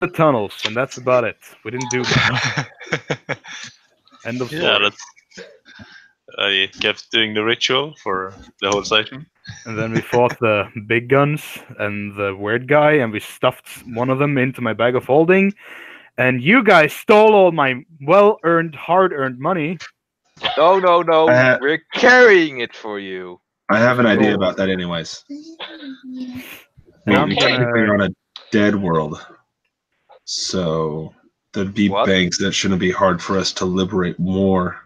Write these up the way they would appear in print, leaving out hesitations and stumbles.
the tunnels, and that's about it. We didn't do much. End of story. Yeah, that's. I kept doing the ritual for the whole session. And then we fought the big guns and the weird guy, and we stuffed one of them into my bag of holding. And you guys stole all my well-earned, hard-earned money. No, we're carrying it for you. I have an idea about that, anyways. Technically, you're on a dead world, so there'd be banks that shouldn't be hard for us to liberate more.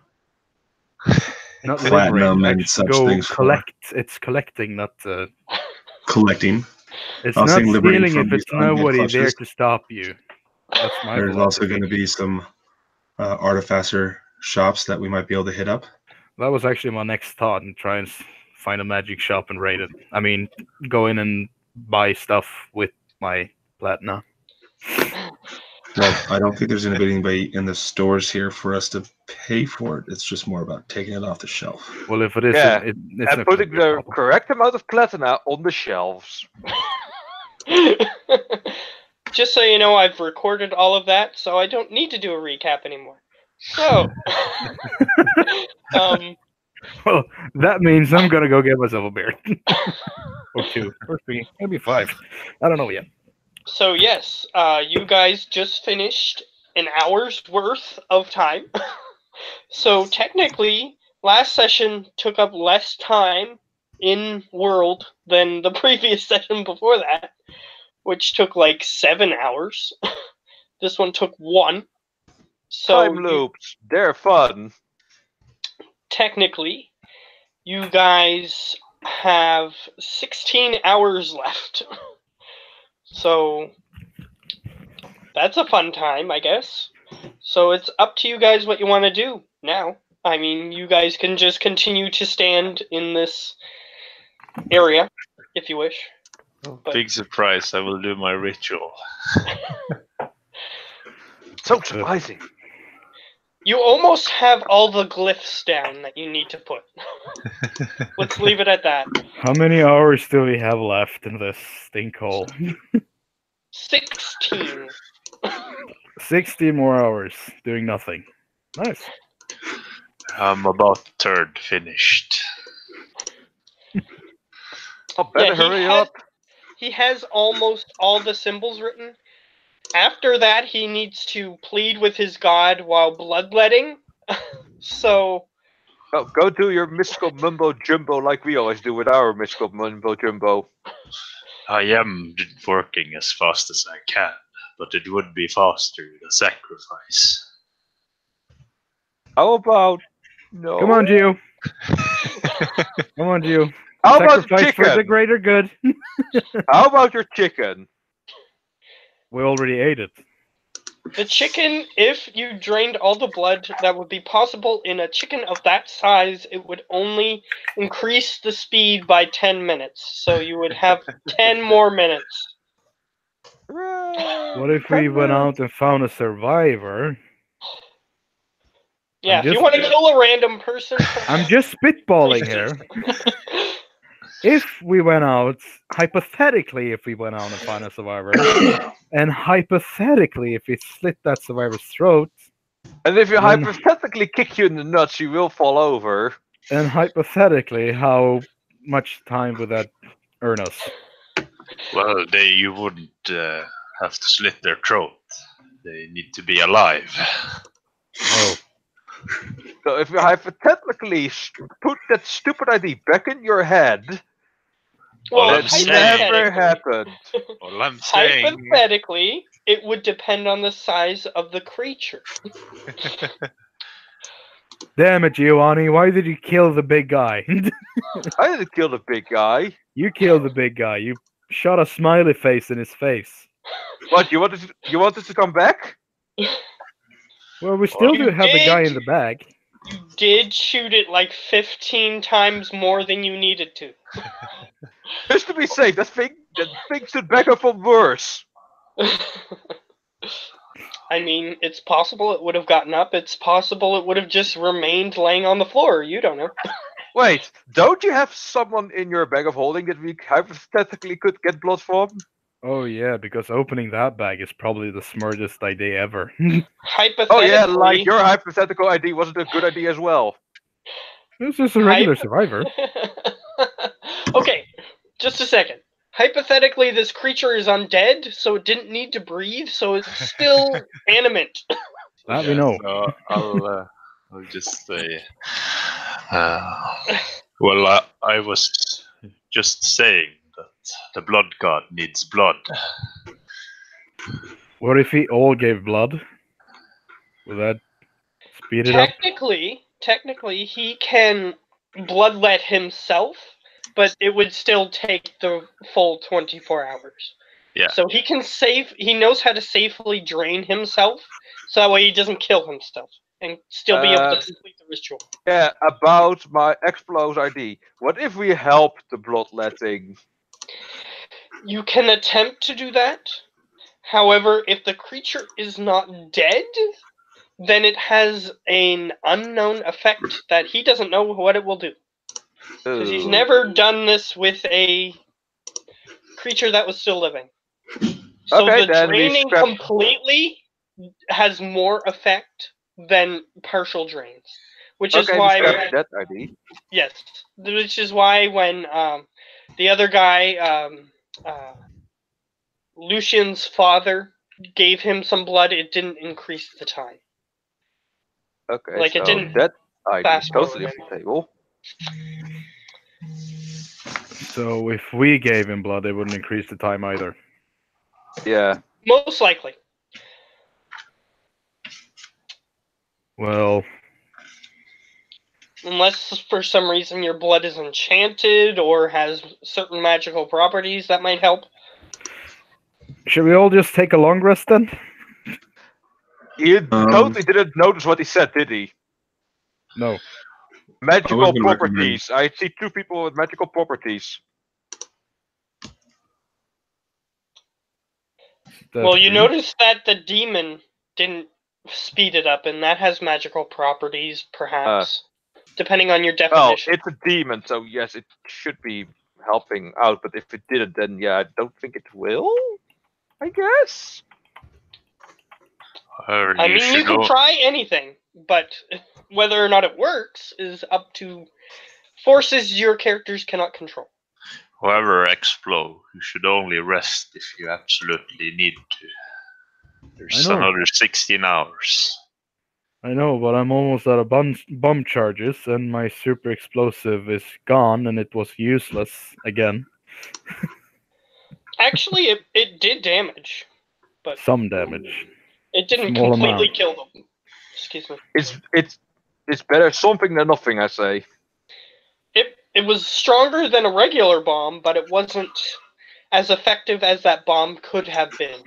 Not platinum liberate, and such go things. Collect. It's collecting, not collecting. It's not stealing if it's nobody there to stop you. That's my There's also going to be some artificer shops that we might be able to hit up. That was actually my next thought, and try and find a magic shop and raid it. I mean, go in and buy stuff with my platinum. Well, I don't think there's anybody in the stores here for us to pay for it. It's just more about taking it off the shelf. Well, if it is, it's and putting the correct amount of platina on the shelves. Just so you know, I've recorded all of that, so I don't need to do a recap anymore. So, well, that means I'm gonna go get myself a beer. Or 2, or 3, maybe 5. I don't know yet. So yes, you guys just finished an hour's worth of time. So technically, last session took up less time in world than the previous session before that, which took like 7 hours. This one took 1. So time loops, they're fun. Technically, you guys have 16 hours left. So that's a fun time, I guess. So it's up to you guys what you want to do now. I mean, you guys can just continue to stand in this area if you wish. But big surprise, I will do my ritual. So surprising. You almost have all the glyphs down that you need to put. Let's leave it at that. How many hours do we have left in this stinkhole? 16. 60 more hours doing nothing. Nice. I'm about third finished. Oh, better hurry up. He has almost all the symbols written. After that, he needs to plead with his god while bloodletting. So... Oh, go do your mystical mumbo-jumbo like we always do with our mystical mumbo-jumbo. I am working as fast as I can, but it would be faster with a sacrifice. How about... No. Come on, Gio. Come on, Gio. How about Sacrifice chicken? for the greater good. How about your chicken? We already ate it. The chicken, if you drained all the blood that would be possible in a chicken of that size, it would only increase the speed by 10 minutes. So you would have 10 more minutes. What if we went out and found a survivor? Yeah, if you want to kill a random person... I'm just spitballing here. If we went out, hypothetically, if we went out and found a survivor, and hypothetically, if we slit that survivor's throat, and if you hypothetically kick you in the nuts, you will fall over. And hypothetically, how much time would that earn us? Well, you wouldn't have to slit their throat. They need to be alive. Oh. So if you hypothetically put that stupid idea back in your head, well, that never happened. Well, I'm saying... Hypothetically, it would depend on the size of the creature. Damn it, Giovanni, why did you kill the big guy? I didn't kill the big guy. You killed the big guy. You shot a smiley face in his face. What, you wanted to come back? Well, we still do have the guy in the bag. You did shoot it like 15 times more than you needed to. Just to be safe, that thing should back up from worse. I mean, it's possible it would have gotten up. It's possible it would have just remained laying on the floor. You don't know. Wait, don't you have someone in your bag of holding that we hypothetically could get blood from? Oh yeah, because opening that bag is probably the smartest idea ever. Hypothetically, Oh yeah, like your hypothetical ID wasn't a good idea as well. It's just a regular survivor. Okay, just a second. Hypothetically, this creature is undead, so it didn't need to breathe, so it's still animate. That we know. So I'll just say. Well, I was just saying that the blood god needs blood. What if we all gave blood? Will that speed it up? Technically, he can bloodlet himself, but it would still take the full 24 hours. Yeah. So he knows how to safely drain himself, so that way he doesn't kill himself and still be able to complete the ritual. Yeah, about my Explos ID. What if we help the bloodletting? You can attempt to do that. However, if the creature is not dead, then it has an unknown effect that he doesn't know what it will do. Because he's never done this with a creature that was still living. So Okay, the then we draining scrap- completely has more effect than partial drains. Which is Okay, why we scrap that ID. yes. Which is why when the other guy Lucian's father gave him some blood, it didn't increase the time. Okay, Like, so it didn't that ID is fast totally off forward. the table. So if we gave him blood, it wouldn't increase the time either. Yeah. Most likely. Well, Unless for some reason your blood is enchanted or has certain magical properties, that might help. should we all just take a long rest then? He totally didn't notice what he said, did he? No. Magical gonna recommend- properties. I see two people with magical properties. Well, you That's notice that the demon didn't speed it up, and that has magical properties, perhaps. Depending on your Well, definition. it's a demon, so yes, it should be helping out, but if it didn't, then yeah, I don't think it will, I guess? I mean, you can try anything, but whether or not it works is up to forces your characters cannot control. However, Explo, you should only rest if you absolutely need to. There's I know. another 16 hours. I know, but I'm almost out of bomb charges, and my super explosive is gone, and it was useless again. Actually, it did damage, but Some damage. it didn't Small completely amount. kill them. Excuse me. It's better something than nothing, I say. It was stronger than a regular bomb, but it wasn't as effective as that bomb could have been.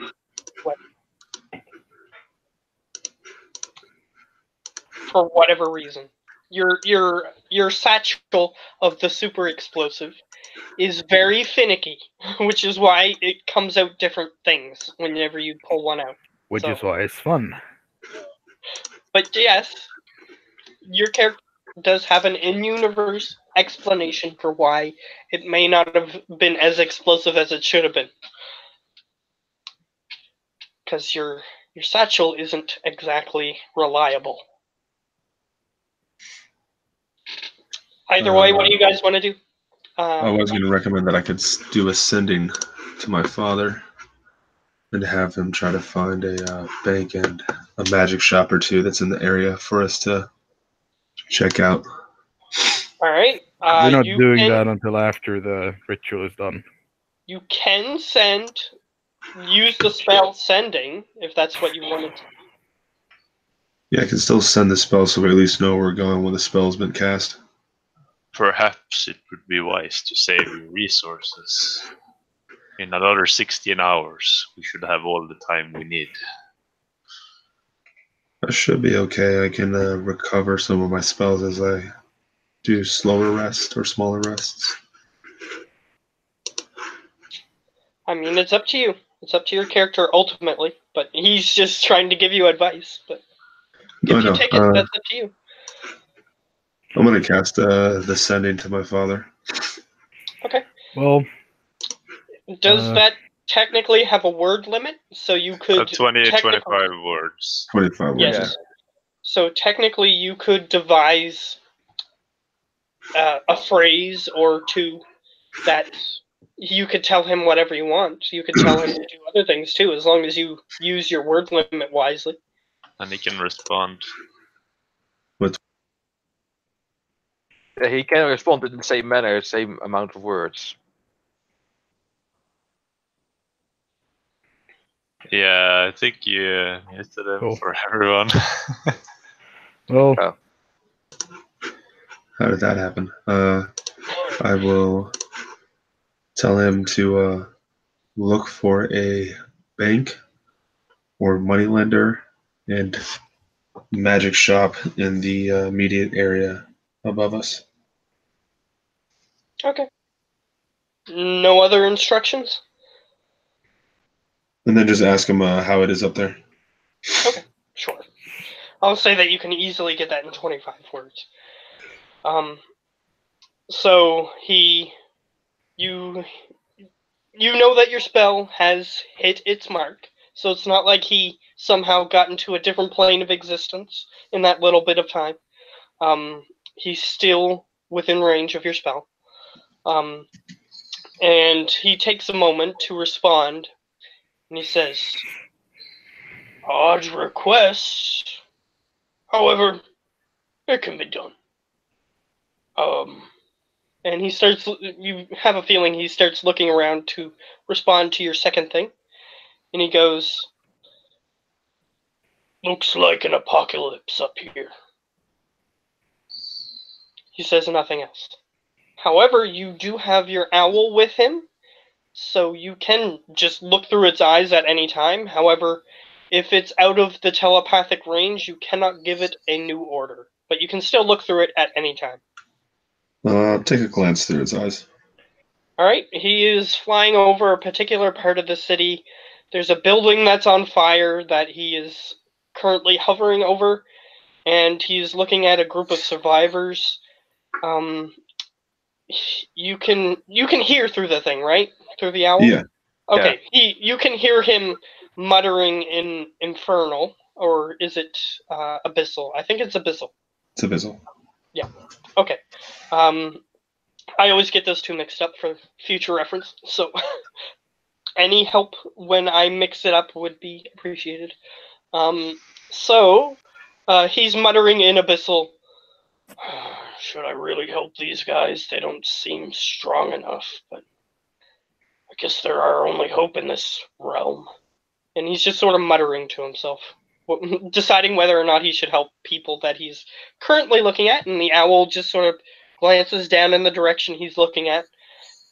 For whatever reason. Your satchel of the super explosive is very finicky, which is why it comes out different things whenever you pull one out. Which So- is why it's fun. But yes, your character does have an in-universe explanation for why it may not have been as explosive as it should have been. Because your satchel isn't exactly reliable. Either way, what do you guys want to do? I was going to recommend that I could do a sending to my father and have him try to find a bank and a magic shop or two that's in the area for us to check out. All right. We're not you doing can, that until after the ritual is done. You can use the spell sending if that's what you wanted to. Yeah, I can still send the spell so we at least know where we're going when the spell's been cast. Perhaps it would be wise to save your resources. In another 16 hours, we should have all the time we need. I should be okay. I can recover some of my spells as I do slower rest or smaller rests. I mean, it's up to you. It's up to your character ultimately, but he's just trying to give you advice. But if you take it, that's up to you. I'm going to cast the sending to my father. Okay. Well, Does that technically have a word limit, so you could 25 words. 25 words. Yes. Yeah. So technically, you could devise a phrase or two that you could tell him whatever you want. You could tell him to do other things too, as long as you use your word limit wisely. And he can respond. He can respond in the same manner, same amount of words. Yeah, I think you used them Cool. for everyone. Well, Oh. How did that happen? I will tell him to look for a bank or moneylender and magic shop in the immediate area above us. Okay. No other instructions? And then just ask him how it is up there. Okay, sure. I'll say that you can easily get that in 25 words. So you know that your spell has hit its mark, so it's not like he somehow got into a different plane of existence in that little bit of time. He's still within range of your spell. And he takes a moment to respond, and he says, "Odd request. However, it can be done." And he starts. You have a feeling he starts looking around to respond to your second thing, and he goes, "Looks like an apocalypse up here." He says nothing else. However, you do have your owl with him, so you can just look through its eyes at any time. However, if it's out of the telepathic range, you cannot give it a new order, but you can still look through it at any time. Take a glance through its eyes. Alright, he is flying over a particular part of the city. There's a building that's on fire that he is currently hovering over, and he's looking at a group of survivors. You can hear through the thing, right? Through the owl? Yeah. Okay, you can hear him muttering in Infernal, or is it Abyssal? I think it's Abyssal. It's abyssal. Okay. I always get those two mixed up for future reference, so any help when I mix it up would be appreciated. So he's muttering in Abyssal, "Should I really help these guys? They don't seem strong enough, but I guess there are only hope in this realm." And he's just sort of muttering to himself, deciding whether or not he should help people that he's currently looking at, and the owl just sort of glances down in the direction he's looking at,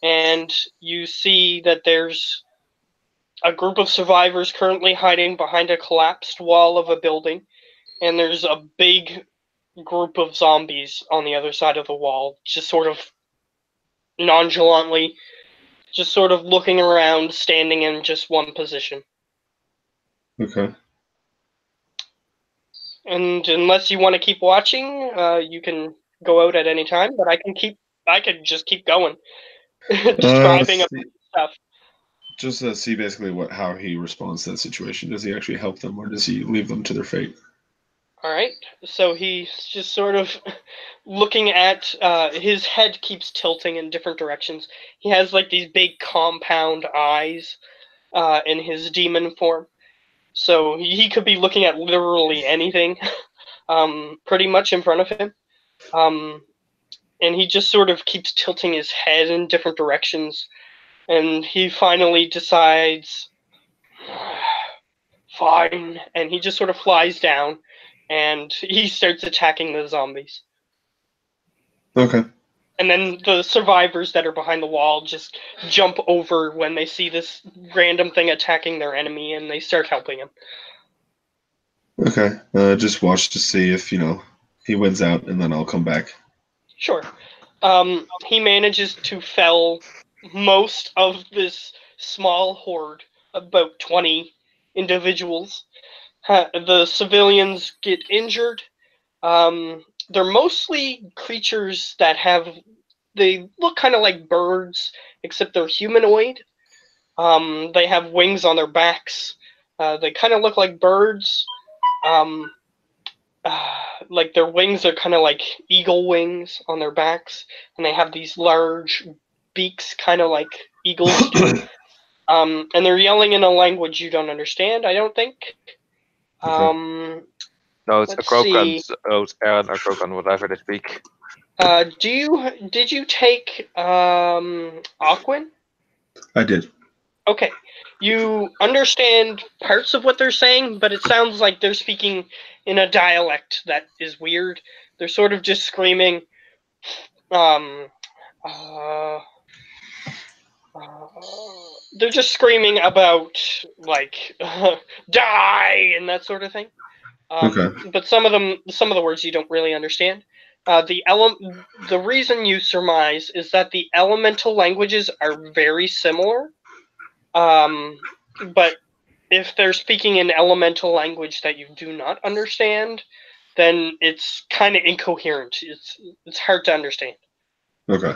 and you see that there's a group of survivors currently hiding behind a collapsed wall of a building, and there's a big group of zombies on the other side of the wall, just sort of nonchalantly, just sort of looking around, standing in just one position. Okay. And unless you want to keep watching, you can go out at any time, but I could just keep going. Describing stuff. Just see basically how he responds to that situation. Does he actually help them, or does he leave them to their fate? Alright, so he's just sort of looking at, his head keeps tilting in different directions. He has like these big compound eyes in his demon form. So he could be looking at literally anything pretty much in front of him. And he just sort of keeps tilting his head in different directions. And he finally decides, "Fine." And he just sort of flies down and he starts attacking the zombies. Okay. And then the survivors that are behind the wall just jump over when they see this random thing attacking their enemy, and they start helping him. Okay. Just watch to see if, he wins out, and then I'll come back. Sure. He manages to fell most of this small horde, about 20 individuals. The civilians get injured. They're mostly creatures that they look kind of like birds, except they're humanoid. They have wings on their backs. They kind of look like birds. Like their wings are kind of like eagle wings on their backs, and they have these large beaks, kind of like eagles do. And they're yelling in a language you don't understand, I don't think. No, it's a Let's Krogan, see. or Krogan, whatever they speak. Did you take Aquin? I did. Okay. You understand parts of what they're saying, but it sounds like they're speaking in a dialect that is weird. They're sort of just screaming, they're just screaming about, like, die, and that sort of thing. Okay. But some of the words you don't really understand. The reason you surmise is that the elemental languages are very similar. But if they're speaking an elemental language that you do not understand, then it's kind of incoherent. It's hard to understand. Okay.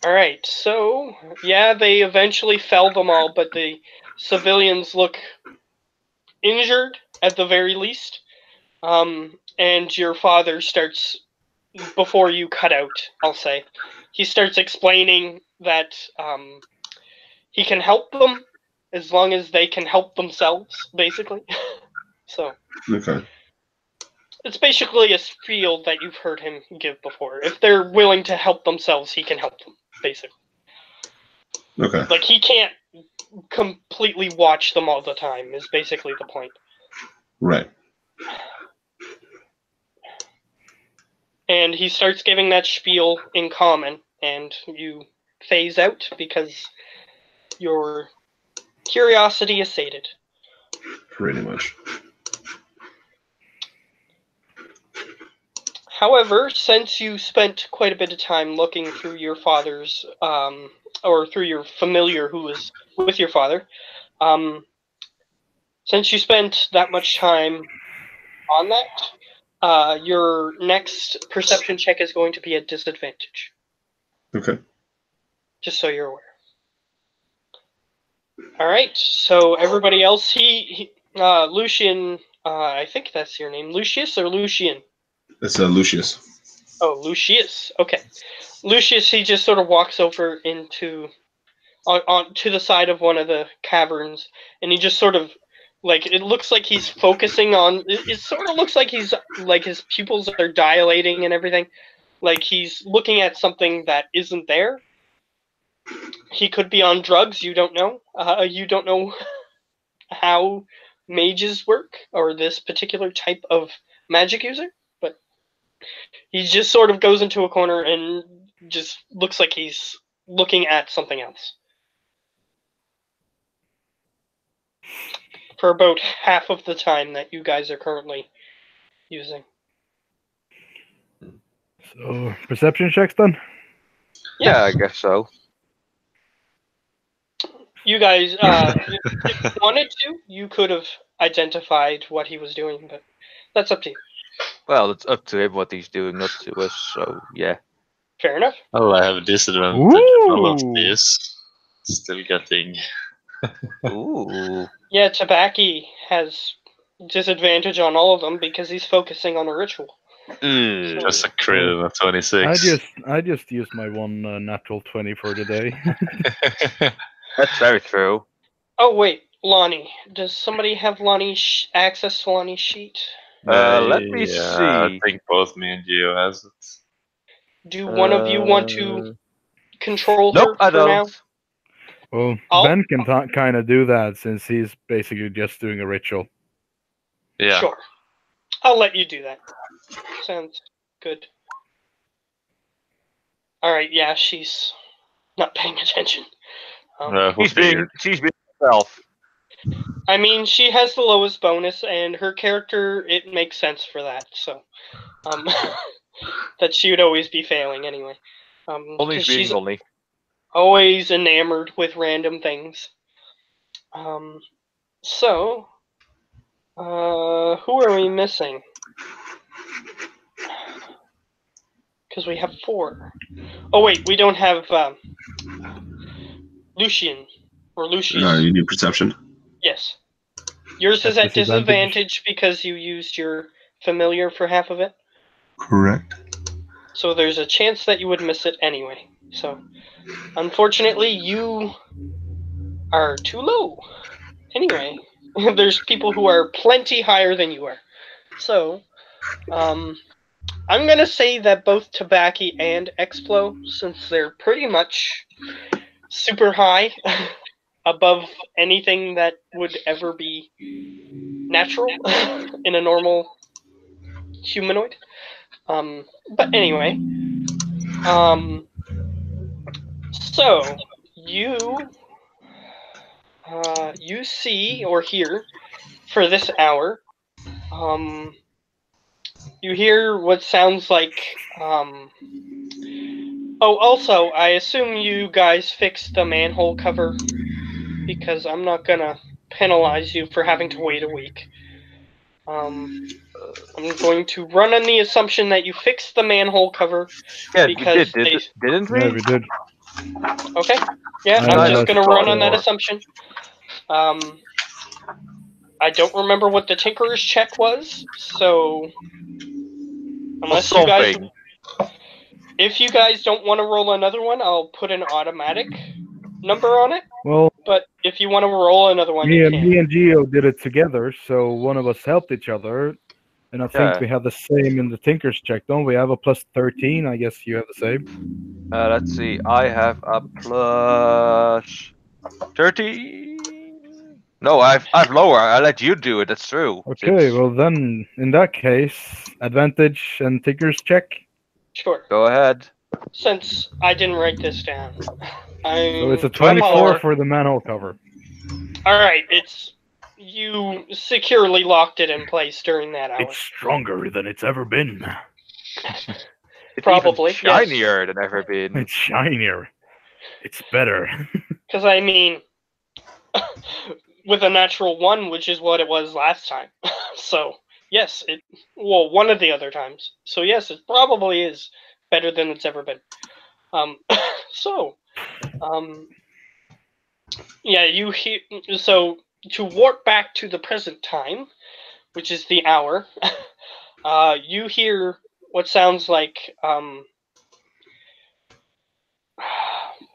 All right, so yeah, they eventually fell them all, but the civilians look injured at the very least. And your father starts, before you cut out, I'll say, he starts explaining that he can help them as long as they can help themselves, basically. So Okay. it's basically a spiel that you've heard him give before. If they're willing to help themselves, he can help them, basically. Okay. Like, he can't completely watch them all the time, is basically the point. Right. And he starts giving that spiel in common, and you phase out because your curiosity is sated. Pretty much. However, since you spent quite a bit of time looking through your father's, or through your familiar who was with your father, since you spent that much time on that, your next perception check is going to be a disadvantage. Okay. Just so you're aware. All right, so everybody else, Lucian, I think that's your name, Lucius or Lucian? It's Lucius. Oh, Lucius. Okay, Lucius. He just sort of walks over into on to the side of one of the caverns, and he just sort of, like, it looks like he's focusing on. It sort of looks like he's, like, his pupils are dilating and everything, like he's looking at something that isn't there. He could be on drugs. You don't know. You don't know how mages work or this particular type of magic user, but he just sort of goes into a corner and just looks like he's looking at something else for about half of the time that you guys are currently using. So, perception checks done? Yeah, I guess so. You guys, if you wanted to, you could have identified what he was doing, but that's up to you. Well, it's up to him what he's doing, not to us. So yeah. Fair enough. Oh, I have a disadvantage on all of Ooh. this. Still getting. Ooh. Yeah, Tabaki has disadvantage on all of them because he's focusing on a ritual. Just a crit of a 26. I just used my one natural 20 for the day. That's very true. Oh wait, Lonnie. Does somebody have access to Lonnie's sheet? Let me see. I think both me and Gio has it. Do one of you want to control her Nope, I for now? don't. Well, I'll- Ben can kind of do that since he's basically just doing a ritual. Yeah. Sure. I'll let you do that. Sounds good. Alright, yeah, she's not paying attention. She's being herself. I mean, she has the lowest bonus, and her character, it makes sense for that, so. That she would always be failing anyway. Only 'cause being she's lonely. always enamored with random things. So, who are we missing? Because we have 4. Oh wait, we don't have Lucian. Or Lucius. You need perception. Yes. Yours is At at disadvantage because you used your familiar for half of it. Correct. So there's a chance that you would miss it anyway. So, unfortunately, you are too low. Anyway, there's people who are plenty higher than you are. So, I'm gonna say that both Tabaki and Explo, since they're pretty much super high, above anything that would ever be natural in a normal humanoid. But anyway, so you see or hear for this hour, you hear what sounds like, oh, also, I assume you guys fixed the manhole cover, because I'm not gonna penalize you for having to wait a week. I'm going to run on the assumption that you fixed the manhole cover. Yeah, because we did, didn't we? Yeah, we did. Okay. Yeah, I I'm just just gonna run on that thought- assumption. I don't remember what the Tinkerer's check was, so unless you guys, Something. if you guys don't want to roll another one, I'll put an automatic number on it. Well, But if you want to roll another one, me you and can. me and Geo did it together, so one of us helped each other, and I think Yeah. we have the same in the Tinker's check, don't we? I have a plus 13. I guess you have the same. Let's see. I have a plus 30. No, I've lower. I let you do it. That's true. Okay, Since- well then, in that case, advantage and Tinker's check. Sure. Go ahead. Since I didn't write this down, So it's a 24. 24 for the manhole cover. All right, it's you securely locked it in place during that hour. It's stronger than it's ever been. It's Probably, even yes. shinier than ever been. It's shinier. It's better. Because I mean, with a natural 1, which is what it was last time. So yes, one of the other times. So yes, it probably is better than it's ever been. So, yeah, you hear. So to warp back to the present time, which is the hour, you hear what sounds like.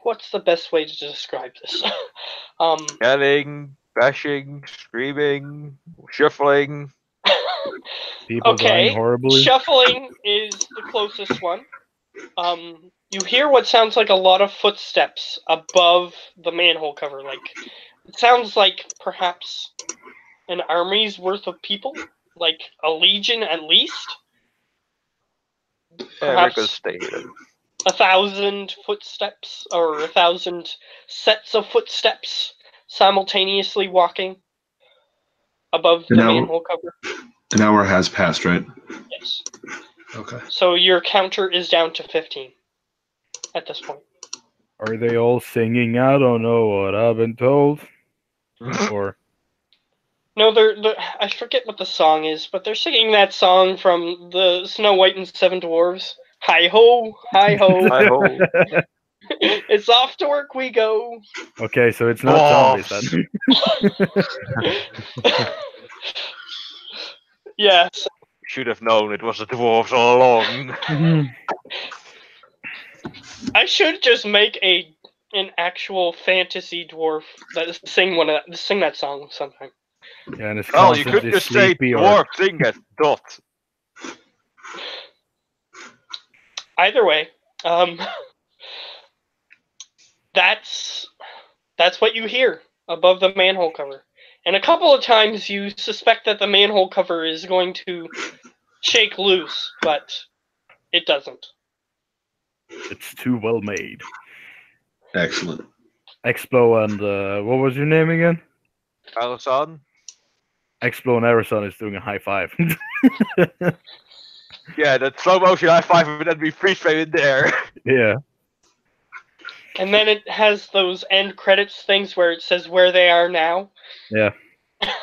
What's the best way to describe this? Yelling, bashing, screaming, shuffling. People dying Okay, horribly. shuffling is the closest one. You hear what sounds like a lot of footsteps above the manhole cover. Like, it sounds like perhaps an army's worth of people, like a legion at least. Perhaps Perhaps stay hidden. 1,000 footsteps or 1,000 sets of footsteps simultaneously walking above the Now- manhole cover. An hour has passed, right? Yes. Okay. So your counter is down to 15 at this point. Are they all singing? I don't know what I've been told. Or No, I forget what the song is, but they're singing that song from the Snow White and Seven Dwarves. Hi ho, hi ho. Hi ho. It's off to work we go. okay, so it's not Dwarfs. zombies then. Yes. Should have known it was the dwarves all along. I should just make an actual fantasy dwarf that sing that song sometime. Yeah, and it's Well, you could constantly just say sleepy or dwarf sing it. Dot. Either way, that's what you hear above the manhole cover. And a couple of times you suspect that the manhole cover is going to shake loose, but it doesn't. it's too well made. Excellent. Explo and what was your name again? Alison? Explo and Arison is doing a high five. Yeah, that slow motion high five and then we freeze frame in there. Yeah. And then it has those end credits things where it says where they are now. Yeah.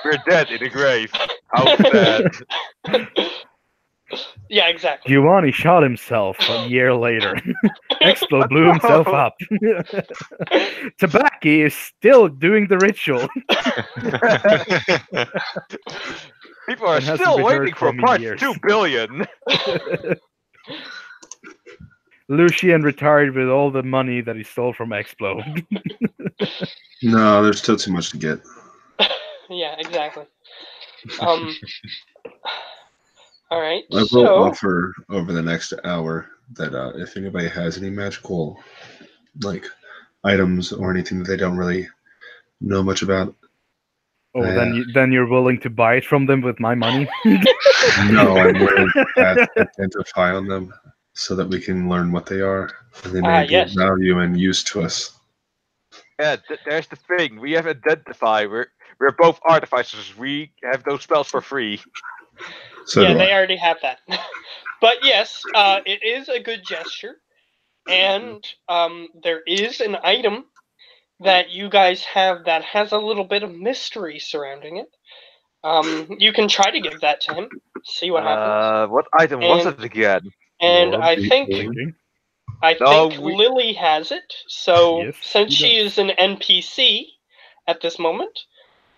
We're dead in the grave. How sad. Yeah, exactly. Giovanni shot himself a year later. Explo blew himself up. Tabaki is still doing the ritual. People are And hasn't still been heard waiting for from in part years. 2 billion. Lucian retired with all the money that he stole from Explo. No, there's still too much to get. Yeah, exactly. All right. I will So offer over the next hour that if anybody has any magical like items or anything that they don't really know much about. Oh, then you're willing to buy it from them with my money? No, I'm willing to identify on them so that we can learn what they are, and they may be yes. of value and use to us. Yeah, there's the thing. We have identify. We're both artificers. We have those spells for free. So yeah, do they I. already have that. But yes, it is a good gesture, and there is an item that you guys have that has a little bit of mystery surrounding it. You can try to give that to him. See what happens. What item was And- it again? And More I deep think thinking. No, Lily has it. So Yes, since she she does. is an NPC at this moment,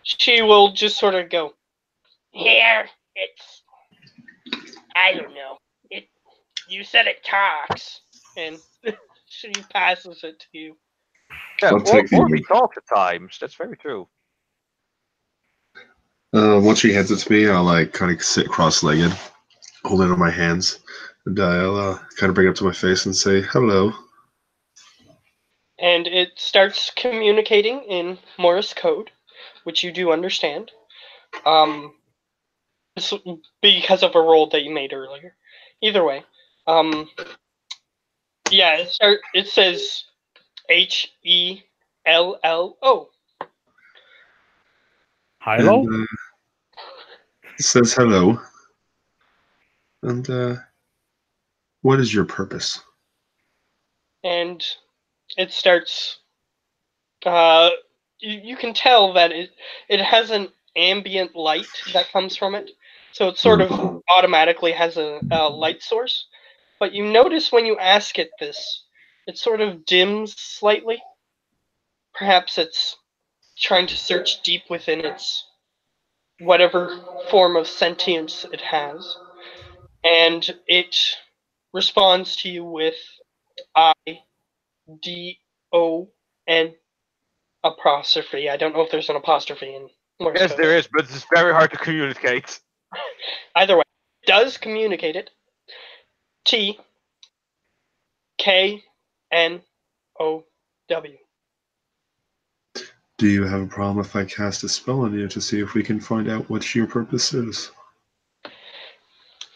she will just sort of go, "Here, it's I don't know. You said it talks," and she passes it to you. Yeah, I'll take or the- we talk at times. That's very true. Once she hands it to me, I'll like kind of sit cross-legged, hold it in my hands, and I'll kind of bring it up to my face and say hello. And it starts communicating in Morse code, which you do understand. It's because of a roll that you made earlier. Either way, yeah, it says HELLO. Hilo? And it says hello. And what is your purpose? And it starts. You can tell that it has an ambient light that comes from it, so it sort of automatically has a light source. But you notice when you ask it this, it sort of dims slightly. Perhaps it's trying to search deep within its whatever form of sentience it has, and it responds to you with IDON apostrophe. I don't know if there's an apostrophe in Morse Yes, code. there is, but it's very hard to communicate. Either way, it does communicate it. TKNOW. Do you have a problem if I cast a spell on you to see if we can find out what your purpose is?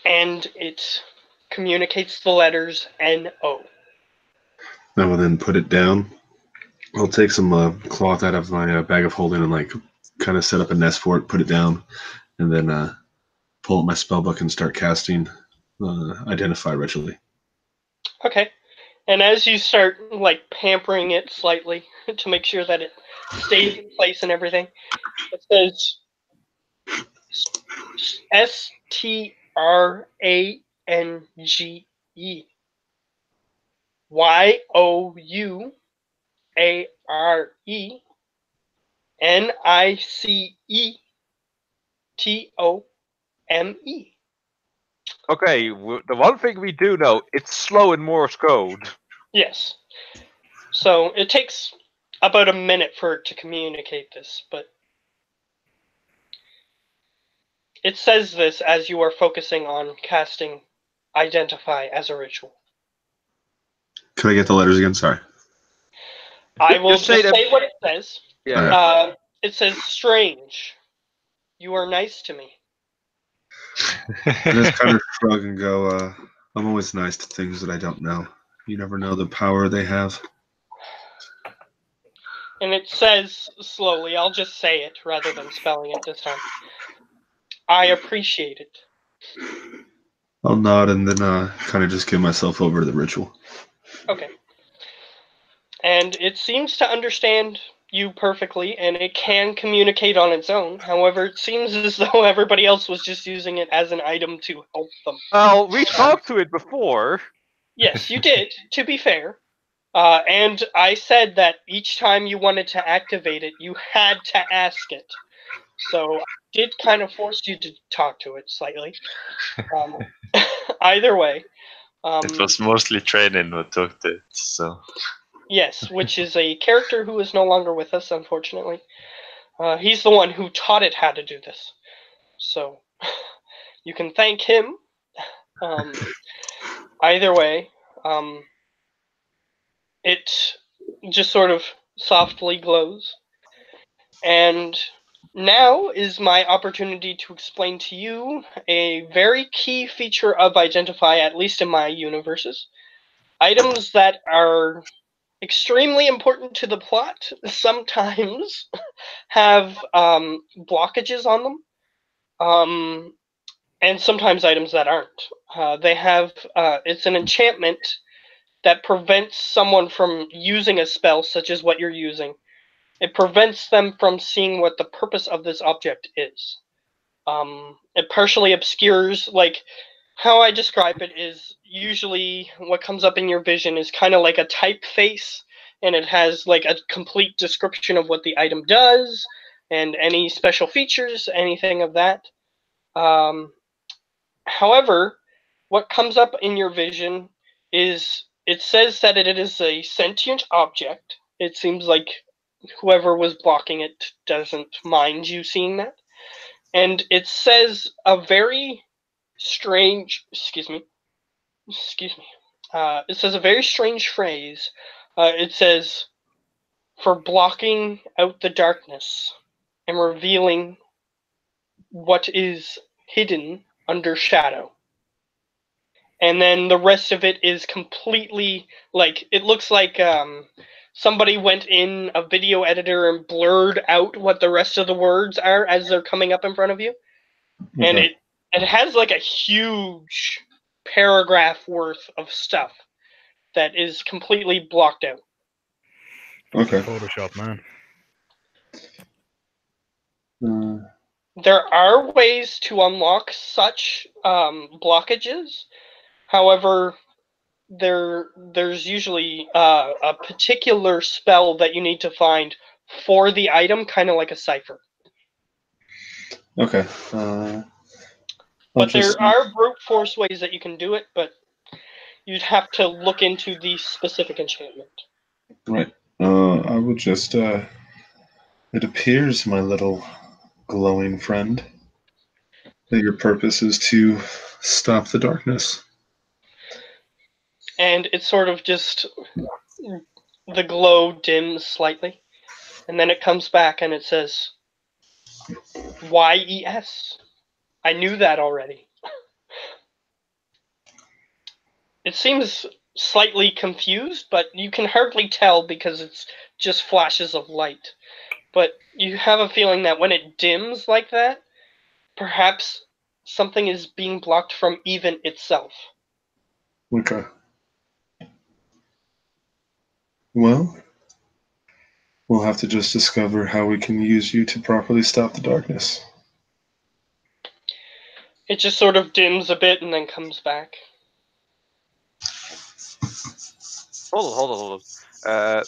And it communicates the letters NO. I will then put it down. I'll take some cloth out of my bag of holding and like kind of set up a nest for it, put it down, and then pull up my spell book and start casting Identify ritually. Okay. And as you start like pampering it slightly to make sure that it stays in place and everything, it says STRANGE YOUARENICETOME. Okay, the one thing we do know, it's slow in Morse code. Yes. So it takes about a minute for it to communicate this, but it says this as you are focusing on casting Identify as a ritual. Could I get the letters again? Sorry. I will Just say just them. say what it says. Yeah. It says, "Strange. You are nice to me." I just kind of shrug and go, I'm always nice to things that I don't know. You never know the power they have. And it says slowly, I'll just say it rather than spelling it this time. "I appreciate it." I'll nod and then kind of just give myself over to the ritual. Okay. And it seems to understand you perfectly, and it can communicate on its own. However, it seems as though everybody else was just using it as an item to help them. Well, we talked to it before. Yes, you did, to be fair. And I said that each time you wanted to activate it, you had to ask it. So I did kind of force you to talk to it slightly. Either way. It was mostly training who took it, so. Yes, which is a character who is no longer with us, unfortunately. He's the one who taught it how to do this. So you can thank him. Either way, it just sort of softly glows. And now is my opportunity to explain to you a very key feature of Identify, at least in my universes. Items that are extremely important to the plot sometimes have blockages on them, and sometimes items that aren't. They have it's an enchantment that prevents someone from using a spell such as what you're using. It prevents them from seeing what the purpose of this object is. It partially obscures, like, how I describe it is usually what comes up in your vision is kind of like a typeface, and it has like a complete description of what the item does and any special features, anything of that. However, what comes up in your vision is it says that it is a sentient object. It seems like whoever was blocking it doesn't mind you seeing that. And it says a very strange, excuse me. It says a very strange phrase. It says, for blocking out the darkness and revealing what is hidden under shadow. And then the rest of it is completely, like, it looks like somebody went in a video editor and blurred out what the rest of the words are as they're coming up in front of you. Okay. And it has like a huge paragraph worth of stuff that is completely blocked out. Okay. Photoshop, man. There are ways to unlock such blockages. However, there's usually a particular spell that you need to find for the item, kind of like a cipher. Okay. But there are brute force ways that you can do it, but you'd have to look into the specific enchantment. Right. I would just. It appears, my little glowing friend, that your purpose is to stop the darkness. And it's sort of just the glow dims slightly, and then it comes back and it says YES. I knew that already. It seems slightly confused, but you can hardly tell because it's just flashes of light. But you have a feeling that when it dims like that, perhaps something is being blocked from even itself. Okay. Well, we'll have to just discover how we can use you to properly stop the darkness. It just sort of dims a bit and then comes back. Hold on.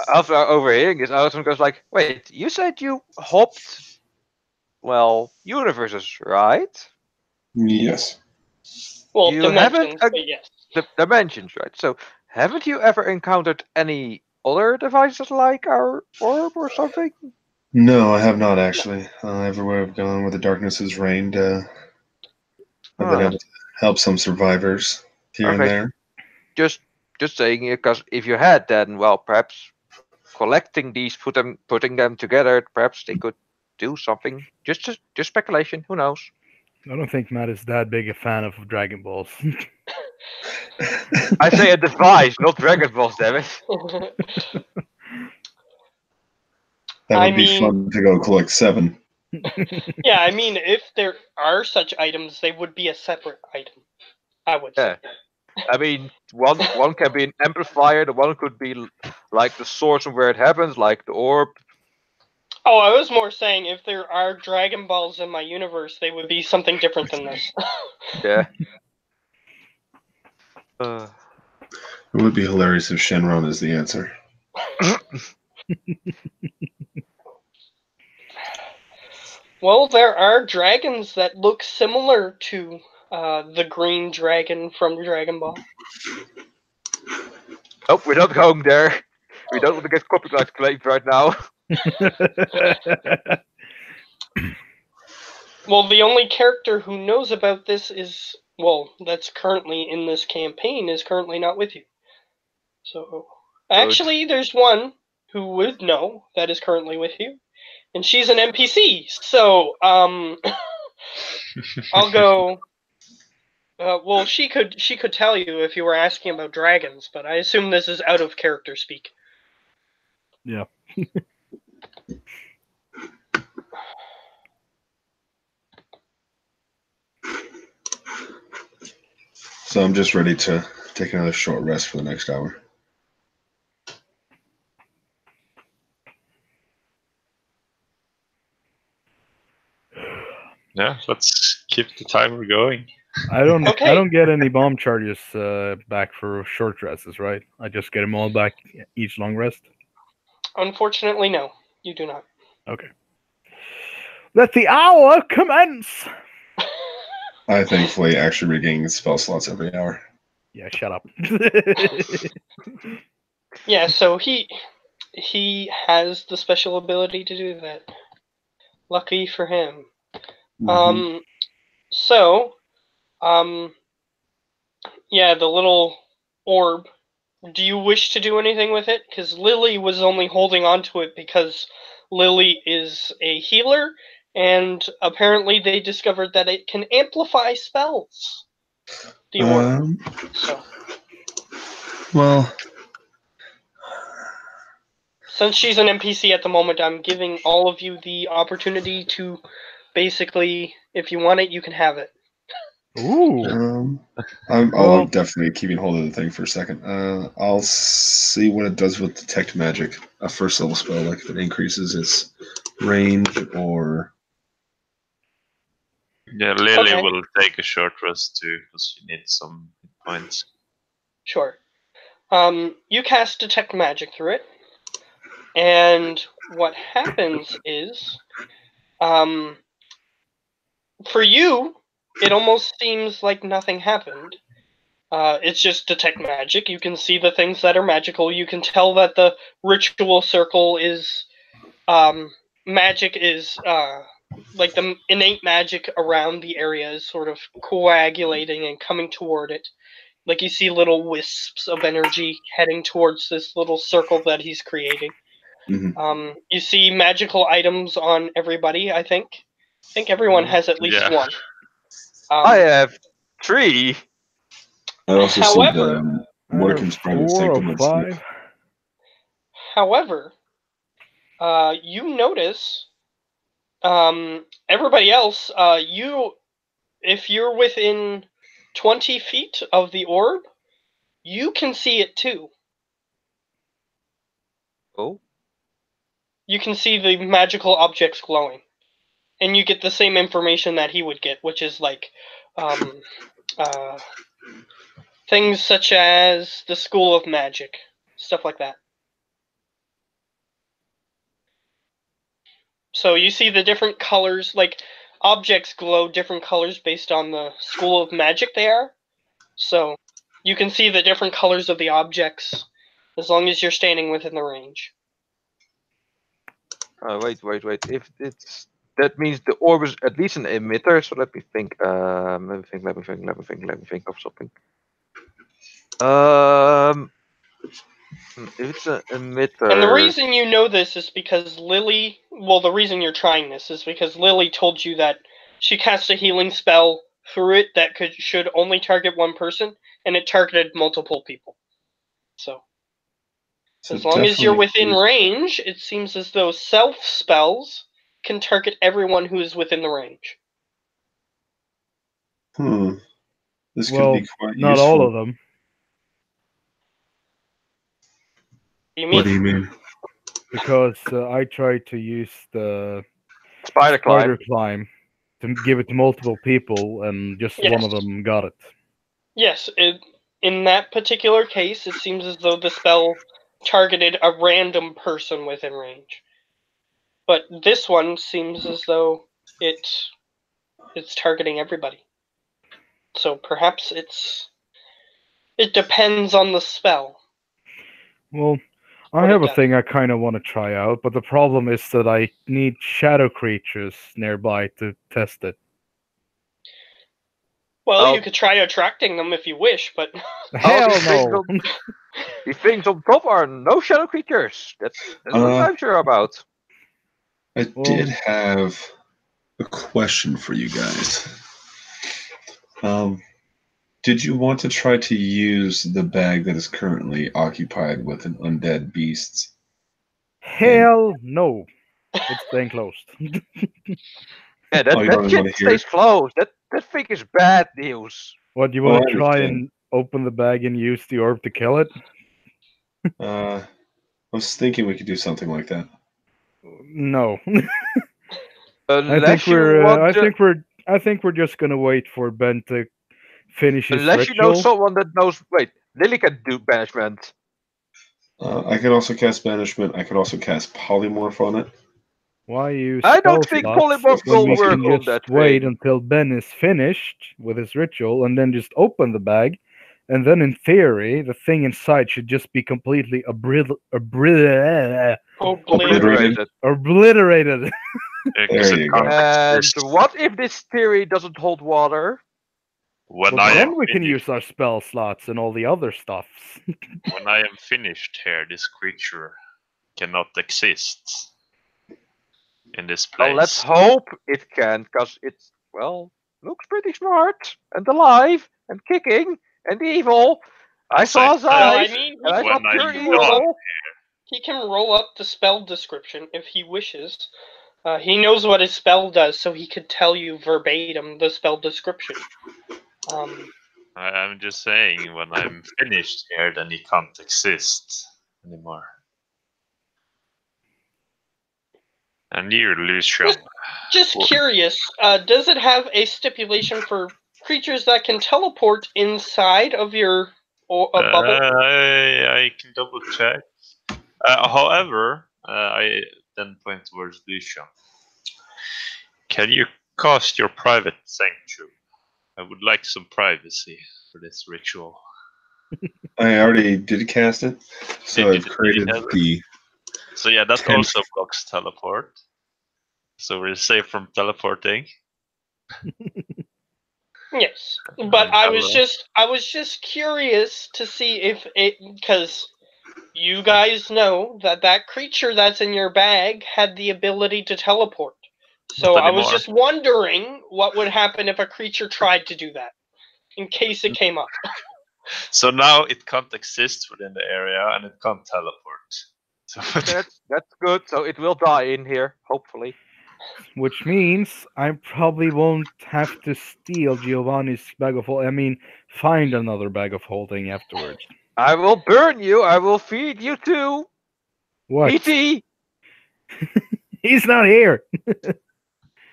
After overhearing this, Alison goes like, wait, you said you hopped, well, universes, right? Yes. Well, You dimensions, haven't, but yes. Dimensions, right? So, haven't you ever encountered any other devices like our orb or something? No, I have not actually. Everywhere I've gone where the darkness has reigned, I've been able to help some survivors here and Okay. there. Just saying it, because if you had, then, well, perhaps collecting these, putting them together, perhaps they could do something. Just speculation. Who knows? I don't think Matt is that big a fan of Dragon Balls. I say a device, not Dragon Balls, damn it. That I would be mean- fun to go collect 7. Yeah, I mean, if there are such items, they would be a separate item, I would say. I mean, one can be an amplifier, the one could be like the source of where it happens, like the orb. Oh, I was more saying if there are Dragon Balls in my universe, they would be something different than this. Yeah. It would be hilarious if Shenron is the answer. Well, there are dragons that look similar to the green dragon from Dragon Ball. Oh, we're not going there. We don't want to get copyright claimed right now. Well, the only character who knows about this is, well, that's currently in this campaign is currently not with you. So, actually, there's one who would know that is currently with you, and she's an NPC. So, I'll go. Well, she could tell you if you were asking about dragons, but I assume this is out of character speak. Yeah. So I'm just ready to take another short rest for the next hour. Yeah, let's keep the timer going. I don't Okay. get any bomb charges back for short rests, right? I just get them all back each long rest. Unfortunately, no, you do not. Okay. Let the hour commence. I thankfully actually regain spell slots every hour. Yeah, shut up. Yeah, so he has the special ability to do that. Lucky for him. Mhm. Yeah, the little orb. Do you wish to do anything with it? Because Lily was only holding on to it because Lily is a healer, and apparently they discovered that it can amplify spells. The orb. So, Well, since she's an NPC at the moment, I'm giving all of you the opportunity to basically, if you want it, you can have it. Ooh. I'm Well- definitely keeping hold of the thing for a second. I'll see what it does with detect magic, a first level spell, like if it increases its range or. Yeah, Lily Okay. will take a short rest too, because she needs some hit points. Sure. You cast Detect Magic through it, and what happens is, for you, it almost seems like nothing happened. It's just Detect Magic. You can see the things that are magical. You can tell that the ritual circle is, magic is, like the innate magic around the area is sort of coagulating and coming toward it. Like you see little wisps of energy heading towards this little circle that he's creating. Mhm. You see magical items on everybody, I think. I think everyone has at least Yeah. one. I have 3. I also see However- the I have Morgan's private 4 sanctum or and stuff. 5. However, you notice, everybody else, if you're within 20 feet of the orb, you can see it too. Oh. You can see the magical objects glowing. And you get the same information that he would get, which is like, things such as the School of Magic, stuff like that. So you see the different colors, like objects glow different colors based on the School of Magic they are. So you can see the different colors of the objects as long as you're standing within the range. Wait. If it's that means the orb is at least an emitter. So let me think. Let me think of something. If it's an emitter. And the reason you know this is because Lily. Well, the reason you're trying this is because Lily told you that she cast a healing spell through it that should only target one person, and it targeted multiple people. So. So As long as you're definitely within range, it seems as though self spells can target everyone who is within the range. This Well, could be quite not useful. all of them. What do you mean? What do you mean? because I tried to use the Spider climb. climb to give it to multiple people, and just one of Yes. them got it. Yes, in that particular case, it seems as though the spell targeted a random person within range. But this one seems as though it's targeting everybody. So perhaps it depends on the spell. Well, I What have it a does. thing I kind of want to try out, but the problem is that I need shadow creatures nearby to test it. Well, Oh. you could try attracting them if you wish, but Hell these things no! These things on top are no shadow creatures. That's what I'm sure about. I Well- did have a question for you guys. Did you want to try to use the bag that is currently occupied with an undead beast? Hell no! It's staying closed. Yeah, Oh, you don't that really shit wanna hear stays closed. That thing is bad news. What, you Oh, want I to try understand. and open the bag and use the orb to kill it? I was thinking we could do something like that. No. Unless you I think we're just gonna wait for Ben to finish his unless you know ritual. someone that knows. Wait, Lily can do banishment. I could also cast Banishment. I could also cast Polymorph on it. Why use I don't spell think slots polymorph when will we work can on just that wait thing. until Ben is finished with his ritual and then just open the bag, and then in theory the thing inside should just be completely Obliterated. obliterated. Because There it you go. can't And exist. what if this theory doesn't hold water? When Well, I then am we can finished, use our spell slots and all the other stuffs. when I am finished here, this creature cannot exist in this place. Well, let's hope it can, because it's, well, looks pretty smart and alive and kicking and evil. I As I saw his said, no, I eyes mean and I when saw I pure am evil. he can roll up the spell description if he wishes. He knows what his spell does, so he could tell you verbatim the spell description. I'm just saying, when I'm finished here, then he can't exist anymore. And you, Lucian. Just Well- curious, does it have a stipulation for creatures that can teleport inside of your a bubble? I can double check. However, I then point towards Lucian. Can you cast your private sanctuary? I would like some privacy for this ritual. I already did cast it, so Did I've you created have it? the. So yeah, that 10 also blocks teleport. So we're safe from teleporting. Yes, but I was Hello. just curious to see if it, because you guys know that creature that's in your bag had the ability to teleport. So Not I was anymore. just wondering what would happen if a creature tried to do that, in case it came up. So now it can't exist within the area and it can't teleport. So That's good. So it will die in here, hopefully. Which means I probably won't have to steal Giovanni's bag of holding. I mean, find another bag of holding afterwards. I will burn you. I will feed you too. What? E.T. He's not here.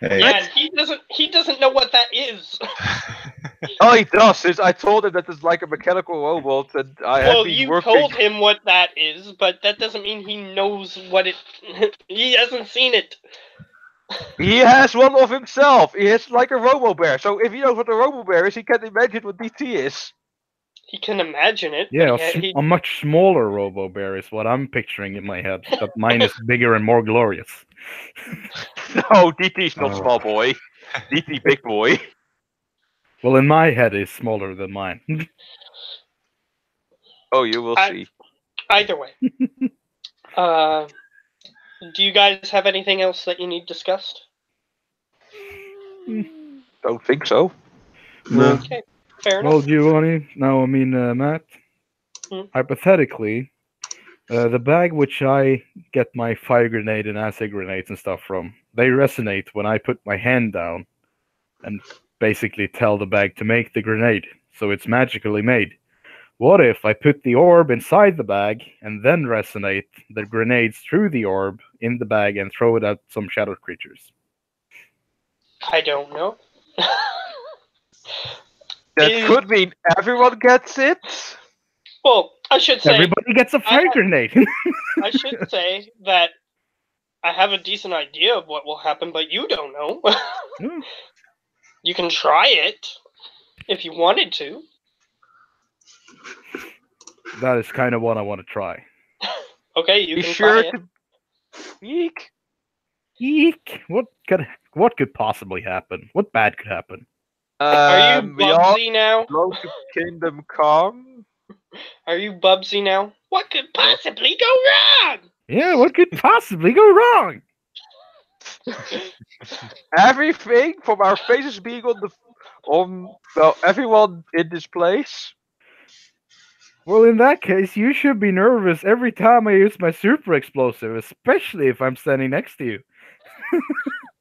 Hey, Yeah, and he doesn't know what that is. Oh, he does. I told him that it's like a mechanical robot, and I have Well, been you working. told him what that is, but that doesn't mean he knows what it. He hasn't seen it. He has one of himself. He has like a Robo Bear. So if he knows what a Robo Bear is, he can imagine what DT is. He can imagine it. Yeah, but he, a much smaller Robo Bear is what I'm picturing in my head. But mine is bigger and more glorious. No, DT's not Oh. small boy. DT big boy. Well, in my head, it's smaller than mine. Oh, you will see. Either way. Do you guys have anything else that you need discussed? Don't think so. no. Okay, fair Well, enough. Giovanni, no, I mean, Matt, hypothetically, the bag which I get my fire grenade and acid grenades and stuff from, they resonate when I put my hand down and basically tell the bag to make the grenade. So it's magically made. What if I put the orb inside the bag and then resonate the grenades through the orb in the bag and throw it at some shadow creatures? I don't know. That Is- could mean everyone gets it. Well, I should say Everybody gets a fire grenade. I should say that I have a decent idea of what will happen, but you don't know. Hmm. You can try it if you wanted to. That is kind of what I want to try. Okay, you Be can sure try it. to. Eek. Eek! What could possibly happen? What bad could happen? Are you We all Bubsy now? go to Kingdom Come. Are you Bubsy now? What could possibly go wrong? Yeah, what could possibly go wrong? Everything from our faces being on everyone in this place. Well, in that case, you should be nervous every time I use my super explosive, especially if I'm standing next to you.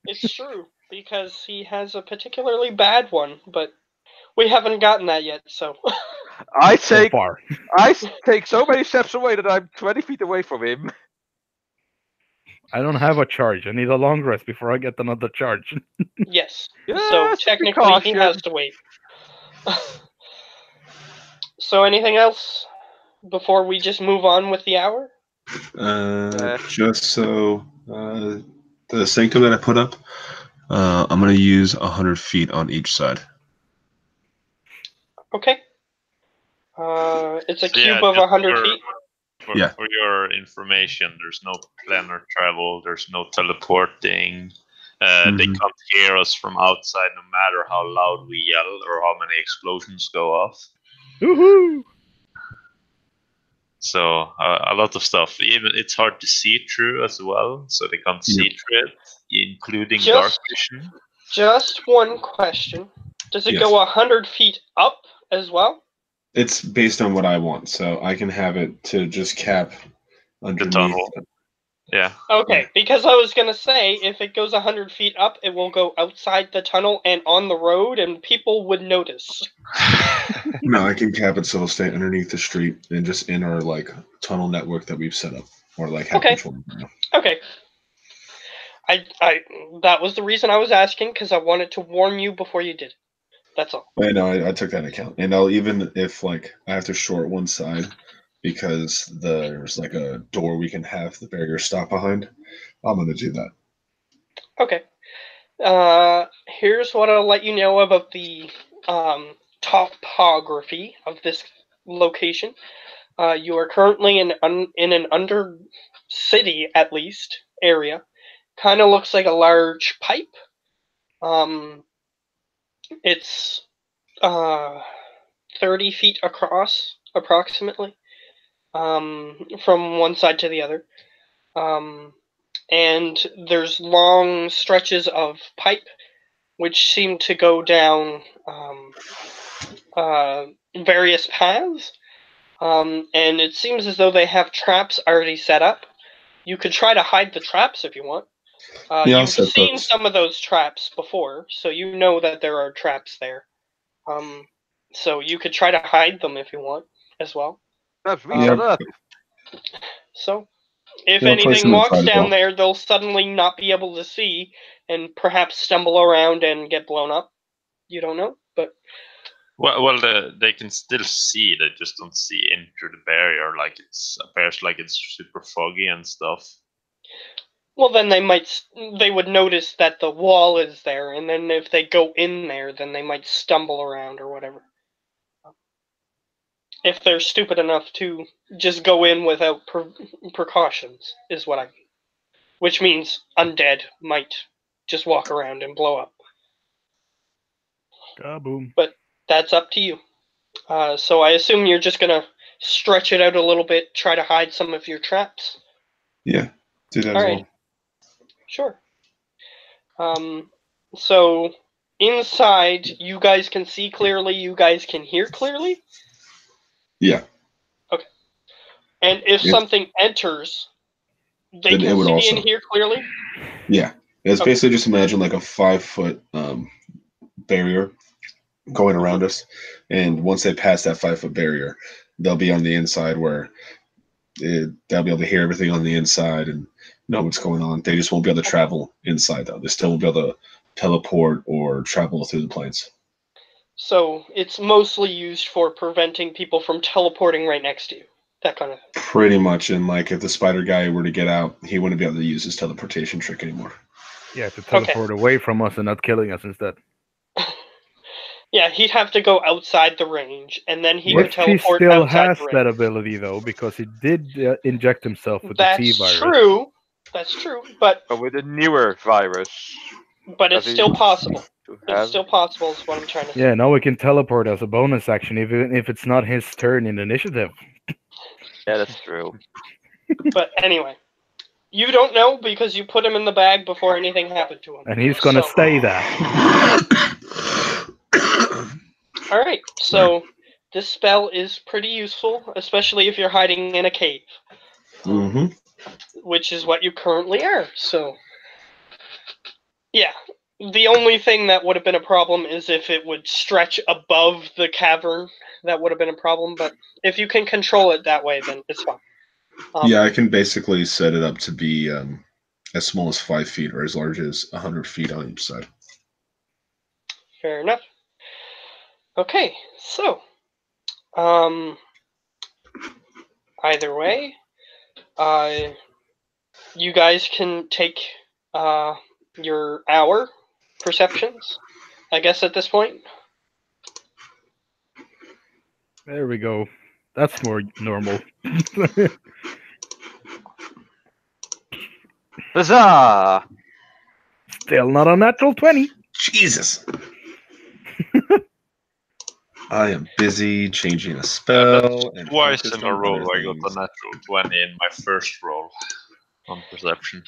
It's true, because he has a particularly bad one, but we haven't gotten that yet, so. I So take far. take so many steps away that I'm 20 feet away from him. I don't have a charge. I need a long rest before I get another charge. Yes. So Yes, technically he precaution. has to wait. So anything else before we just move on with the hour? Just so the sanctum that I put up, I'm going to use 100 feet on each side. Okay. It's a So, yeah, cube of just 100 feet. Yeah. For your information, there's no planar travel, there's no teleporting. They Mhm. can't hear us from outside no matter how loud we yell or how many explosions go off. Woohoo! So a lot of stuff. Even it's hard to see through as well, so they can't see through it, including dark Just- vision. Just one question. Does it Yes. go 100 feet up as well? It's based on what I want, so I can have it to just cap underneath. tunnel. Yeah. Okay, because I was going to say, if it goes 100 feet up, it will go outside the tunnel and on the road, and people would notice. No, I can cap it so it'll stay underneath the street and just in our tunnel network that we've set up or have Okay. control of now. Okay. I that was the reason I was asking, because I wanted to warn you before you did. That's all. I know I took that into account, and I'll even if I have to short one side because there's a door we can have the barrier stop behind. I'm gonna do that. Okay. Here's what I'll let you know about the topography of this location. You are currently in an under city, at least, area. Kind of looks like a large pipe. It's 30 feet across, approximately, from one side to the other. And there's long stretches of pipe which seem to go down various paths. And it seems as though they have traps already set up. You could try to hide the traps if you want. Yeah, I'll You've set seen those. some of those traps before, so you know that there are traps there. So you could try to hide them if you want as well. Perhaps we Yeah. set up. So if Yeah, I'll place anything them walks inside as down well. there, they'll suddenly not be able to see and perhaps stumble around and get blown up. You don't know, but Well, they can still see. They just don't see into the barrier. Appears like it's super foggy and stuff. well, then they would notice that the wall is there, and then if they go in there, then they might stumble around or whatever. If they're stupid enough to just go in without precautions, is what I mean. Which means undead might just walk around and blow up. Kaboom. That's up to you. So I assume you're just gonna stretch it out a little bit, try to hide some of your traps. Yeah, do that All as right. well. Sure. So inside, you guys can see clearly. You guys can hear clearly. Yeah. And if Yes. something enters, they Then it can would see also- and hear clearly. Yeah. It's Okay. basically just imagine a 5-foot barrier going around us, and once they pass that 5-foot barrier, they'll be on the inside where they'll be able to hear everything on the inside and know what's going on. They just won't be able to travel inside, though. They still will be able to teleport or travel through the planes. So it's mostly used for preventing people from teleporting right next to you. That kind of thing. Pretty much. And like if the spider guy were to get out, he wouldn't be able to use his teleportation trick anymore. Yeah, to teleport away from us and not killing us instead. Yeah, he'd have to go outside the range, and then he would Which he teleport still outside has the range. that ability, though, because he did inject himself with the T That's virus. true. That's true, but with a newer virus. it's still possible. It's still possible, is what I'm trying to say. Yeah, now we can teleport as a bonus action, even if it's not his turn in initiative. Yeah, that's true. But anyway, you don't know because you put him in the bag before anything happened to him. And he's gonna stay there. Alright, so this spell is pretty useful, especially if you're hiding in a cave. Mm-hmm. Which is what you currently are, so... Yeah. The only thing that would have been a problem is if it would stretch above the cavern. That would have been a problem, but if you can control it that way, then it's fine. Yeah, I can basically set it up to be as small as 5 feet or as large as 100 feet on each side. Fair enough. Okay, so... either way, you guys can take your hour perceptions, I guess, at this point. There we go. That's more normal. Huzzah! Still not a natural 20. Jesus! I am busy changing a spell. And Twice focused in a on row other I got things. a natural 20 in my first roll on perception.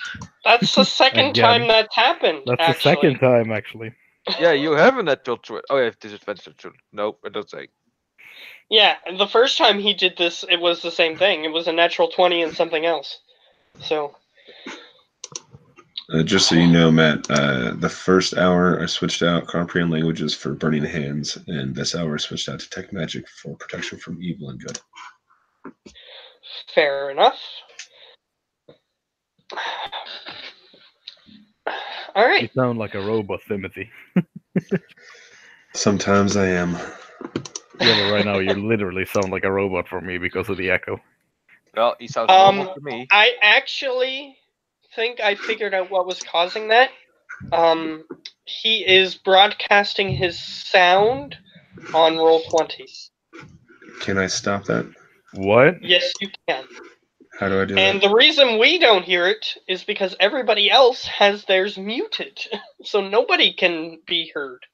That's the second Again. time that's happened, That's actually. the second time, actually. Yeah, you have a natural 20. Oh, yeah, disadvantage. Nope, it doesn't say. Yeah, and the first time he did this, it was the same thing. It was a natural 20 and something else. So... Just so you know, Matt, the first hour I switched out comprehend languages for burning hands, and this hour I switched out detect magic for protection from evil and good. Fair enough. All You right. sound like a robot, Timothy. Sometimes I am. Yeah, but right now you literally sound like a robot for me because of the echo. Well, he sounds normal to me. I actually think I figured out what was causing that. He is broadcasting his sound on Roll20. Can I stop that? What? Yes, you can. How do I do And that? the reason we don't hear it is because everybody else has theirs muted. So nobody can be heard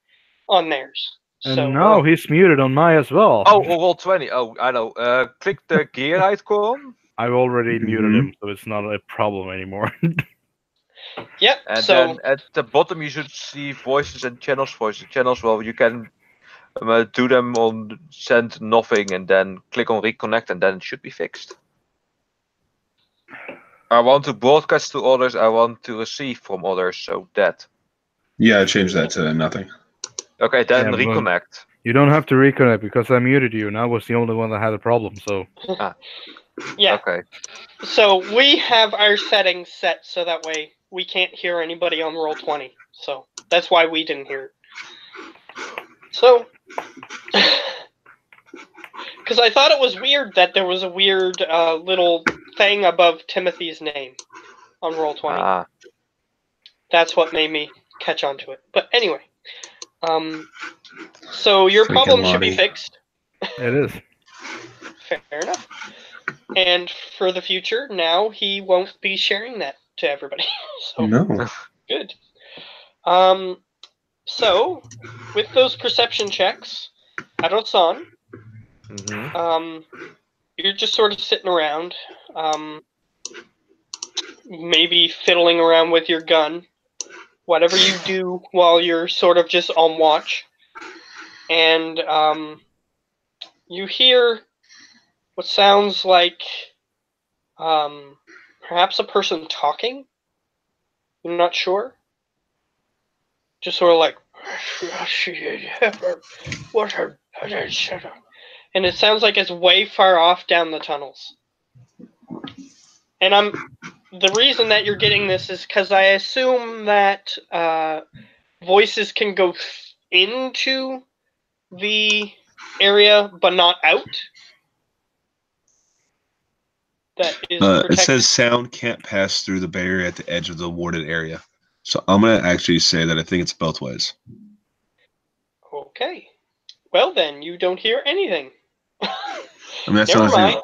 on theirs. And So now he's muted on my as well. Oh, roll 20. Oh, I know. Click the gear icon. I've already muted Mhm. him, so it's not a problem anymore. Yep, And so then at the bottom you should see voices and channels. Voices and channels. Well, you can do them on send nothing and then click on reconnect and then it should be fixed. I want to broadcast to others. I want to receive from others. So that. Yeah, I changed that to nothing. Okay, then Yeah, but- reconnect. You don't have to reconnect because I muted you, and I was the only one that had a problem, so... yeah. Okay. So we have our settings set so that way we can't hear anybody on Roll20. So that's why we didn't hear it. So, because I thought it was weird that there was a weird little thing above Timothy's name on Roll20. Ah. That's what made me catch on to it. But anyway, so your Freaking problem should be Lottie. fixed. It is. Fair enough. And for the future, now he won't be sharing that to everybody. So No. good. So with those perception checks, Ado-san, you're just sort of sitting around, maybe fiddling around with your gun, whatever you do while you're sort of just on watch, and you hear what sounds like perhaps a person talking. I'm not sure. Just sort of like, and it sounds like it's way far off down the tunnels. And the reason that you're getting this is because I assume that voices can go into the area but not out. That is It protected. says sound can't pass through the barrier at the edge of the warded area. So I'm going to actually say that I think it's both ways. Okay. Well then, you don't hear anything. I mean, that Never sounds mind.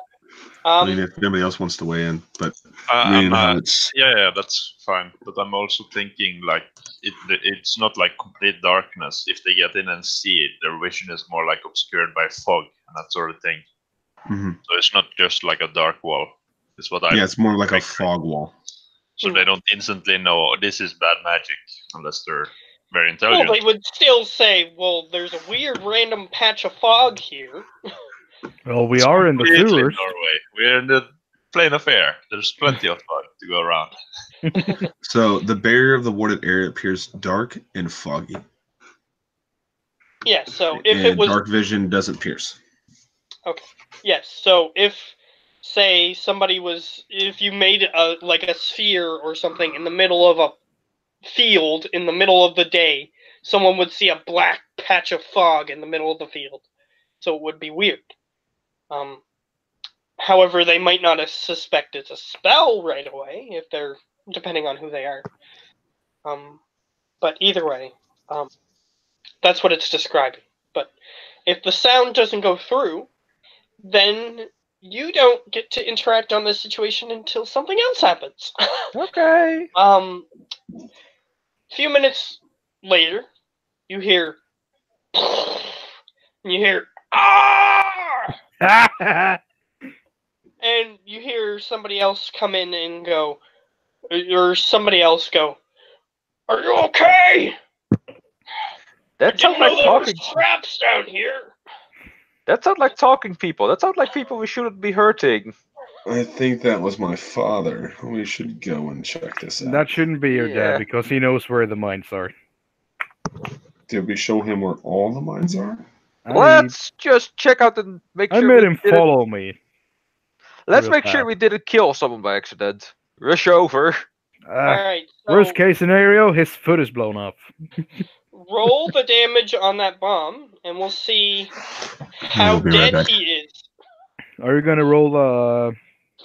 I mean, if anybody else wants to weigh in, but I'm, how it's... yeah, that's fine. But I'm also thinking like it's not like complete darkness. If they get in and see it, their vision is more like obscured by fog and that sort of thing. Mm-hmm. So it's not just like a dark wall. Is what I. Yeah, it's more like a fog wall. So they don't instantly know this is bad magic unless they're very intelligent. Well, they would still say, "Well, there's a weird random patch of fog here." Well, we are in the Completely sewers. Norway. We're in the plane of air. There's plenty of fog to go around. So the barrier of the warded area appears dark and foggy. Yeah. So if and it was dark vision doesn't pierce. okay, yes. So if say if you made a sphere or something in the middle of a field in the middle of the day, someone would see a black patch of fog in the middle of the field. So it would be weird. However, they might not suspect it's a spell right away if they're depending on who they are. But either way, that's what it's describing. But if the sound doesn't go through, then you don't get to interact on this situation until something else happens. Okay. A few minutes later, you hear, and you hear, ah! And you hear somebody else come in and go, or somebody else go, "Are you okay? That sounds like talking. Traps down here." That sounds like talking people. That sounds like people we shouldn't be hurting. I think that was my father. We should go and check this out. That shouldn't be your Yeah. dad because he knows where the mines are. Did we show him where all the mines are? Let's just check out and make I sure made we him didn't- follow me. Let's real make sure fast. we didn't kill someone by accident. Rush over. Alright, so Worst case scenario, his foot is blown off. roll the damage on that bomb, and we'll see how We'll be right dead back. he is. Are you gonna roll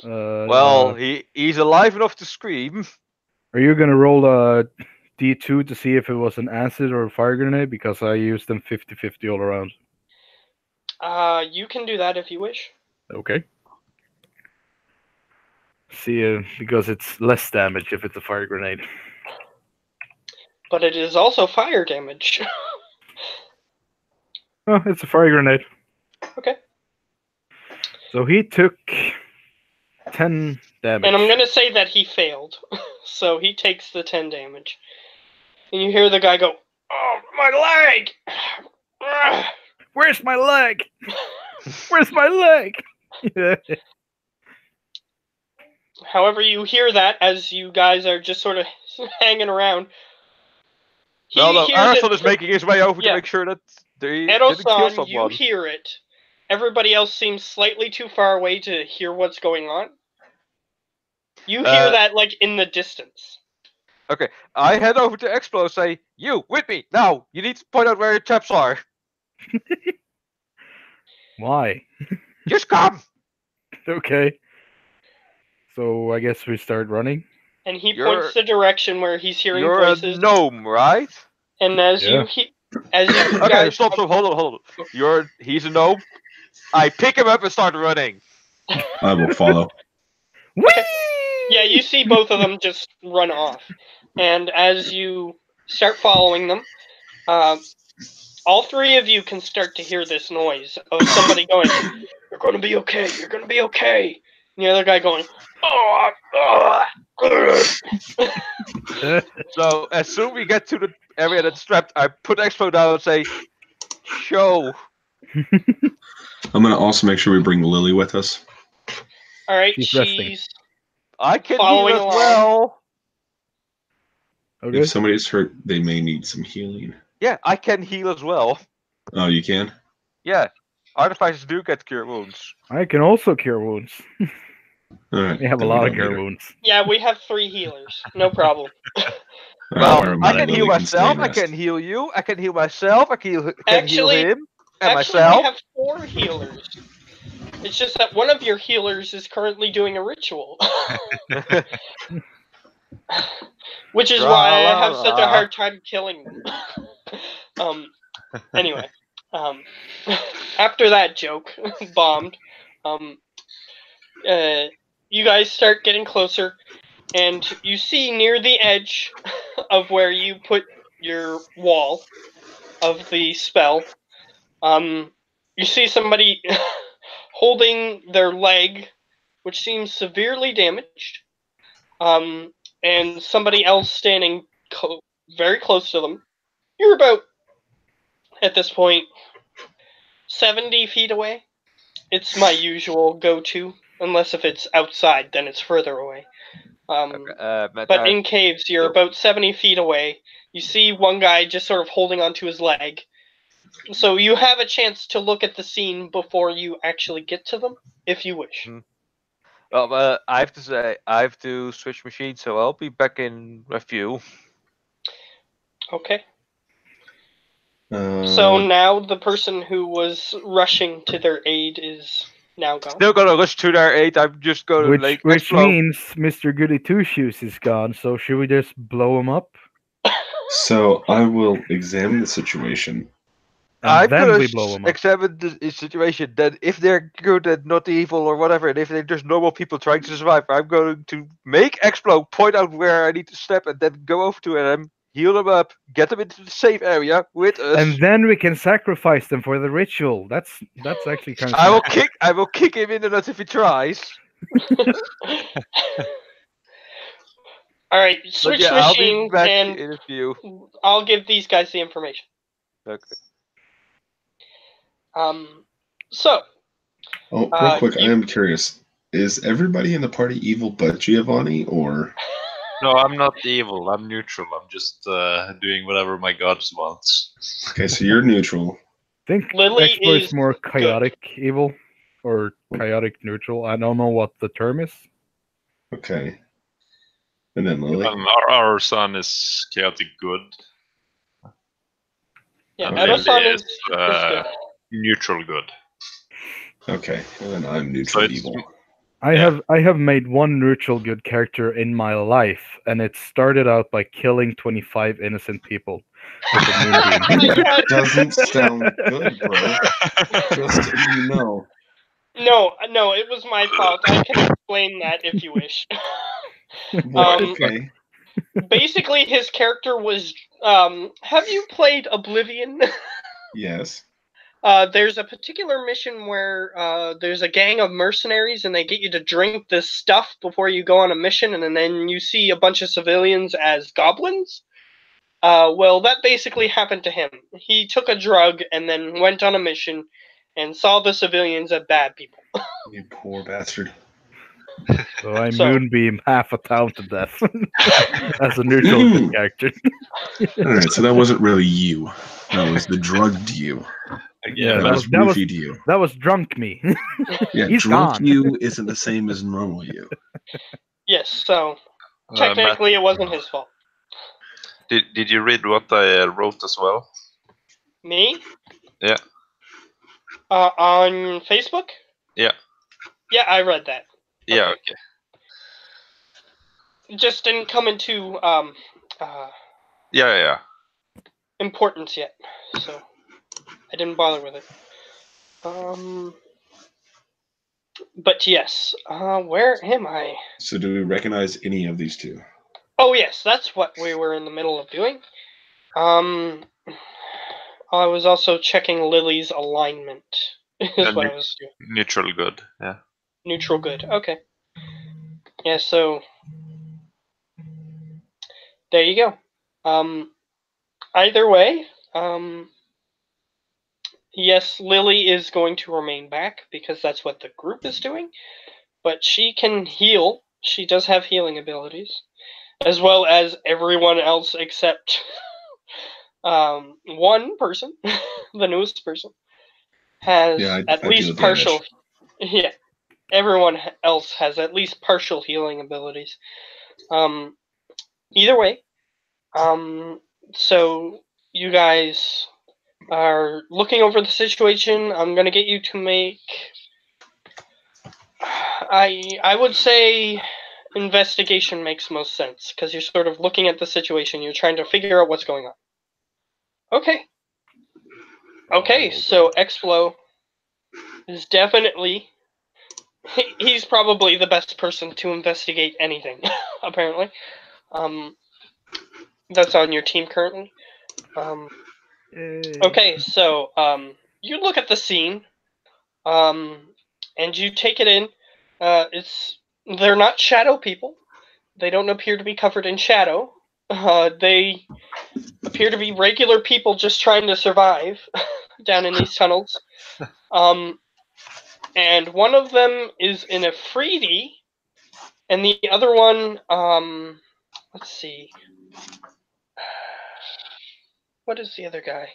Well, he's alive enough to scream. are you gonna roll a D2 to see if it was an acid or a fire grenade? Because I used them 50-50 all around. You can do that if you wish. Okay. See, because it's less damage if it's a fire grenade. But it is also fire damage. Oh, it's a fire grenade. Okay. So he took 10 damage. And I'm gonna say that he failed. So he takes the 10 damage. And you hear the guy go, "Oh, my leg! Ugh." Where's my leg? Where's my leg? However, you hear that as you guys are just sort of hanging around. He Well, no, hears Arson it- is making his way over Yeah. to make sure that they didn't kill Edo-san, you someone. hear it. Everybody else seems slightly too far away to hear what's going on. You hear that, like, in the distance. Okay, I head over to Explo, say, "You, with me, now! You need to point out where your traps are. Why? Just come!" Okay. So I guess we start running. And he You're- points the direction where he's hearing You're voices. a gnome, right? And as you Okay, guys stop, hold on. He's a gnome. I pick him up and start running. I will follow. Okay. Yeah, you see both of them just run off. And as you start following them, all three of you can start to hear this noise of somebody going, "You're going to be okay, you're going to be okay." And the other guy going, "Oh, So as soon as we get to the area that's strapped, I put Explo down and say, "Show." I'm going to also make sure we bring Lily with us. All right, She's resting. she's I can Following heal as along. well. Okay. If somebody's hurt, they may need some healing. Yeah, I can heal as well. Oh, you can? Yeah. Artificers do get cure wounds. I can also cure wounds. All right. We have a then we lot of don't cure need her. wounds. Yeah, we have 3 healers. No problem. All right, Well, never I mind, can Lily heal stay myself. and I rest. can heal you. I can heal myself. I can heal Actually- him and Actually, we myself. have 4 healers. It's just that one of your healers is currently doing a ritual. Which is why I have such a hard time killing them. Anyway. After that joke bombed, you guys start getting closer, and you see near the edge of where you put your wall of the spell, you see somebody holding their leg, which seems severely damaged, and somebody else standing very close to them. You're about, at this point, 70 feet away. It's my usual go-to, unless if it's outside, then it's further away. But in caves, you're about 70 feet away. You see one guy just sort of holding onto his leg. So you have a chance to look at the scene before you actually get to them, if you wish. Well, I have to say, I have to switch machines, so I'll be back in a few. Okay. So Uh, now the person who was rushing to their aid is now gone. Still gonna rush to their aid. I'm just gonna Which explode. means Mr. Goody Two Shoes is gone. So should we just blow him up? so I will examine the situation. And I'm then gonna we blow him up. examine the situation. Then, if they're good and not evil or whatever, and if they're just normal people trying to survive, I'm going to make explode, point out where I need to step, and then go over to them, heal them up, get them into the safe area with us. And then we can sacrifice them for the ritual. That's actually kind of. I will kick him in the nuts if he tries. Alright, switch I'll be machine, back and in a few. I'll give these guys the information. Okay. So, Oh, real quick, I am curious. Is everybody in the party evil but Giovanni, or? No, I'm not evil. I'm neutral. I'm just doing whatever my gods wants. Okay, so you're neutral. I think Lily Expo is is more chaotic evil or chaotic neutral. I don't know what the term is. Okay. And then Lily. Our son is chaotic good. yeah, And Edoson Lily is good. neutral good. Okay, and then I'm neutral it's- evil. I have made one neutral good character in my life, and it started out by killing 25 innocent people with a moonbeam. That doesn't sound good, bro. Just so you know. No, it was my fault. I can explain that if you wish. Okay. Basically, his character was. Have you played Oblivion? Yes. There's a particular mission where there's a gang of mercenaries and they get you to drink this stuff before you go on a mission, and then you see a bunch of civilians as goblins. Well, that basically happened to him. He took a drug and then went on a mission and saw the civilians as bad people. You poor bastard. So I So- moonbeam half a town to death as a neutral good character. Alright, so that wasn't really you. That was the drugged you. Yeah, that was roofied you. That was drunk me. Yeah, He's drunk gone. you isn't the same as normal you. Yes, so technically it wasn't his fault. Did you read what I wrote as well? Me? Yeah. On Facebook? Yeah. Yeah, I read that. Yeah. Okay. Okay. It just didn't come into Yeah. importance yet, so I didn't bother with it. But yes, where am I? So do we recognize any of these two? Oh yes, that's what we were in the middle of doing. I was also checking Lily's alignment. Is what I was doing. Neutral good. Yeah. Neutral good. Okay. Yeah, so there you go. Either way, yes, Lily is going to remain back because that's what the group is doing, but she can heal. She does have healing abilities, as well as everyone else except one person, the newest person, has Yeah, I at deal least with partial. damage. Yeah, everyone else has at least partial healing abilities. Either way, so you guys are looking over the situation. I'm gonna get you to make. I would say investigation makes most sense because you're sort of looking at the situation. You're trying to figure out what's going on. Okay. Okay, so Explo is definitely. He's probably the best person to investigate anything, apparently. That's on your team currently. Okay, so you look at the scene, and you take it in. They're not shadow people. They don't appear to be covered in shadow. They appear to be regular people just trying to survive down in these tunnels. And one of them is in a freebie, and the other one, let's see. What is the other guy?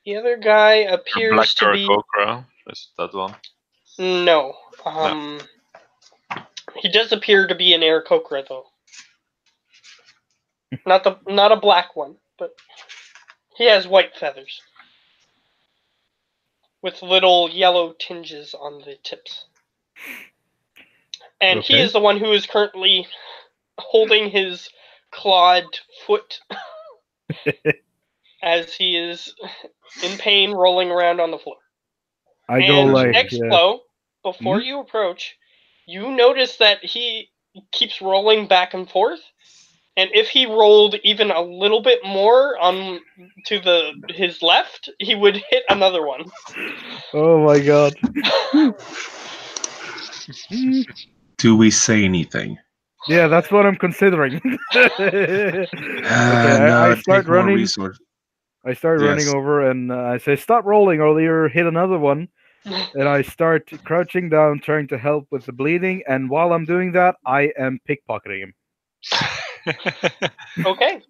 The other guy appears to be... Aarakocra, is that one? No. He does appear to be an Aarakocra, though. Not a black one, but he has white feathers with little yellow tinges on the tips. And he is the one who is currently holding his clawed foot as he is in pain rolling around on the floor. I go and like Explo, before you approach, you notice that he keeps rolling back and forth. And if he rolled even a little bit more to his left, he would hit another one. Oh my god. Do we say anything? Yeah, that's what I'm considering. Okay, No, I start take more running. resource. I start running Yes. over and I say, "Stop rolling, or you'll hit another one." And I start crouching down, trying to help with the bleeding. And while I'm doing that, I am pickpocketing him. Okay.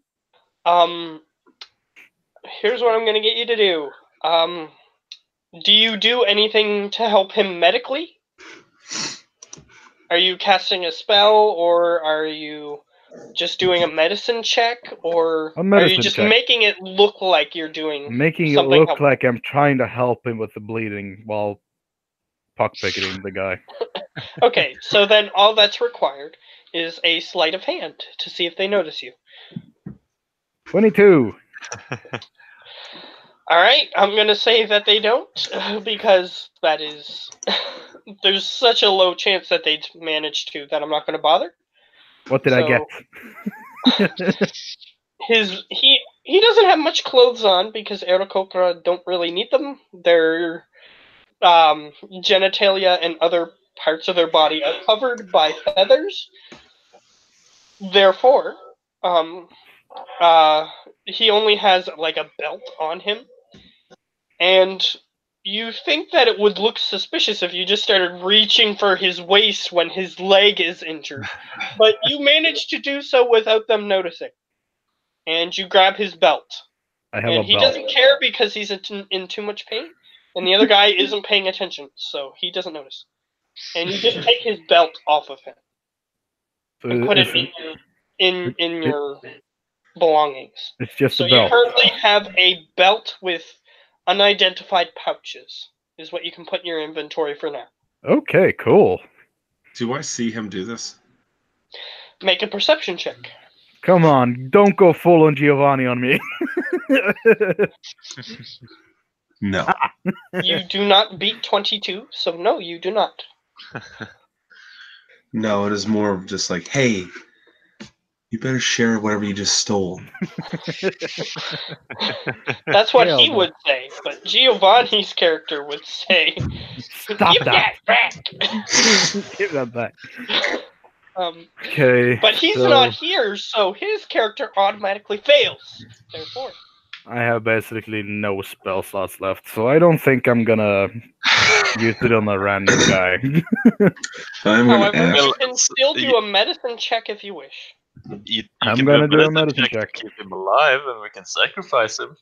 Here's what I'm gonna get you to do. Do you do anything to help him medically? Are you casting a spell, or are you just doing a medicine check, or are you just making it look like you're doing Making it something look helpful? like I'm trying to help him with the bleeding while pickpocketing the guy. Okay, so then all that's required is a sleight of hand to see if they notice you. 22. Alright, I'm gonna say that they don't, because that is... there's such a low chance that they'd manage to that I'm not gonna bother. What did I get? He doesn't have much clothes on because Aarakocra don't really need them. Their genitalia and other parts of their body are covered by feathers. Therefore, he only has like a belt on him. And you think that it would look suspicious if you just started reaching for his waist when his leg is injured. But you managed to do so without them noticing. And you grab his belt. And he doesn't care because he's in too much pain. And the other guy isn't paying attention, so he doesn't notice. And you just take his belt off of him. And put it in your belongings. It's just so a belt. You currently have a belt with unidentified pouches, is what you can put in your inventory for now. Okay, cool. Do I see him do this? Make a perception check. Come on, don't go full on Giovanni on me. No. You do not beat 22, so no, you do not. No, it is more of just like, hey, you better share whatever you just stole. That's what he would say, but Giovanni's character would say, "Stop Give that back!" Give that back. Okay. But he's not here, so his character automatically fails. Therefore, I have basically no spell slots left, so I don't think I'm gonna use it on a random guy. However, you can still do a medicine check if you wish. You I'm can gonna do do a a medicine check. to keep him alive, and we can sacrifice him.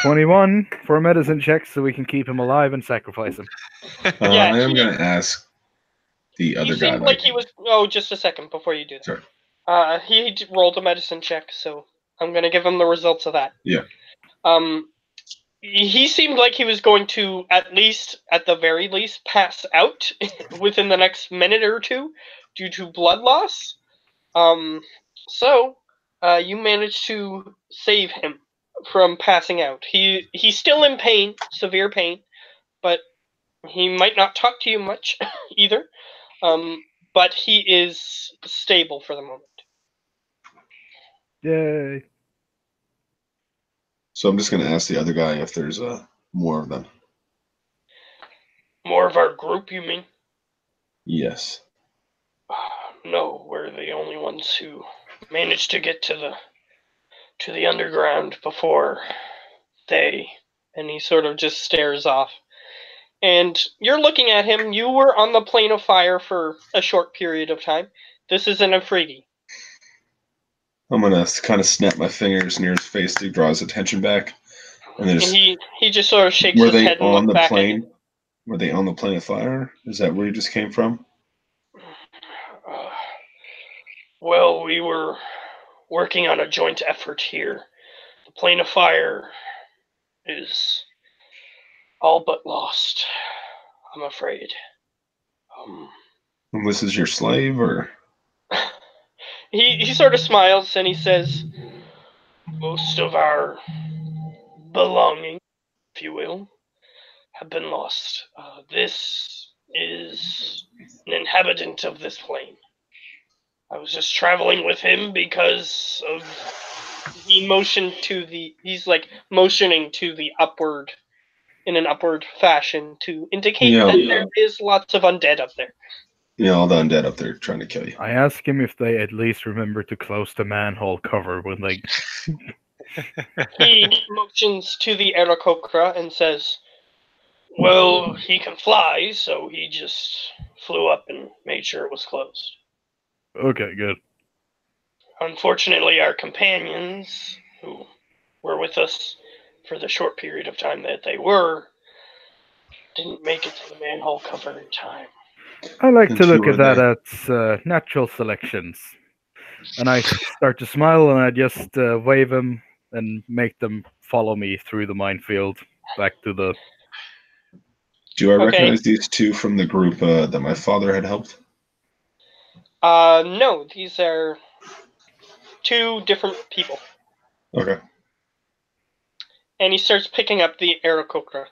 21 for a medicine check, so we can keep him alive and sacrifice him. Yeah, I am he- going to ask the He other guy. seemed like he was. Oh, just a second before you do that. Sorry. He rolled a medicine check, so I'm gonna give him the results of that. Yeah. He seemed like he was going to at the very least, pass out within the next minute or two due to blood loss. So you managed to save him from passing out. He's still in pain, severe pain, but he might not talk to you much either. But he is stable for the moment. Yay. So I'm just going to ask the other guy if there's more of them. More of our group, you mean? Yes. No, we're the only ones who managed to get to the underground before they. And he sort of just stares off. And you're looking at him. You were on the plane of fire for a short period of time. This is an Afridi. I'm going to kind of snap my fingers near his face to draw his attention back. And then just, He just sort of shakes were his they head and on looks the back at plane? you. Were they on the plane of fire? Is that where you just came from? Well, we were working on a joint effort here. The plane of fire is all but lost, I'm afraid. And this is your slave, or? He sort of smiles and he says, most of our belongings, if you will, have been lost. This is an inhabitant of this plane. I was just traveling with him because of he motioned to the he's like motioning to the upward in an upward fashion to indicate that there is lots of undead up there. Yeah, all the undead up there trying to kill you. I ask him if they at least remember to close the manhole cover when they. He motions to the Aarakocra and says, well, he can fly, so he just flew up and made sure it was closed. Okay, good. Unfortunately, our companions, who were with us for the short period of time that they were, didn't make it to the manhole cover in time. I like And to look who at are that as natural selections. And I start to smile and I just wave them and make them follow me through the minefield back to the. Do I Okay. recognize these two from the group that my father had helped? No, these are two different people. Okay. And he starts picking up the Aarakocra.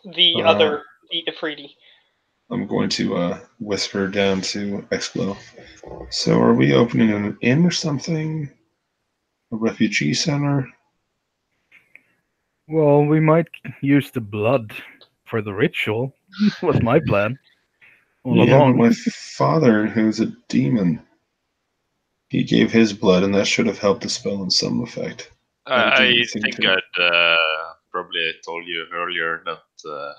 The Ifriti. I'm going to whisper down to Explo. So are we opening an inn or something? A refugee center? Well, we might use the blood for the ritual. Was my plan. All Yeah, along. but my father, who's a demon, he gave his blood, and that should have helped the spell in some effect. I think I'd probably told you earlier that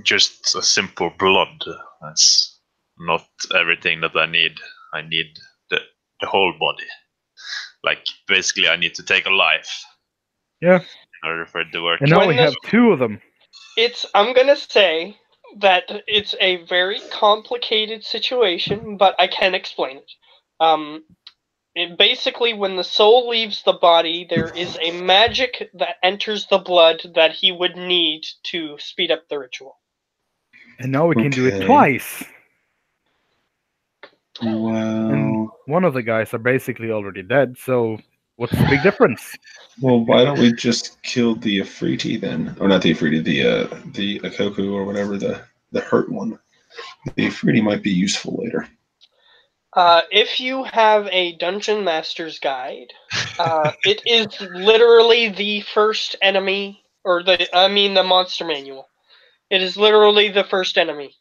just a simple blood. That's not everything that I need. I need the whole body. Like, basically, I need to take a life. Yeah. In order for it to work. And now we have two of them. I'm gonna say that it's a very complicated situation, but I can explain it. Basically, when the soul leaves the body, there is a magic that enters the blood that he would need to speed up the ritual. And now we can do it twice. Well, and one of the guys are basically already dead, so what's the big difference? Well, why don't we just kill the Afriti then? Or not the Afriti, the Akoku or whatever, the hurt one. The Afriti might be useful later. If you have a Dungeon Master's Guide, it is literally the first enemy, or the Monster Manual. It is literally the first enemy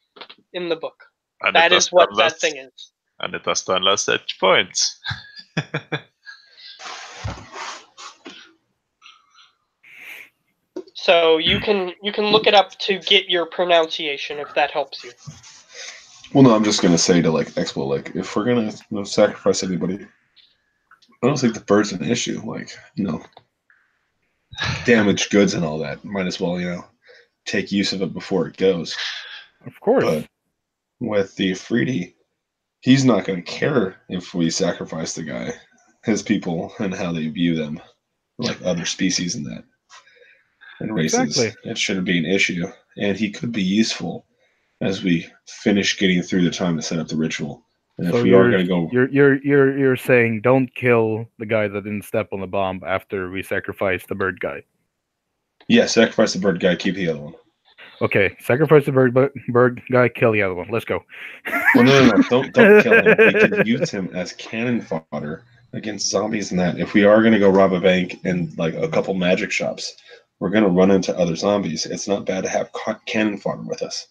in the book. And that is what that thing is. And it has 10 less hit points. So you can look it up to get your pronunciation if that helps you. Well, no, I'm just gonna say to like Expo, like if we're gonna sacrifice anybody, I don't think the bird's an issue. Like damaged goods and all that. Might as well take use of it before it goes. Of course. But with the Afridi, he's not going to care if we sacrifice the guy, his people, and how they view them, like other species and that, and races. Exactly. It shouldn't be an issue, and he could be useful as we finish getting through the time to set up the ritual. And So if we are going to go, you're saying don't kill the guy that didn't step on the bomb after we sacrifice the bird guy. yeah, sacrifice the bird guy, keep the other one. Okay, sacrifice the bird guy, kill the other one. Let's go. Well, no, don't kill him. We can use him as cannon fodder against zombies and that. If we are going to go rob a bank and like a couple magic shops, we're going to run into other zombies. It's not bad to have cannon fodder with us.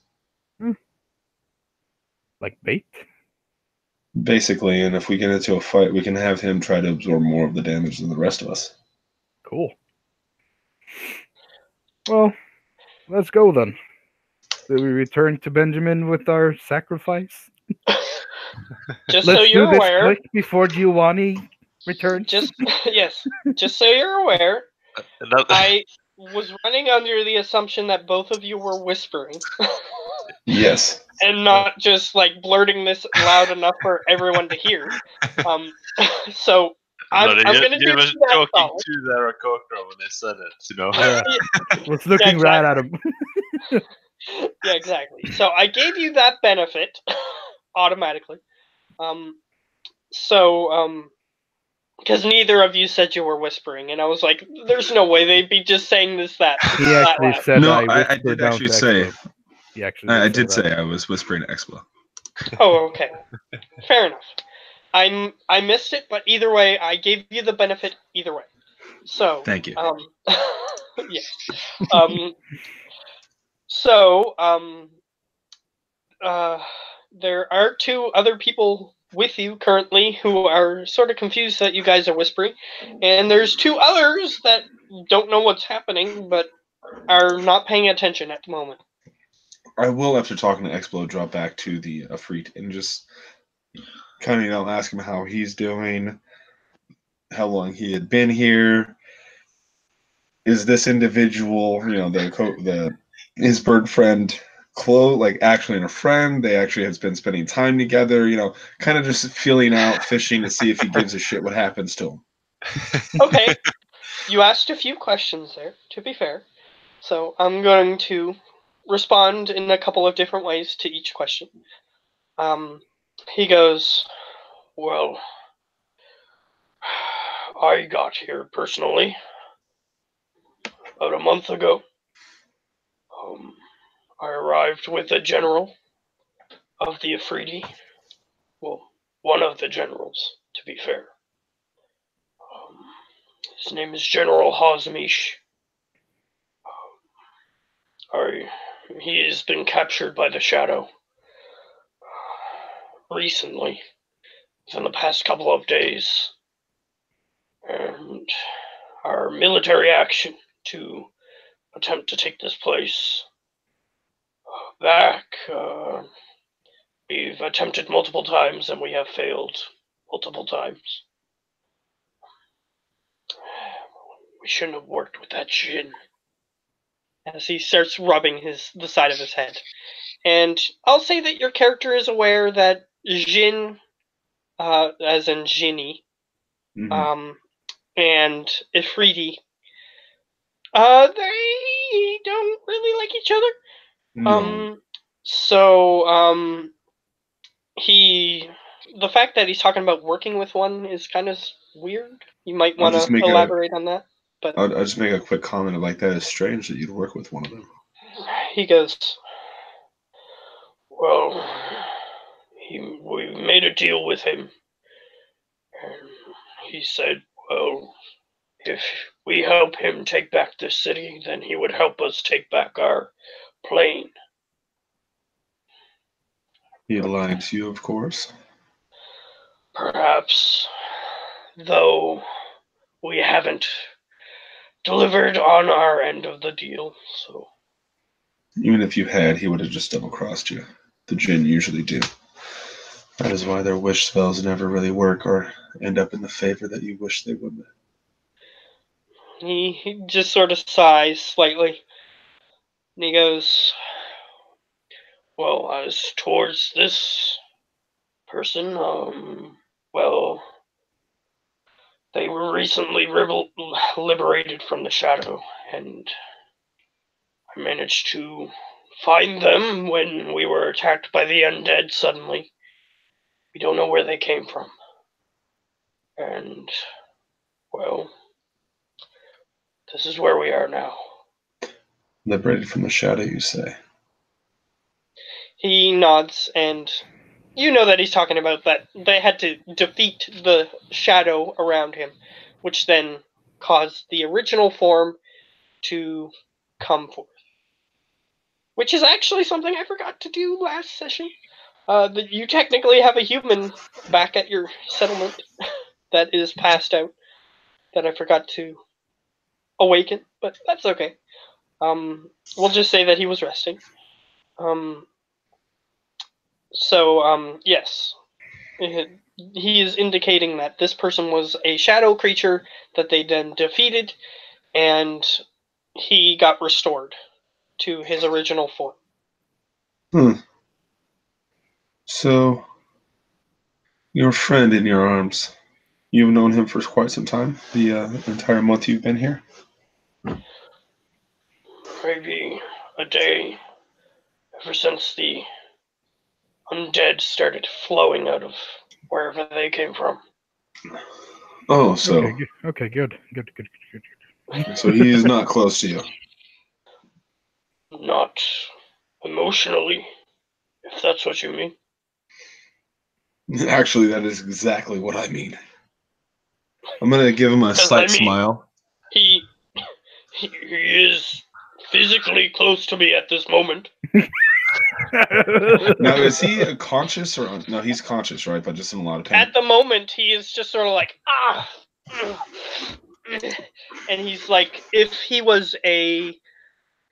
Like bait? Basically, and if we get into a fight, we can have him try to absorb more of the damage than the rest of us. Cool. Well, let's go then. Do we return to Benjamin with our sacrifice? Just Let's so you're do this aware, quick before Giovanni returns. just so you're aware, That- I was running under the assumption that both of you were whispering Yes. and not just like blurting this loud enough for everyone to hear. So I'm going to you do were that talking solid. to the Rakokra when they said it, Yeah. Was looking right at him. Yeah, exactly. So I gave you that benefit automatically. Because neither of you said you were whispering, and I was like, "There's no way they'd be just saying that." He actually loud. said No, I I whispered did down actually to say. Expo. He actually I did say say that. I was whispering to Expo. Oh, okay. Fair enough. I missed it, but either way, I gave you the benefit either way. So Thank you. yes. So there are two other people with you currently who are sort of confused that you guys are whispering, and there's two others that don't know what's happening but are not paying attention at the moment. I will, after talking to Expo, drop back to the Afreet and just kind of ask him how he's doing, how long he had been here. Is this individual, his bird friend, like actually a friend? They actually has been spending time together. Kind of just feeling out, fishing to see if he gives a shit what happens to him. Okay, you asked a few questions there, to be fair, so I'm going to respond in a couple of different ways to each question. He goes, well, I got here personally about a month ago. I arrived with a general of the Afridi. Well, one of the generals, to be fair. His name is General Hazmish. He has been captured by the Shadow recently, within the past couple of days. And our military action to attempt to take this place back, we've attempted multiple times and we have failed multiple times. We shouldn't have worked with that Jin. As he starts rubbing the side of his head. And I'll say that your character is aware that Jin, as in Jinny, Mm-hmm. and Ifriti, they don't really like each other. No. The fact that he's talking about working with one is kind of weird. You might want just to make elaborate on that. But I'll just make a quick comment of like that is strange that you'd work with one of them. he goes, well, we made a deal with him, and he said, well, if we help him take back the city, then he would help us take back our plane. He lied to you, of course. Perhaps, though we haven't delivered on our end of the deal, so... Even if you had, he would have just double-crossed you. the jinn usually do. That is why their wish spells never really work or end up in the favor that you wish they would. He just sort of sighs slightly. And he goes, well, as towards this person, well, they were recently liberated from the shadow, and I managed to find them when we were attacked by the undead suddenly. We don't know where they came from. And, well, this is where we are now. Liberated from the shadow, you say? He nods, and you know that he's talking about that they had to defeat the shadow around him, which then caused the original form to come forth. Which is actually something I forgot to do last session. That you technically have a human back at your settlement that is passed out that I forgot to awaken, but that's okay. We'll just say that he was resting. Yes. He is indicating that this person was a shadow creature that they then defeated, and he got restored to his original form. So, your friend in your arms, you've known him for quite some time? The entire month you've been here? Maybe a day, ever since the undead started flowing out of wherever they came from. Oh, so... Okay, good. So he is not close to you? Not emotionally, if that's what you mean. Actually, that is exactly what I mean. I'm going to give him a slight smile. He is physically close to me at this moment. Now, is he conscious or... No, he's conscious, right? But just in a lot of pain. At the moment, he is just sort of like, and he's like, if he was a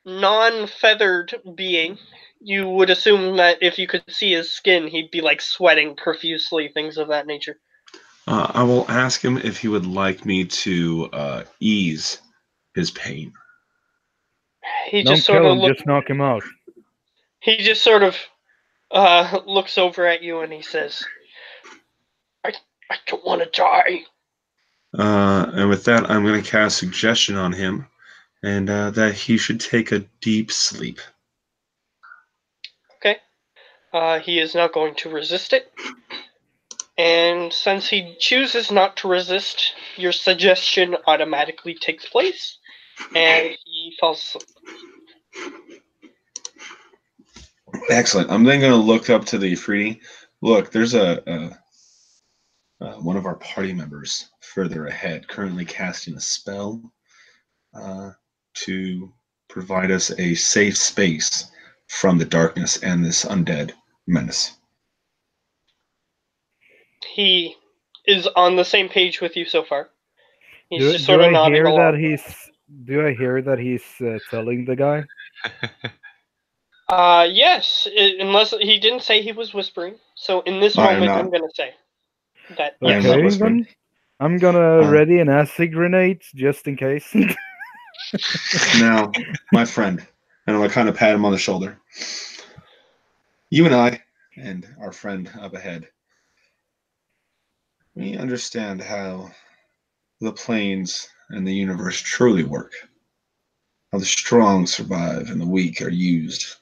non-feathered being, you would assume that if you could see his skin, he'd be like sweating profusely, things of that nature. I will ask him if he would like me to ease his pain. He Don't just sort kill of him, just knock him out. He just sort of looks over at you and he says, I don't want to die. And with that, I'm going to cast suggestion on him, and that he should take a deep sleep. Okay. He is not going to resist it. And since he chooses not to resist, your suggestion automatically takes place, and he falls asleep. Excellent. I'm then going to look up to the Ifriti. Look, there's one of our party members further ahead, currently casting a spell to provide us a safe space from the darkness and this undead menace. He is on the same page with you so far. He's Do just sort of I nodding hear along. Do I hear that he's telling the guy? Yes, unless he didn't say he was whispering. So in this moment, I'm going to say that yes. Okay, then I'm gonna ready an acid grenade just in case. Now, my friend, and I'm gonna kind of pat him on the shoulder. You and I, and our friend up ahead, we understand how the planes and the universe truly work. How the strong survive and the weak are used.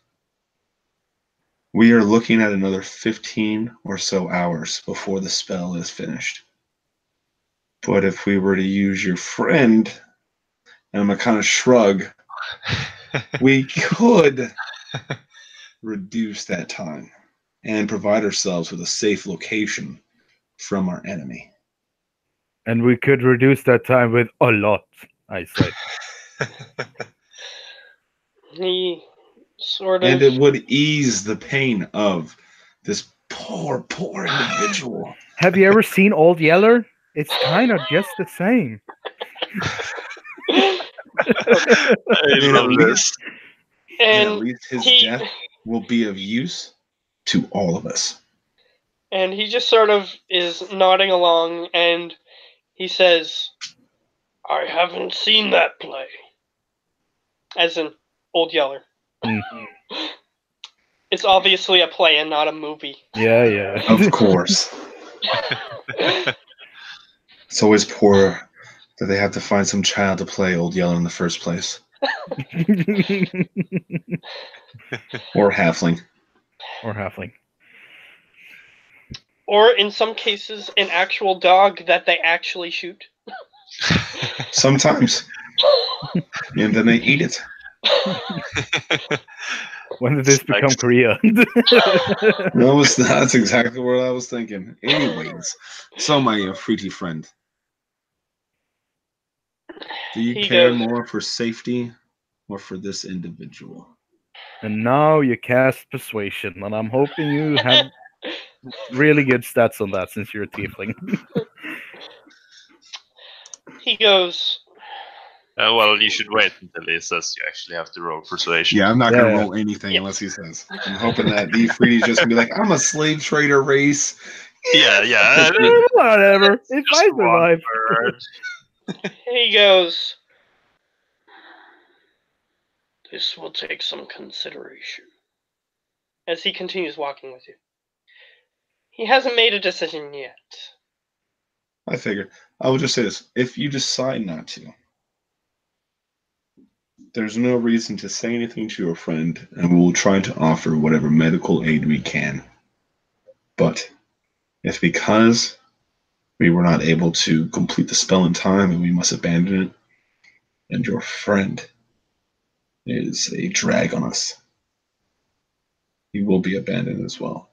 We are looking at another 15 or so hours before the spell is finished. But if we were to use your friend, and I'm going to kind of shrug, we could reduce that time and provide ourselves with a safe location from our enemy. And we could reduce that time with a lot, I say. He sort of... And it would ease the pain of this poor individual. Have you ever seen Old Yeller? It's kind of just the same. And at least And his death will be of use to all of us. And he just sort of is nodding along, and he says, I haven't seen that play. As in Old Yeller. Mm. It's obviously a play and not a movie. Yeah. Of course. It's always poor that they have to find some child to play Old Yeller in the first place. Or Halfling. Or halfling. Or in some cases, an actual dog that they actually shoot. Sometimes. And then they eat it. When did this become Korea? That's exactly what I was thinking. Anyways, so my fruity friend, do you He care goes- more for safety or for this individual? And now you cast persuasion, and I'm hoping you have really good stats on that since you're a tiefling. He goes, Well, you should wait until he says you actually have to roll persuasion. Yeah, I'm not going to Yeah. roll anything Yeah. unless he says. I'm hoping that the Freedy's just going to be like, I'm a slave trader race. Yeah. Whatever. If I Just one survive. word. he goes, this will take some consideration. As he continues walking with you. He hasn't made a decision yet. I figured. I will just say this. If you decide not to, there's no reason to say anything to your friend, and we will try to offer whatever medical aid we can. But if because we were not able to complete the spell in time and we must abandon it, and your friend is a drag on us, he will be abandoned as well.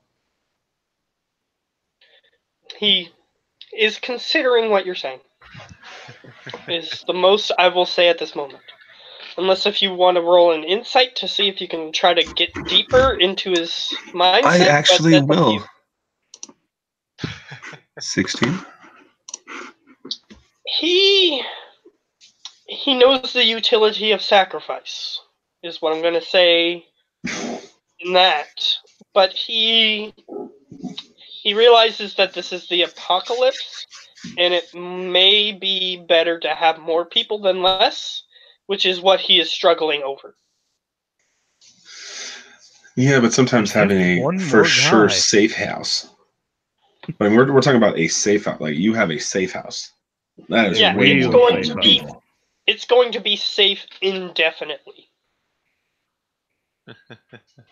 He is considering what you're saying. Is the most I will say at this moment. Unless if you want to roll an insight to see if you can try to get deeper into his mindset. I actually but that's up to will. 16? you. He knows the utility of sacrifice, is what I'm going to say in that. But he realizes that this is the apocalypse, and it may be better to have more people than less, which is what he is struggling over. Yeah, but sometimes Just having one a more for sure guy. safe house. I mean, we're talking about a safe house. Like, you have a safe house. That is Yeah, way it's more going to important be- than all. It's going to be safe indefinitely.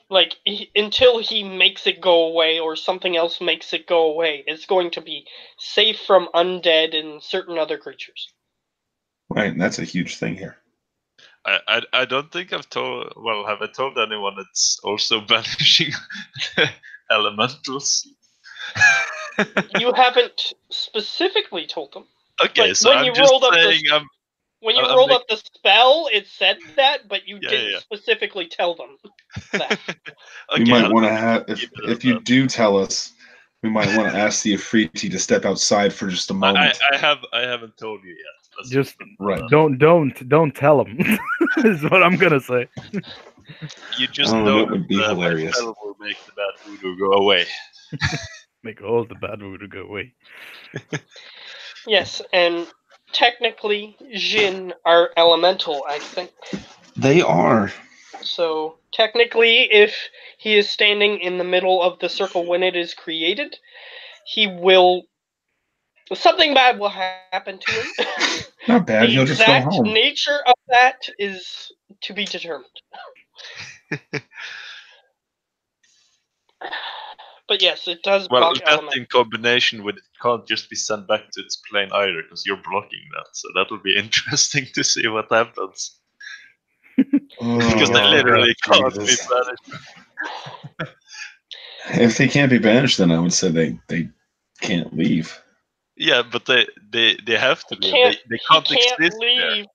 Like, until he makes it go away or something else makes it go away, it's going to be safe from undead and certain other creatures. Right, and that's a huge thing here. I don't think I've told. Well, have I told anyone it's also banishing elementals? You haven't specifically told them. Okay, But so when I'm you just rolled up the- saying I'm. When you I'm rolled like- up the spell, it said that, but you Yeah, didn't yeah. specifically tell them that. We Okay, might I'll want to have, keep it if at you that. do tell us, we might want to ask the Afriti to step outside for just a moment. I haven't told you yet. Let's Just Right. don't tell him. Is what I'm gonna say. You just Oh, know that would be my hilarious. spell will make the bad voodoo go away. Make all the bad voodoo go away. Yes, and technically, Jin are elemental, I think. They are. So, technically, if he is standing in the middle of the circle when it is created, he will. Something bad will happen to him. Not bad. The He'll just go exact home. nature of that is to be determined. But yes, it does Well, block that element. in combination with it can't just be sent back to its plane either, because you're blocking that. So that will be interesting to see what happens. Because they Oh, literally can't be Jesus. banished. If they can't be banished, then I would say they can't leave. Yeah, but they have to He leave. They can't he can't exist there. leave.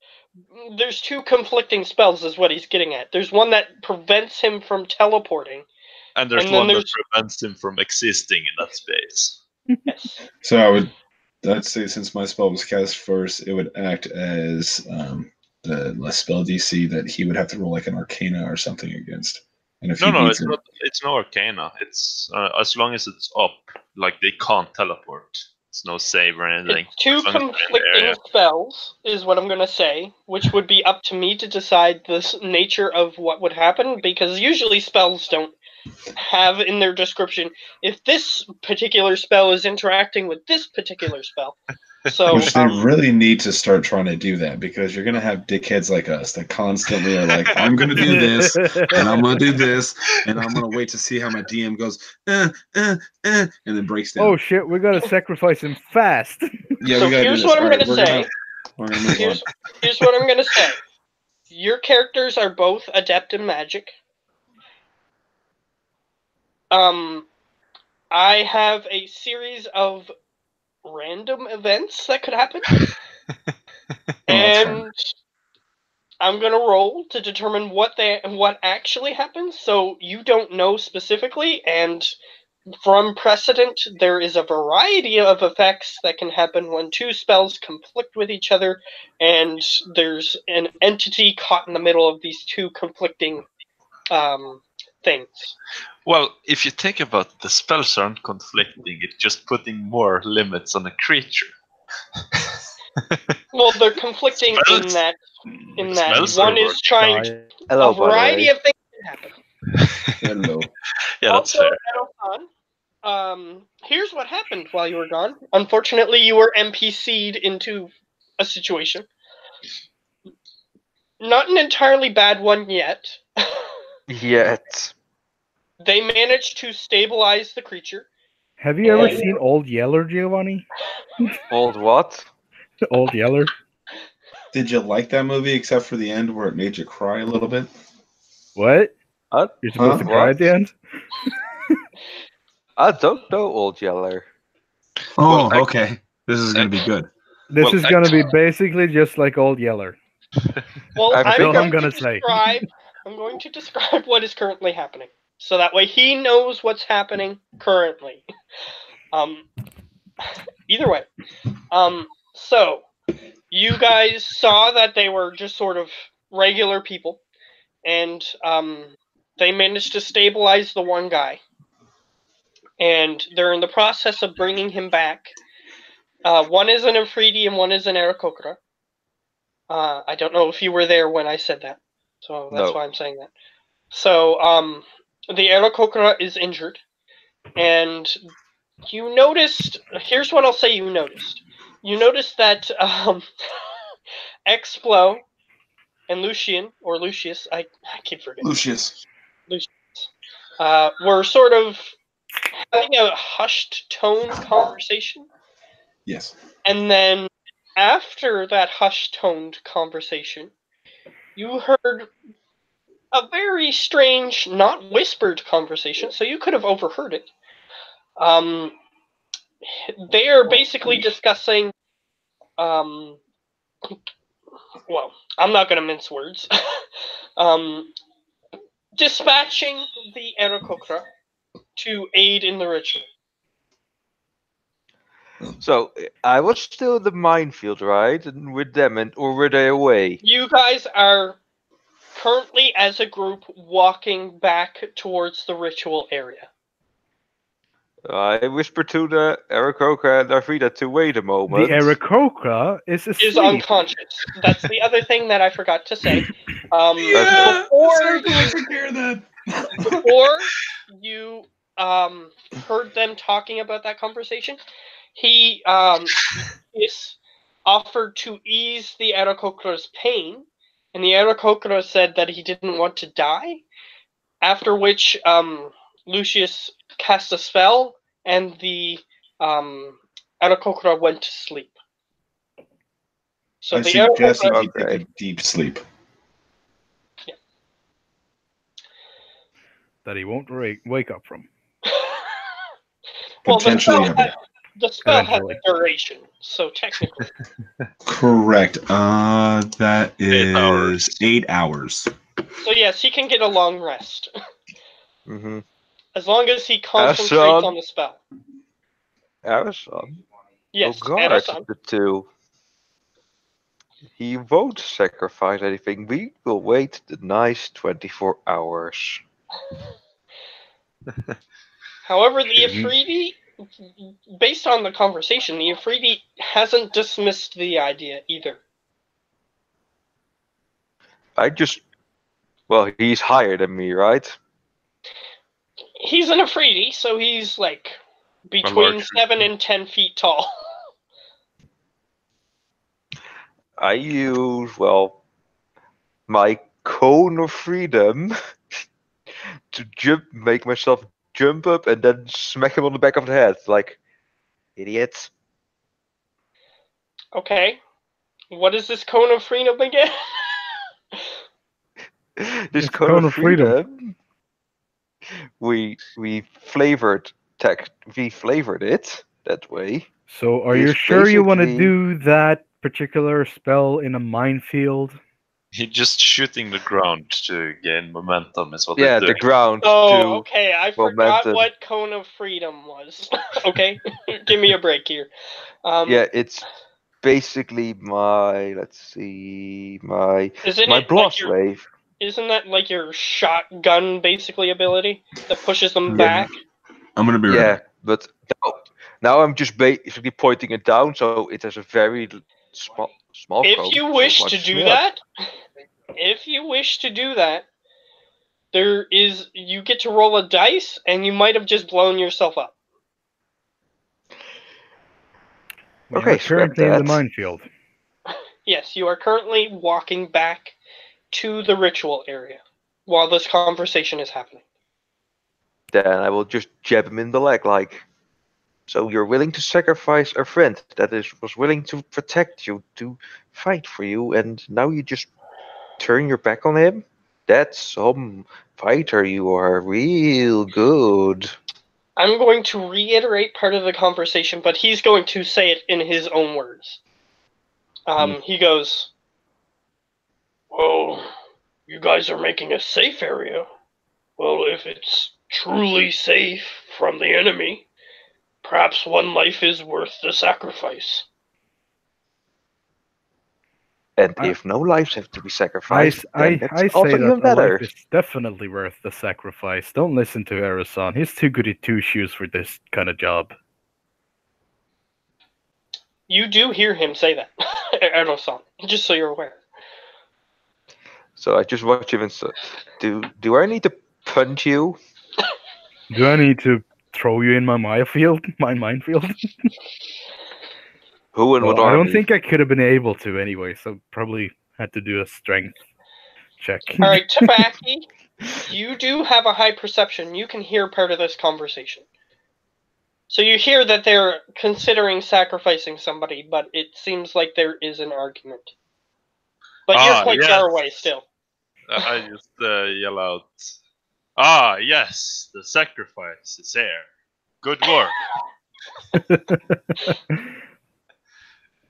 There's two conflicting spells, is what he's getting at. There's one that prevents him from teleporting. And there's And then one there's- that prevents him from existing in that space. Yes. So I'd say since my spell was cast first, it would act as the less spell DC that he would have to roll like an Arcana or something against. And if he beats It's it's no arcana. It's as long as it's up, like they can't teleport. It's no save or anything. It's two As long as they're in the conflicting area. spells, is what I'm going to say, which would be up to me to decide the nature of what would happen, because usually spells don't have in their description if this particular spell is interacting with this particular spell. So, Which they really need to start trying to do that, because you're going to have dickheads like us that constantly are like, I'm going to do this, and I'm going to do this, and I'm going to wait to see how my DM goes, and then breaks down. Oh shit, we gotta sacrifice him fast. Yeah, so we got to do here's this. what I'm All right, going to say. we're going to move on. Here's what I'm going to say. Your characters are both adept in magic. I have a series of random events that could happen. that's And I'm gonna roll to determine what actually happens, so you don't know specifically, and from precedent, there is a variety of effects that can happen when two spells conflict with each other, and there's an entity caught in the middle of these two conflicting things. Well, if you think about the spells aren't conflicting, it's just putting more limits on a creature. Well, they're conflicting in Spells- that spells one are is trying Hello, a by the variety way. of things can happen. Hello. Yeah, that's Also, fair. Edelson, here's what happened while you were gone. Unfortunately, you were NPC'd into a situation. Not an entirely bad one yet. Yet. They managed to stabilize the creature. Have you ever seen Old Yeller, Giovanni? Old what? Old Yeller. Did you like that movie except for the end where it made you cry a little bit? What? What? You're supposed to Huh? cry at the end? I don't know, Old Yeller. Oh, Well, okay. This is going to be good. This Well, is gonna be basically just like Old Yeller. Well, I I'm think going I'm gonna to say. I'm going to describe what is currently happening, so that way he knows what's happening currently. Either way, so you guys saw that they were just sort of regular people, and they managed to stabilize the one guy, and they're in the process of bringing him back. One is an Afridi and one is an Aarakocra. I don't know if you were there when I said that, so that's No. why I'm saying that. So, the Aarakocra is injured, and you noticed. Here's what I'll say. You noticed. You noticed that Explo and Lucian or Lucius, I keep forgetting. Lucius. Were sort of having a hushed tone conversation, Yes. and then after that hushed toned conversation, you heard a very strange, not whispered conversation, so you could have overheard it. They are basically discussing, well, I'm not going to mince words, dispatching the Aarakocra to aid in the ritual. So I was still in the minefield, right? And with them, or were they away? You guys are currently, as a group, walking back towards the ritual area. I whispered to the Aarakocra and Arvida to wait a The moment. Aarakocra is asleep. Is unconscious. That's the other thing that I forgot to say. Yeah, before, Circle took care of that. before you heard them talking about that conversation, he offered to ease the Aarakocra's pain, and the Aarakocra said that he didn't want to die. After which, Lucius cast a spell, and the Aarakocra went to sleep. So I the suggest he Aarakocra, take a deep sleep. That he won't wake up from. well, Potentially ever. the spell has Eventually. a duration, so technically. Correct. That 8 hours. is 8 hours. So yes, he can get a long rest. Mm-hmm. As long as he concentrates son. on the spell. Arasan. Yes, Oh God, Erasan. the two. He won't sacrifice anything. We will wait the nice 24 hours. However, the Afridi, based on the conversation, the Afridi hasn't dismissed the idea either. Well, he's higher than me, right? He's an Afridi, so he's like between large 7 and 10 feet tall. I use, my cone of freedom to make myself jump up and then smack him on the back of the head, like, idiot. Okay. What is this cone of freedom again? This It's cone of freedom, we flavored it that way. So are you It's sure you want to basically- do that particular spell in a minefield? He just shooting the ground to gain momentum is what Yeah, they the do. ground Oh, to okay. I forgot momentum. what cone of freedom was. Okay, give me a break here. Yeah, it's basically my Isn't my it blast like wave. isn't that like your shotgun basically ability that pushes them Yeah. back? I'm gonna be right Yeah, back. but now I'm just basically pointing it down, so it has a very small If cone, you so it wish to launches do me up. that, you get to roll a dice, and you might have just blown yourself up. We Okay, are scrap currently in the that. minefield. Yes, you are currently walking back to the ritual area while this conversation is happening. Then I will just jab him in the leg, like, so you're willing to sacrifice a friend that was willing to protect you, to fight for you, and now you just turn your back on him? That's some fighter you are, real good. I'm going to reiterate part of the conversation, but he's going to say it in his own words. He goes, "Well, you guys are making a safe area. Well, if it's truly safe from the enemy, perhaps one life is worth the sacrifice." And I- if no lives have to be sacrificed, I then that's say also that even a better. life is definitely worth the sacrifice. Don't listen to Erasan. He's too good at two shoes for this kind of job. You do hear him say that, Erno-san, just so you're aware. So I just watch him and say, do I need to punch you? Do I need to throw you in my minefield? My minefield? Who and what Well, I army? don't think I could have been able to anyway, so probably had to do a strength check. All right, Tabaki, you do have a high perception. You can hear part of this conversation. So you hear that they're considering sacrificing somebody, but it seems like there is an argument. But you're quite yes. far away still. I just yell out, "Ah, yes, the sacrifice is here. Good work."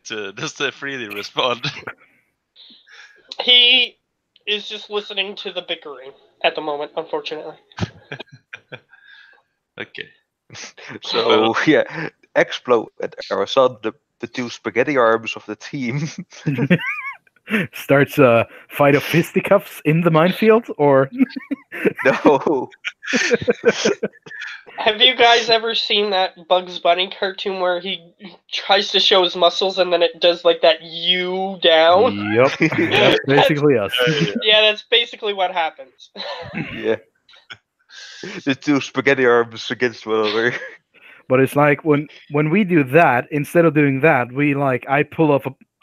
Does the freely respond? He is just listening to the bickering at the moment, unfortunately. Okay. So yeah, Explo and Arasan, the two spaghetti arms of the team. Starts a fight of fisticuffs in the minefield, or No. Have you guys ever seen that Bugs Bunny cartoon where he tries to show his muscles and then it does like that U down? Yep, that's basically us. Yeah, that's basically what happens. Yeah. The two spaghetti arms against one another. But it's like when we do that, instead of doing that, I pull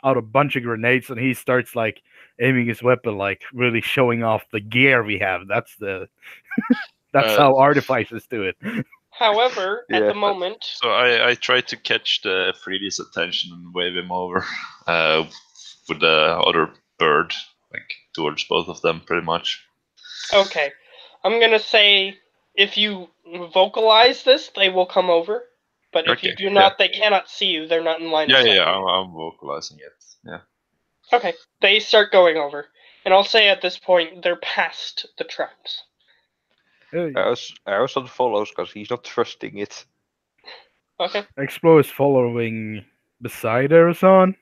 out a bunch of grenades and he starts like aiming his weapon, like really showing off the gear we have. That's how artificers do it. However, at Yeah. the moment, So I try to catch the Freedy's attention and wave him over with the other bird, like towards both of them, pretty much. okay, I'm gonna say if you vocalize this, they will come over. But if you Okay, do not, they cannot see you. They're not in line of Yeah, sight. yeah, I'm vocalizing it. Yeah. Okay, they start going over, and I'll say at this point they're past the traps. Arasan follows because he's not trusting it. Okay. Explo is following beside Erasan.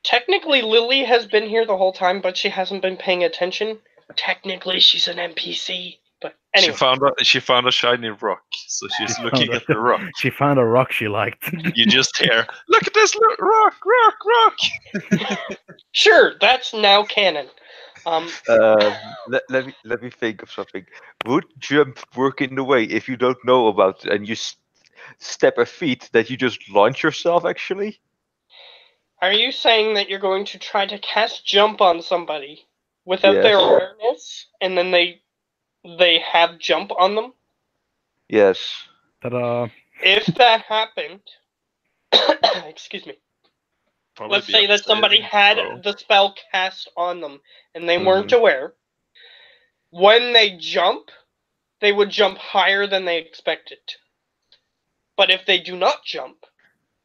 Technically, Lily has been here the whole time, but she hasn't been paying attention. Technically, she's an NPC. But anyway, She found a shiny rock, so she's looking at the rock. She found a rock she liked. You just hear, "Look at this rock!" sure, that's now canon. Let me think of something. Would jump work in the way if you don't know about it and you step a feat that you just launch yourself? Actually, Are you saying that you're going to try to cast jump on somebody without Yes. their awareness, and then they have jump on them? yes. Ta-da. If that happened, excuse me. Probably Let's be say a that somebody saving had throw. the spell cast on them and they Mhm. weren't aware. When they jump, they would jump higher than they expected to. But if they do not jump,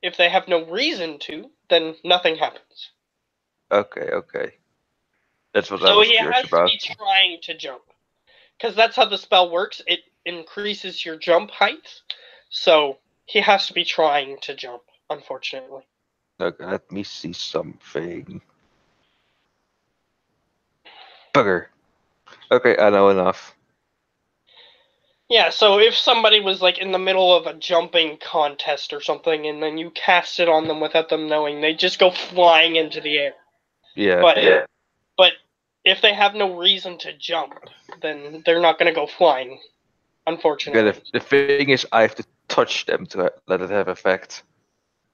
if they have no reason to, then nothing happens. Okay. That's what I So was he curious has about. to be trying to jump. Because that's how the spell works. It increases your jump height. So he has to be trying to jump, unfortunately. Okay, let me see something. Bugger. Okay, I know enough. Yeah, so if somebody was like in the middle of a jumping contest or something, and then you cast it on them without them knowing, they just go flying into the air. Yeah. But if they have no reason to jump, then they're not going to go flying, unfortunately. Okay, the thing is, I have to touch them to let it have effect.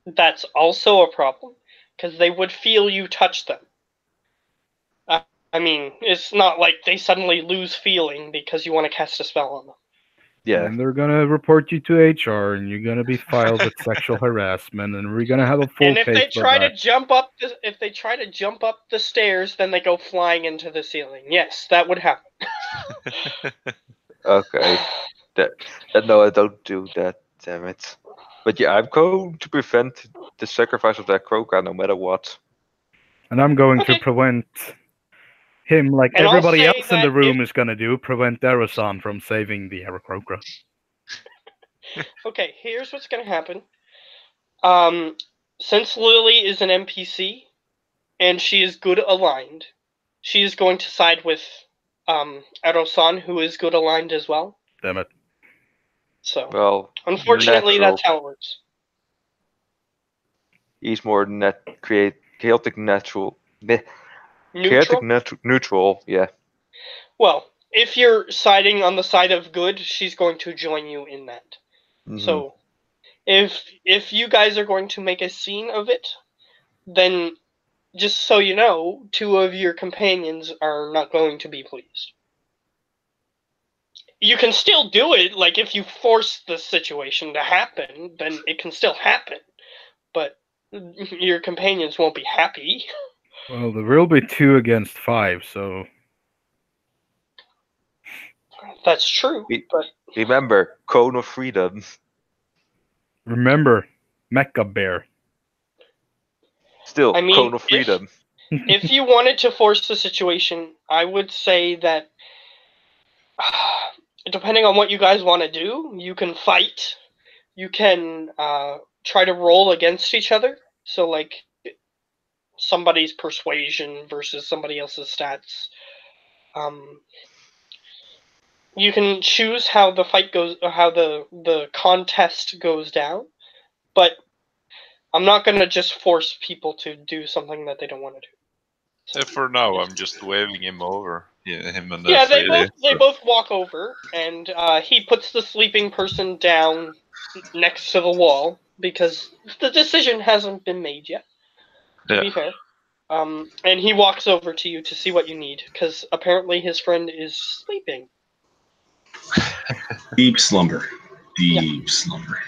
That's also a problem, because they would feel you touch them. I mean, it's not like they suddenly lose feeling because you want to cast a spell on them. Yeah. And they're gonna report you to HR, and you're gonna be filed with sexual harassment, and we're gonna have a full And if they case for try to that. jump up, the stairs, then they go flying into the ceiling. Yes, that would happen. Okay. No, I don't do that. Damn it. But yeah, I'm going to prevent the sacrifice of that Kroka no matter what. And I'm going Okay. to prevent him, like And I'll everybody say else in the that room is gonna do, prevent Erasan from saving the Aarakocra. Okay, here's what's going to happen. Since Lily is an NPC and she is good aligned, she is going to side with Erosan, who is good aligned as well. Damn it. So, Well, unfortunately, natural. that's how it works. He's more chaotic natural. Chaotic Neutral? neutral, yeah. Well, if you're siding on the side of good, she's going to join you in that. Mhm. So, if you guys are going to make a scene of it, then just so you know, 2 of your companions are not going to be pleased. You can still do it, like if you force the situation to happen, then it can still happen. But your companions won't be happy. Well, there will be 2 against 5, so That's true, but Remember, Cone of Freedom. remember, Mecha Bear. Still, I mean, Cone of Freedom. if you wanted to force the situation, I would say that depending on what you guys want to do, you can fight. You can try to roll against each other. So, like, somebody's persuasion versus somebody else's stats. You can choose how the fight goes, how the contest goes down, but I'm not going to just force people to do something that they don't want to do. So for now, I'm just waving him over. Yeah, him and Yeah, they Freddy. both walk over, and he puts the sleeping person down next to the wall because the decision hasn't been made yet. To be fair, and he walks over to you to see what you need because apparently his friend is sleeping. Deep slumber. Deep slumber.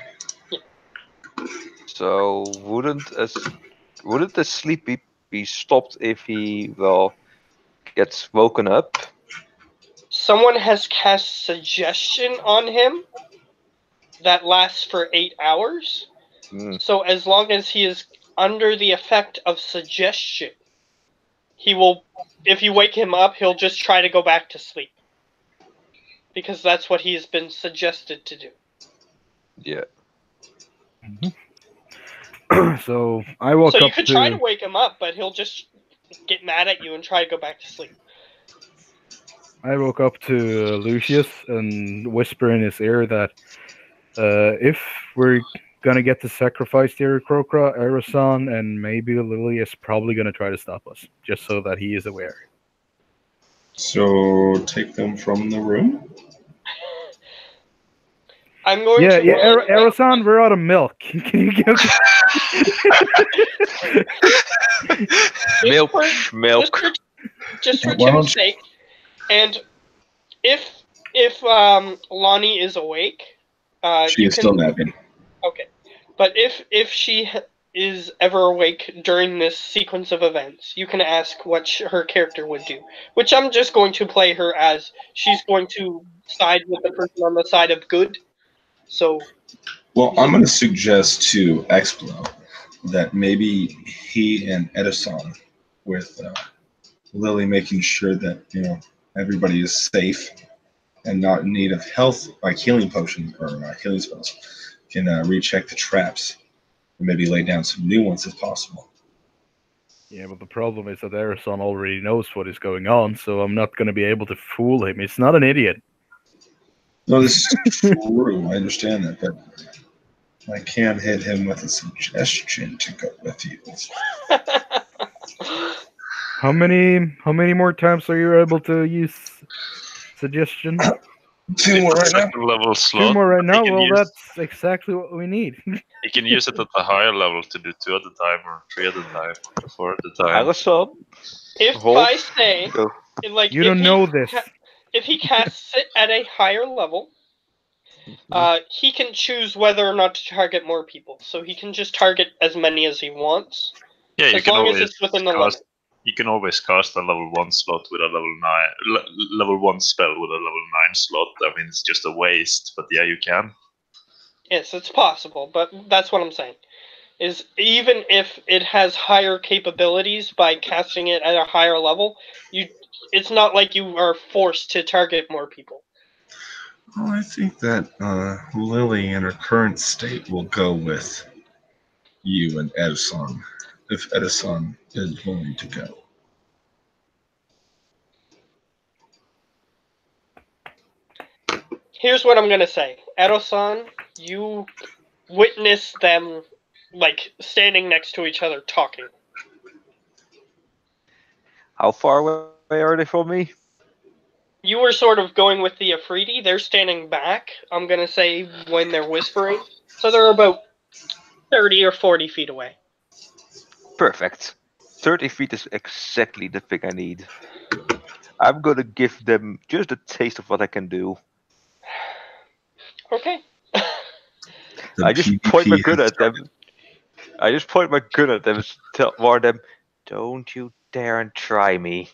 So wouldn't the sleep be stopped if he gets woken up? Someone has cast suggestion on him that lasts for 8 hours. So as long as he is under the effect of suggestion, he will, if you wake him up, he'll just try to go back to sleep. Because that's what he's been suggested to do. Yeah. So I walk So up you could try to wake him up, but he'll just get mad at you and try to go back to sleep. I woke up to Lucius and whisper in his ear that if we're gonna get to sacrifice the Aarakocra, Erasan and maybe Lily is probably gonna try to stop us, just so that he is aware. So take them from the room. I'm going Yeah, to yeah, roll. Erasan, we're out of milk. Can you go? Milk, For- milk. Just for Why don't Tim's you- sake, and if Lonnie is awake, She you is can still napping. okay. But if she is ever awake during this sequence of events, you can ask what her character would do. Which I'm just going to play her as she's going to side with the person on the side of good. So Well, I'm going to suggest to Explo that maybe he and Edison, with Lily making sure that everybody is safe and not in need of health, like healing potions or healing spells, can recheck the traps and maybe lay down some new ones if possible. Yeah, but the problem is that Erasan already knows what is going on, so I'm not gonna be able to fool him. He's not an idiot. No, this is true. I understand that, but I can hit him with a suggestion to go with you. How many more times are you able to use suggestion? 2 more right now. Second level slot. 2 more right but he now? can Well, use- that's exactly what we need. He can use it at a higher level to do 2 at a time or 3 at a time or 4 at a time. Alison, if Hold. I say go. like You if don't he know this. if he casts it at a higher level, he can choose whether or not to target more people. So he can just target as many as he wants, Yeah, you as can long as always it's within the cast. limit. You can always cast a level 1 slot with a level 1 spell with a level 9 slot. I mean, it's just a waste, but yeah, you can. Yes, it's possible, but that's what I'm saying. Is even if it has higher capabilities by casting it at a higher level, it's not like you are forced to target more people. Well, I think that Lily in her current state will go with you and Edison, if Edison is willing to go. Here's what I'm gonna say. Edo-san, you witness them like standing next to each other talking. How far away are they from me? You were sort of going with the Afridi. They're standing back, I'm gonna say, when they're whispering. So they're about 30 or 40 feet away. Perfect. 30 feet is exactly the thing I need. I'm gonna give them just a taste of what I can do. Okay. The I just PvP point my has gun at started. them. I just point my gun at them and warn them, don't you dare and try me.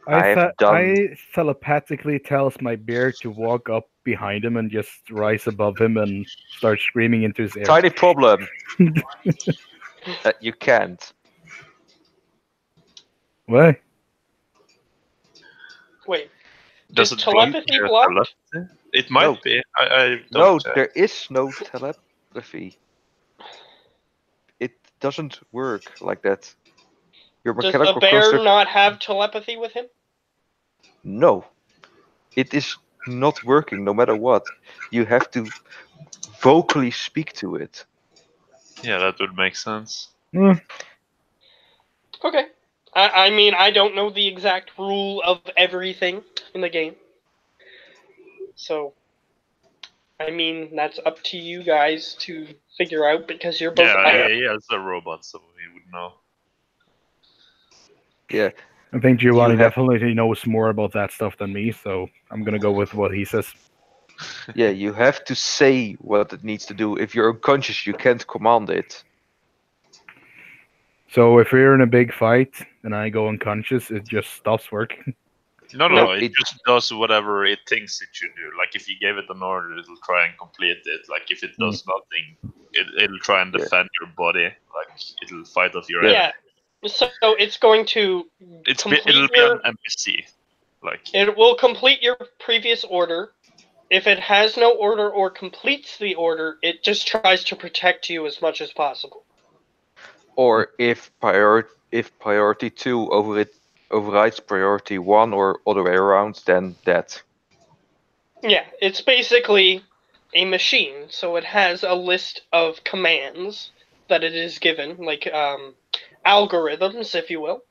I have done. I telepathically tells my bear to walk up behind him and just rise above him and start screaming into his ear. Tiny problem. That you can't. What? Wait. Does Is it block telepathy your blocked? telepathy? It might No. be. I No, don't check. there is no telepathy. It doesn't work like that. Your Does the mechanical bear construct. not have telepathy with him? No. It is not working no matter what. You have to vocally speak to it. Yeah, that would make sense. Eh, Okay. I mean, I don't know the exact rule of everything in the game. So, I mean, that's up to you guys to figure out because you're both. Yeah, he has a robot, so he would know. Yeah. I think Giovanni have- definitely knows more about that stuff than me, so I'm gonna go with what he says. Yeah, you have to say what it needs to do. If you're unconscious, you can't command it. So if we're in a big fight and I go unconscious, it just stops working. No, No, it just does whatever it thinks it should do. Like if you gave it an order, it'll try and complete it. Like if it does nothing, it'll try and Yeah. defend your body. Like it'll fight off your Yeah. enemy. So it's going to It'll be an NPC. Like It will complete your previous order. If it has no order or completes the order, it just tries to protect you as much as possible. Or if priority 2 over it overrides priority 1 or other way around, then that. Yeah, it's basically a machine, so it has a list of commands that it is given, like algorithms, if you will,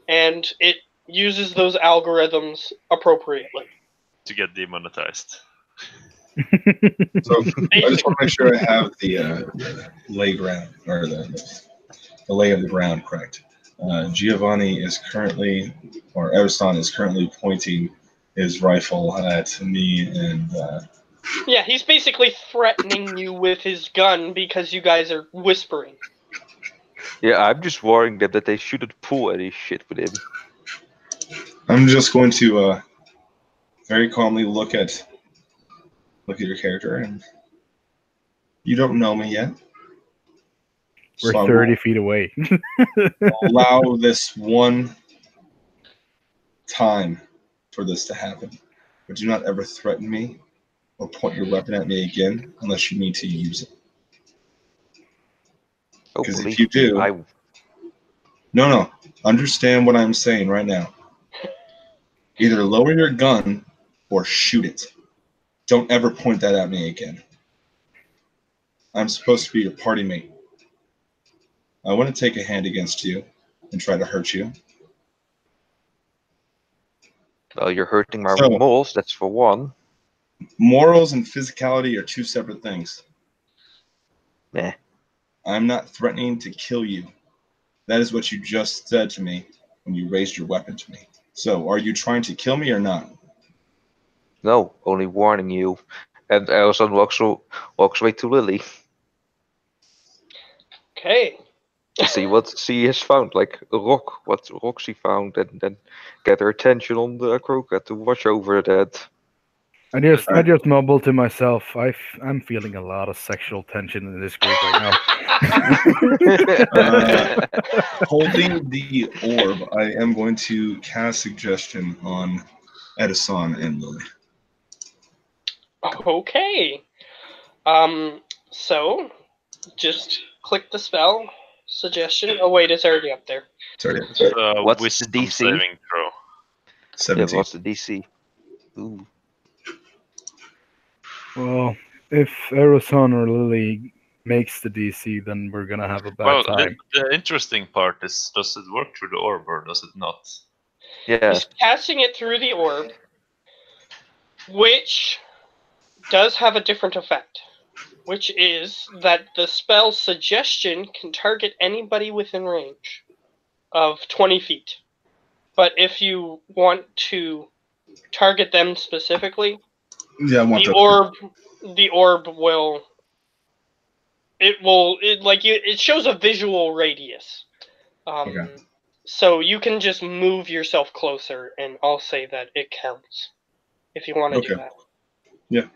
and it uses those algorithms appropriately. To get demonetized. So I just want to Basically. make sure I have the lay ground or the lay of the ground correct. Giovanni is currently, or Ersan is currently pointing his rifle at me, and Yeah, he's basically threatening you with his gun because you guys are whispering. Yeah, I'm just warning them that they shouldn't pull any shit with him. I'm just going to very calmly look at your character, and you don't know me yet. We're So I 30 will feet away. allow this one time for this to happen. But do not ever threaten me or point your weapon at me again unless you need to use it. Oh, Because if believe you me, do, no, understand what I'm saying right now. Either lower your gun or shoot it. Don't ever point that at me again. I'm supposed to be your party mate. I want to take a hand against you and try to hurt you. Well, you're hurting my So- morals, that's for one. Morals and physicality are two separate things. Meh. I'm not threatening to kill you. That is what you just said to me when you raised your weapon to me. So, are you trying to kill me or not? No, only warning you. And Elson walks away to Lily. Okay. See what she has found, like a rock, what Roxy found, and then get her attention on the Kroka to watch over that. I just mumble to myself. I'm feeling a lot of sexual tension in this group right now. Holding the orb, I am going to cast suggestion on Edison and Lily. Okay. So just click the spell suggestion. Oh wait, it's already up there. Sorry, What's the Wisdom DC? saving throw. Yeah, 17. what's the DC? Ooh. Well, if Erison or Lily makes the DC, then we're gonna have a bad Well, time. the interesting part is, does it work through the orb or does it not? Yeah. He's casting it through the orb, which does have a different effect, which is that the spell suggestion can target anybody within range of 20 feet. But if you want to target them specifically, Yeah, I want the orb will it shows a visual radius. Okay. So you can just move yourself closer, and I'll say that it counts if you want to do Okay. that.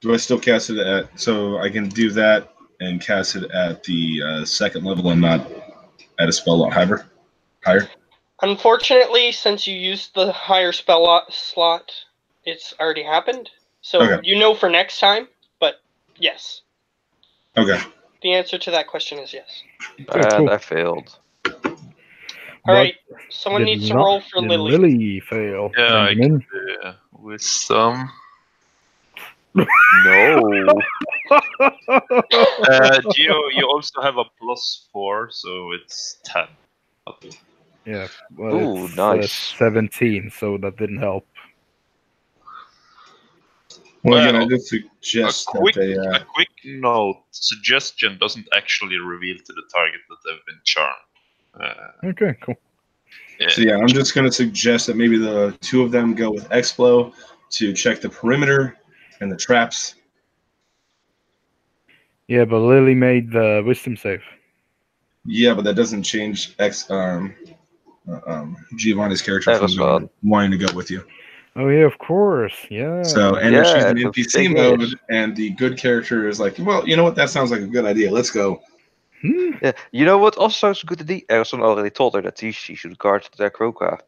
Do I still cast it at? So I can do that and cast it at the second level and not at a spell lot higher. Unfortunately, since you used the higher slot, it's already happened. So Okay. you know for next time, but yes. Okay. The answer to that question is yes. Yeah, cool. I failed. Alright, someone Did needs to not- roll for did Lily. Lily fail. Yeah, I Benjamin? can do wisdom. No. Gio, you also have a +4, so it's 10. Yeah, well, Ooh, it's nice. 17, so that didn't help. Well, again, I Well, just suggest A quick, that they. a quick note: suggestion doesn't actually reveal to the target that they've been charmed. Okay, cool. So yeah, I'm just going to suggest that maybe the two of them go with Explo to check the perimeter and the traps. Yeah, but Lily made the wisdom save. Yeah, but that doesn't change Giovanni's character from Erison. wanting to go with you. Oh yeah, of course. Yeah. So, and if she's in the NPC thing mode is- and the good character is like, well, you know what, that sounds like a good idea. Let's go. Yeah, you know what also sounds good idea? Erison already told her that she should guard their Kroka.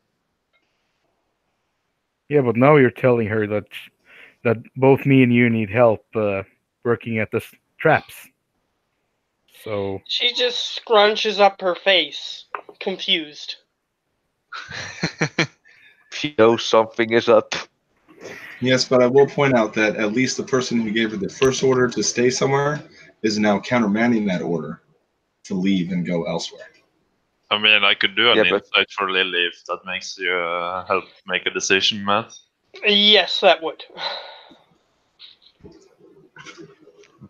Yeah, but now you're telling her that both me and you need help working at the traps. So She just scrunches up her face, confused. She knows something is up. Yes, but I will point out that at least the person who gave her the first order to stay somewhere is now countermanding that order to leave and go elsewhere. I mean, I could do an Yeah, but- insight for Lily if that makes you help make a decision, Matt. Yes, that would.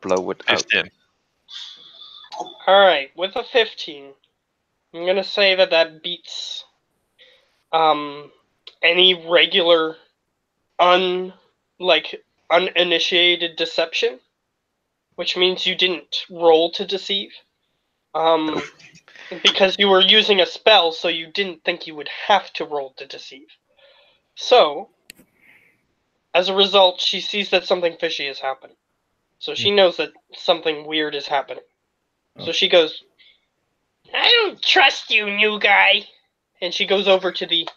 Blow it out. 15. Alright, with a 15, I'm gonna say that beats any regular uninitiated deception, which means you didn't roll to deceive. Because you were using a spell, so you didn't think you would have to roll to deceive. So, as a result, she sees that something fishy is happening. So she knows that something weird is happening. So she goes, I don't trust you, new guy. And she goes over to the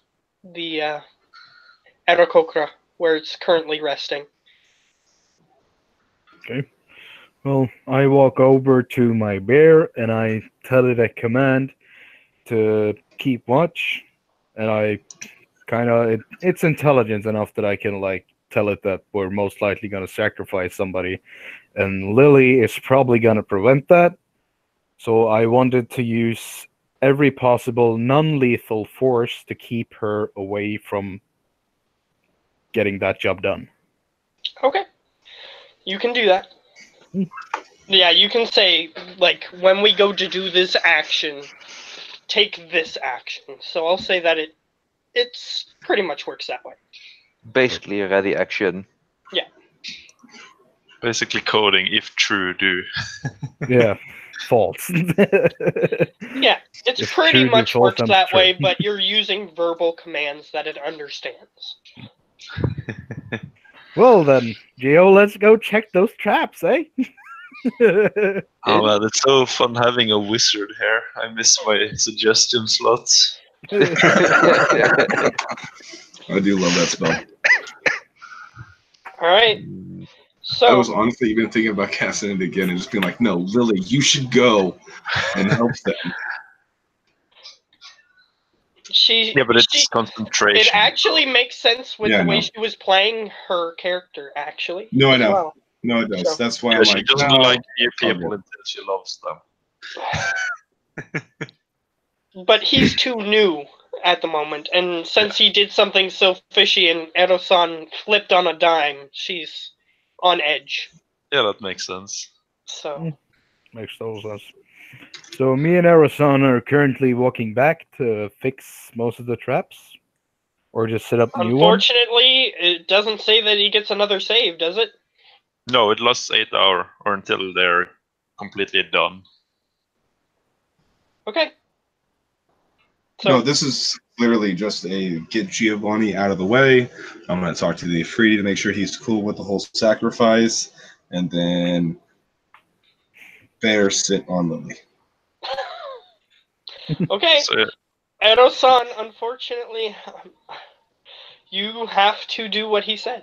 Arakokra, where it's currently resting. Okay. Well, I walk over to my bear and I tell it a command to keep watch, and I it's intelligence enough that I can like tell it that we're most likely going to sacrifice somebody, and Lily is probably going to prevent that. So I wanted to use every possible non-lethal force to keep her away from getting that job done. Okay. You can do that. Yeah, you can say, like, when we go to do this action, take this action. So I'll say that it's pretty much works that way. Basically a ready action. Basically coding if true, do. Yeah, false. Yeah, it's If pretty true, do much false, works then that true. way, but you're using verbal commands that it understands. Well then, Geo, let's go check those traps, eh? Oh man, it's so fun having a wizard here. I miss my suggestion slots. I do love that spell. Alright, I so was honestly even thinking about casting it again and just being like, no, Lily, you should go and help them. Yeah, but it's it concentration. actually makes sense with Yeah, the I way know. she was playing her character, actually. No, I as know. well. No, it does. So- That's why Yeah, I'm she like, doesn't no. like new I'll people go. until she loves them. But he's too new at the moment, and since he did something so fishy and Edo-san flipped on a dime, she's on edge. Yeah, that makes sense. So, Makes total sense. So me and Arasan are currently walking back to fix most of the traps, or just set up new ones. unfortunately, it doesn't say that he gets another save, does it? No, it lasts 8 hours or until they're completely done. Okay. So, No, this is literally just a get Giovanni out of the way. I'm going to talk to the Afridi to make sure he's cool with the whole sacrifice, and then Bear sit on Lily. okay. So Edo-san, unfortunately, you have to do what he says.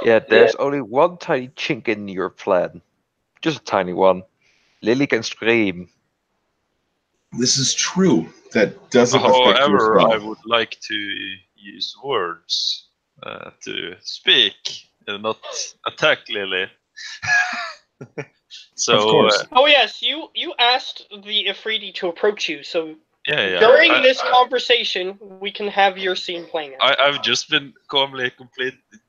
Yeah, there's only one tiny chink in your plan. Just a tiny one. Lily can scream. This is true. That doesn't affect your however, spell. I would like to use words to speak and not attack Lily. So, Of course. Oh yes, you asked the Afridi to approach you, so yeah. during this conversation, we can have your scene playing out. I've just been calmly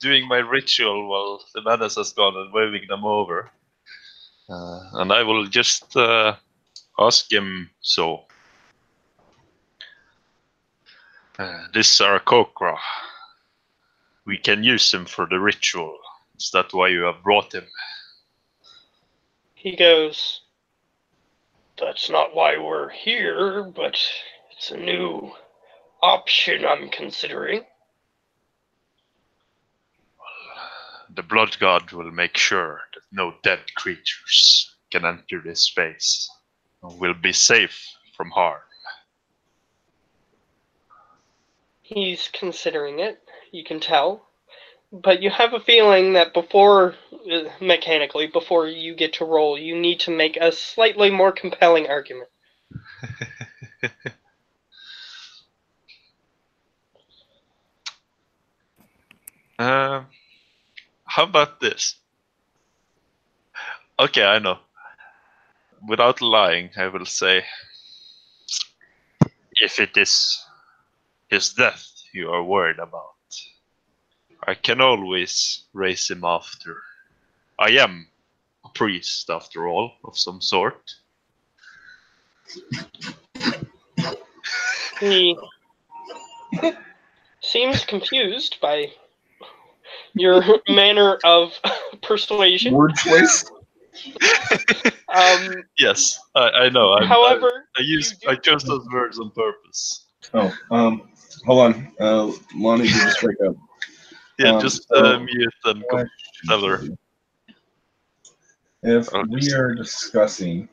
doing my ritual while the menace has gone and waving them over. And I will just ask him so. This Arakokra, we can use him for the ritual. Is that why you have brought him? He goes, that's not why we're here, but it's a new option I'm considering. The Blood God will make sure that no dead creatures can enter this space and will be safe from harm. He's considering it, you can tell. But you have a feeling that mechanically, before you get to roll, you need to make a slightly more compelling argument. How about this? Okay, I know. Without lying, I will say, if it is his death you are worried about, I can always raise him after. I am a priest, after all, of some sort. He seems confused by your manner of persuasion. Word choice. Yes, I know. However, I chose those words on purpose. Oh, hold on. Lonnie, you just wake up. Yeah, just so- mute and tell her. If Oh, we just- are discussing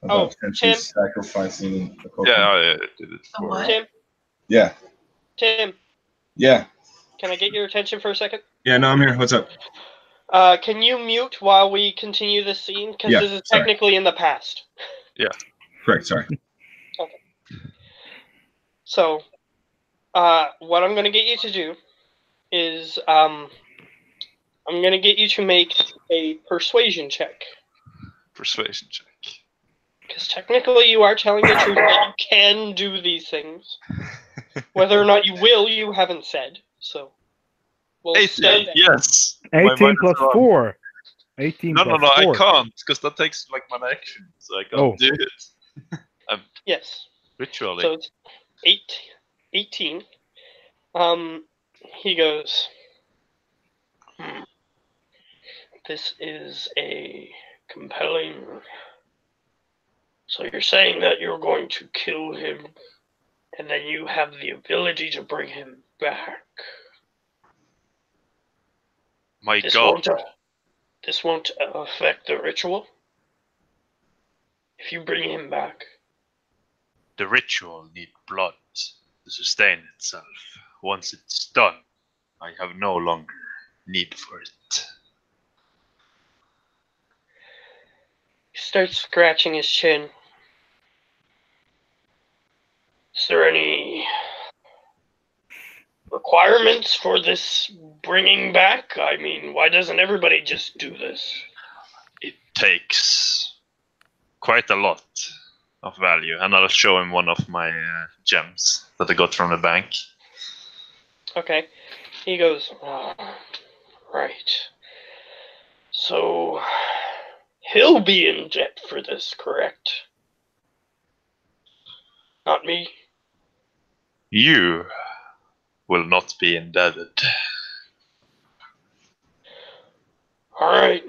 about potentially sacrificing the Pokemon. Yeah, I did it for What? Tim, Yeah. Tim, Yeah. can I get your attention for a second? Yeah, no, I'm here. What's up? Can you mute while we continue this scene? Because Yeah, this is sorry. technically in the past. Correct, sorry. So, what I'm going to get you to do is, I'm going to get you to make a persuasion check. persuasion check. Because technically you are telling the truth that you can do these things. Whether or not you will, you haven't said. So, we'll 18, start there. yes. My 18 mind plus is on. 4. 18 No, plus I 4. can't, because that takes like my action, so I can't Oh. do it. Yes. Ritually. So it's 18. He goes, this is a compelling... So you're saying that you're going to kill him, and then you have the ability to bring him back. My This God. won't affect the ritual? If you bring him back. The ritual needs blood to sustain itself. Once it's done, I have no longer need for it. He starts scratching his chin. Is there any requirements for this bringing back? I mean, why doesn't everybody just do this? It takes quite a lot of value, and I'll show him one of my gems that I got from the bank. Okay. He goes, right. So, he'll be in debt for this, correct? Not me. You will not be indebted. Alright.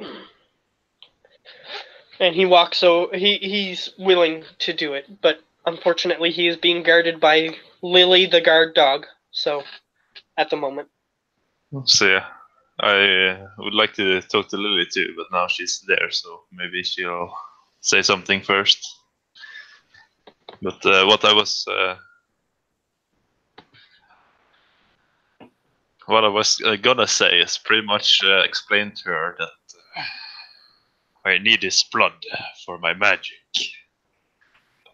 And he walks, so he's willing to do it, but unfortunately he is being guarded by Lily, the guard dog, so, at the moment. So yeah, I would like to talk to Lily too, but now she's there, so maybe she'll say something first. But what I was gonna say is pretty much explain to her that I need his blood for my magic,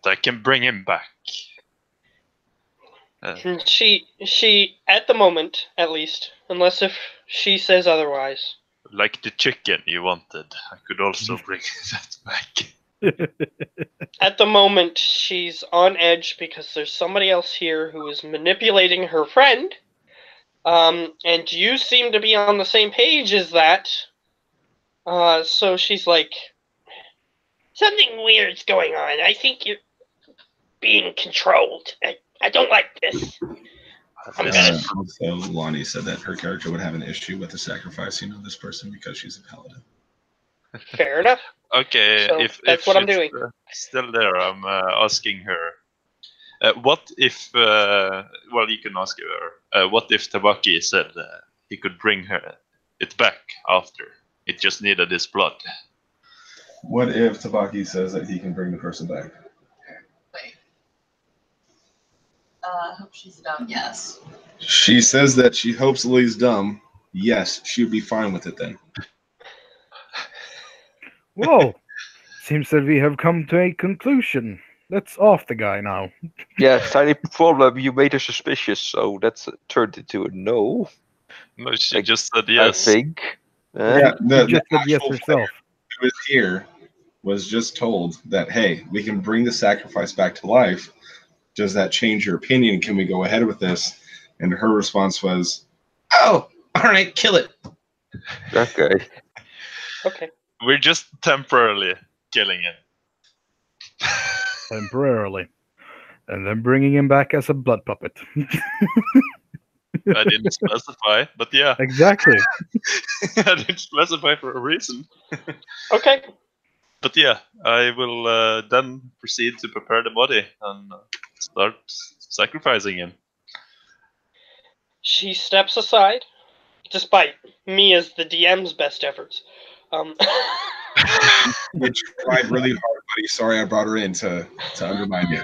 but I can bring him back. She, at the moment, at least, unless if she says otherwise. Like the chicken you wanted, I could also bring that back. At the moment, she's on edge because there's somebody else here who is manipulating her friend. And you seem to be on the same page as that. So she's like, something weird's going on. I think you're being controlled. I don't like this. Also, Lonnie said that her character would have an issue with the sacrificing of this person because she's a paladin. Fair enough. Okay, So that's if what I'm she's, doing. Still there, I'm asking her. What if? Well, you can ask her. What if Tabaki said he could bring it back after? It just needed his blood. What if Tabaki says that he can bring the person back? Wait. I hope she's dumb. Yes. She says that she hopes Lily's dumb. Yes, she'd be fine with it then. Whoa. Seems that we have come to a conclusion. Let's off the guy now. Yeah, tiny problem. You made her suspicious, so that's turned into a no. No, she Like, just said yes. I think. Yeah, You just the said yes actual yourself. who is here was just told that, hey, we can bring the sacrifice back to life. Does that change your opinion? Can we go ahead with this? And her response was, oh, all right, kill it. Okay. Okay. We're just temporarily killing it. Temporarily. And then bringing him back as a blood puppet. I didn't specify, but yeah. Exactly. I didn't specify for a reason. Okay. But yeah, I will then proceed to prepare the body and start sacrificing him. She steps aside, despite me as the DM's best efforts. You tried really hard, buddy. Sorry I brought her in to undermine you.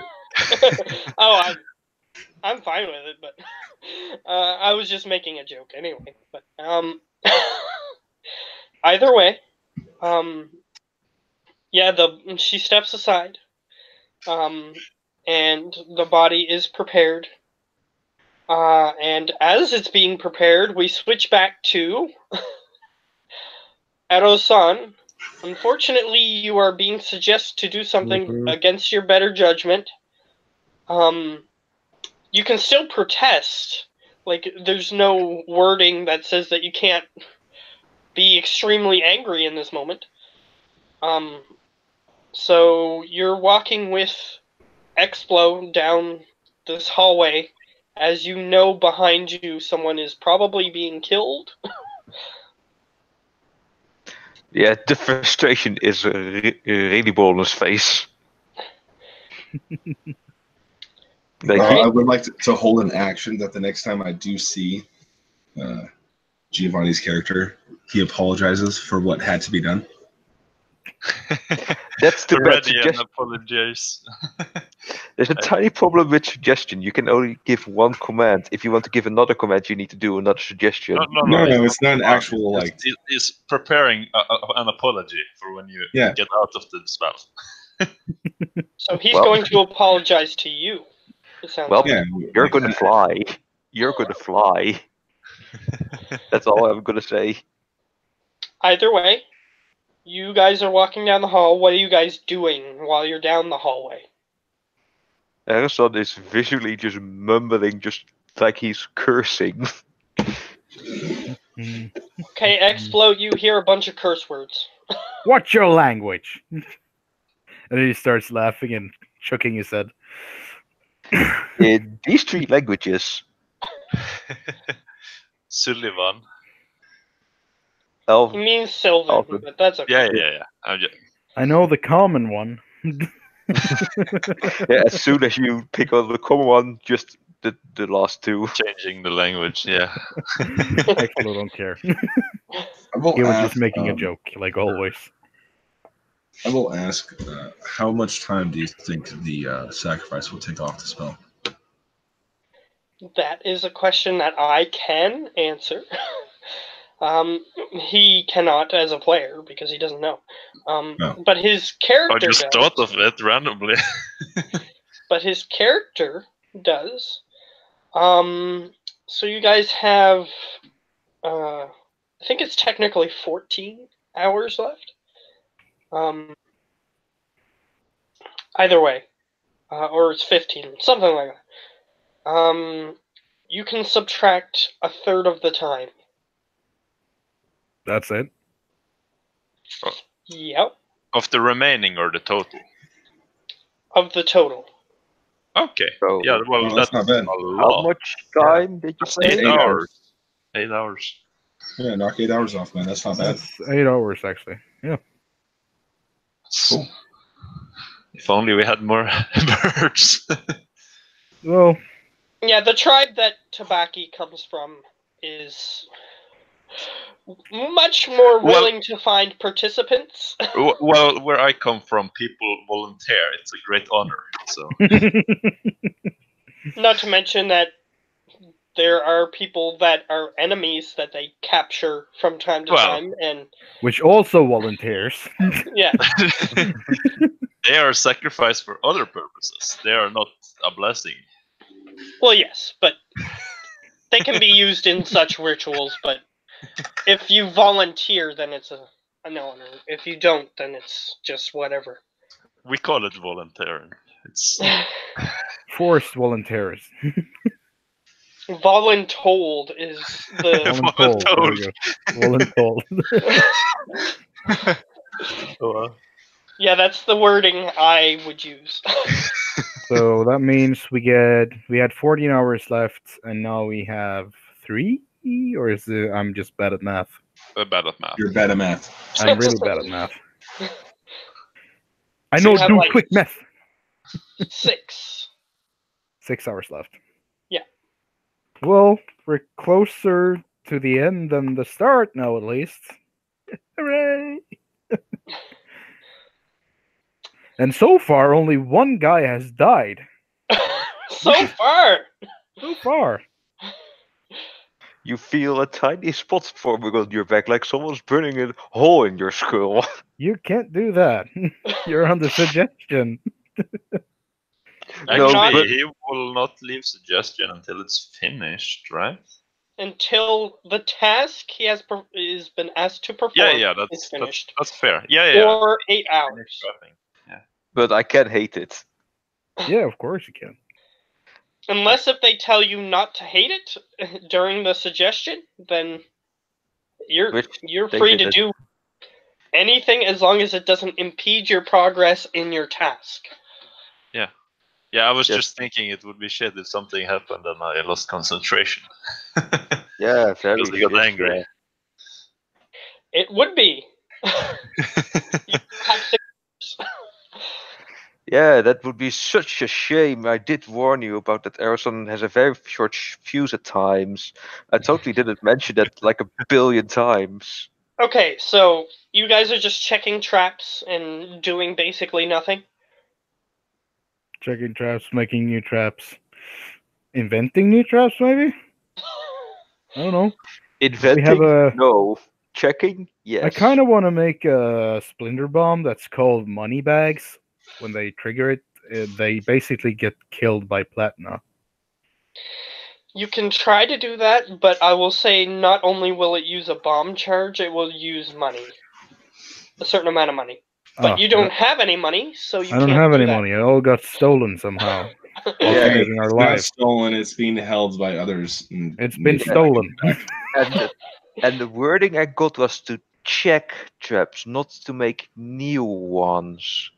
Oh, I'm fine with it, but I was just making a joke anyway. But either way, yeah, she steps aside, and the body is prepared. And as it's being prepared, we switch back to Edo-san. Unfortunately, you are being suggested to do something against your better judgment. You can still protest. Like, there's no wording that says that you can't be extremely angry in this moment. So you're walking with Explo down this hallway. As you know, behind you, someone is probably being killed. Yeah, the frustration is really ball on his face. Like, I would like to hold an action that the next time I do see Giovanni's character, he apologizes for what had to be done. that's the bad Ready and suggestion. apologize. There's a tiny problem with suggestion. You can only give one command. If you want to give another command, you need to do another suggestion. No, it's not an actual like. It's preparing an apology for when you get out of the spell. So he's going to apologize to you. It sounds like. Yeah, You're gonna fly. You're gonna fly. That's all I'm gonna say. Either way, you guys are walking down the hall. What are you guys doing while you're down the hallway? Harrison is visually just mumbling, just like he's cursing. Okay, Explode, you hear a bunch of curse words. What's your language? And then he starts laughing and shaking his head. In these three languages, Sullivan. He means Sylvan, but that's okay. Yeah. I know the common one. Yeah, as soon as you pick on the common one, just the last two. Changing the language, yeah. Actually, don't care. He was just making a joke, like always. I will ask, how much time do you think the sacrifice will take off the spell? That is a question that I can answer. He cannot as a player because he doesn't know. But his character I just thought of it randomly. But his character does. So you guys have, I think it's technically 14 hours left. Either way, or it's 15, something like that. You can subtract a third of the time. That's it? Yep. Of the remaining or the total? Of the total. Okay. So, yeah, well, that's not bad. How much time did you say? 8 hours. 8 hours. Yeah, knock 8 hours off, man. That's not bad. That's 8 hours, actually. Yeah. Cool. If only we had more birds. Well. Yeah, the tribe that Tabaki comes from is much more willing to find participants. Well, where I come from, people volunteer. It's a great honor. So, not to mention that there are people that are enemies that they capture from time to time, and which also volunteers. Yeah. They are sacrificed for other purposes. They are not a blessing. Well, yes, but they can be used in such rituals, but If you volunteer, then it's an honor. If you don't, then it's just whatever. We call it volunteering. It's Forced volunteers. Voluntold is the Voluntold. There we go. Voluntold. yeah, that's the wording I would use. So that means we had 14 hours left, and now we have 3, or is it? I'm just bad at math. bad at math. You're bad at math. I'm really bad at math. I So know you have, do like, quick math. 6. 6 hours left. Yeah. Well, we're closer to the end than the start now, at least. Hooray! And so far, only one guy has died. So far. So far. You feel a tiny spot forming on your back, like someone's burning a hole in your skull. You can't do that. You're under suggestion. No, Actually, but- he will not leave suggestion until it's finished, right? Until the task he has been asked to perform Yeah, is that's finished. that's fair. Yeah. Or 8 hours. But I can hate it. Yeah, of course you can. Unless if they tell you not to hate it during the suggestion, then you're Which they free did to it. do anything as long as it doesn't impede your progress in your task. Yeah, I was Yes. just thinking it would be shit if something happened and I lost concentration. Yeah, very Because I got shit, angry. yeah. It would be. You have 6 hours. Yeah, that would be such a shame. I did warn you about that. Erison has a very short fuse at times. I totally didn't mention that like a billion times. Okay, so you guys are just checking traps and doing basically nothing? Checking traps, making new traps. Inventing new traps, maybe? I don't know. Inventing? a- No. Checking? Yes. I kind of want to make a splinter bomb that's called money bags. When they trigger it, they basically get killed by platinum. You can try to do that, but I will say not only will it use a bomb charge, it will use money. A certain amount of money. But you don't have any money, so you I don't can't have do any that. money. It all got stolen somehow. Yeah, Saving our It's not lives. stolen. It's being held by others. It's been stolen. And the wording I got was to check traps, not to make new ones.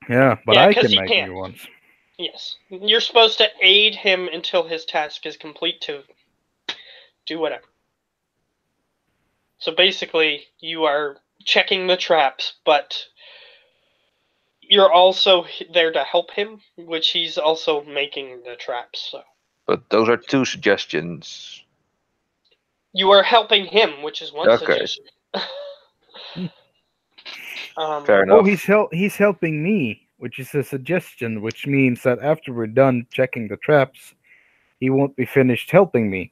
Yeah, but Yeah, I 'cause can you make can't. new ones. Yes. You're supposed to aid him until his task is complete to do whatever. So basically, you are checking the traps, but you're also there to help him, which he's also making the traps. So But those are 2 suggestions. you are helping him, which is one Okay. suggestion. Fair enough. Oh, he's helping me, which is a suggestion, which means that after we're done checking the traps, he won't be finished helping me.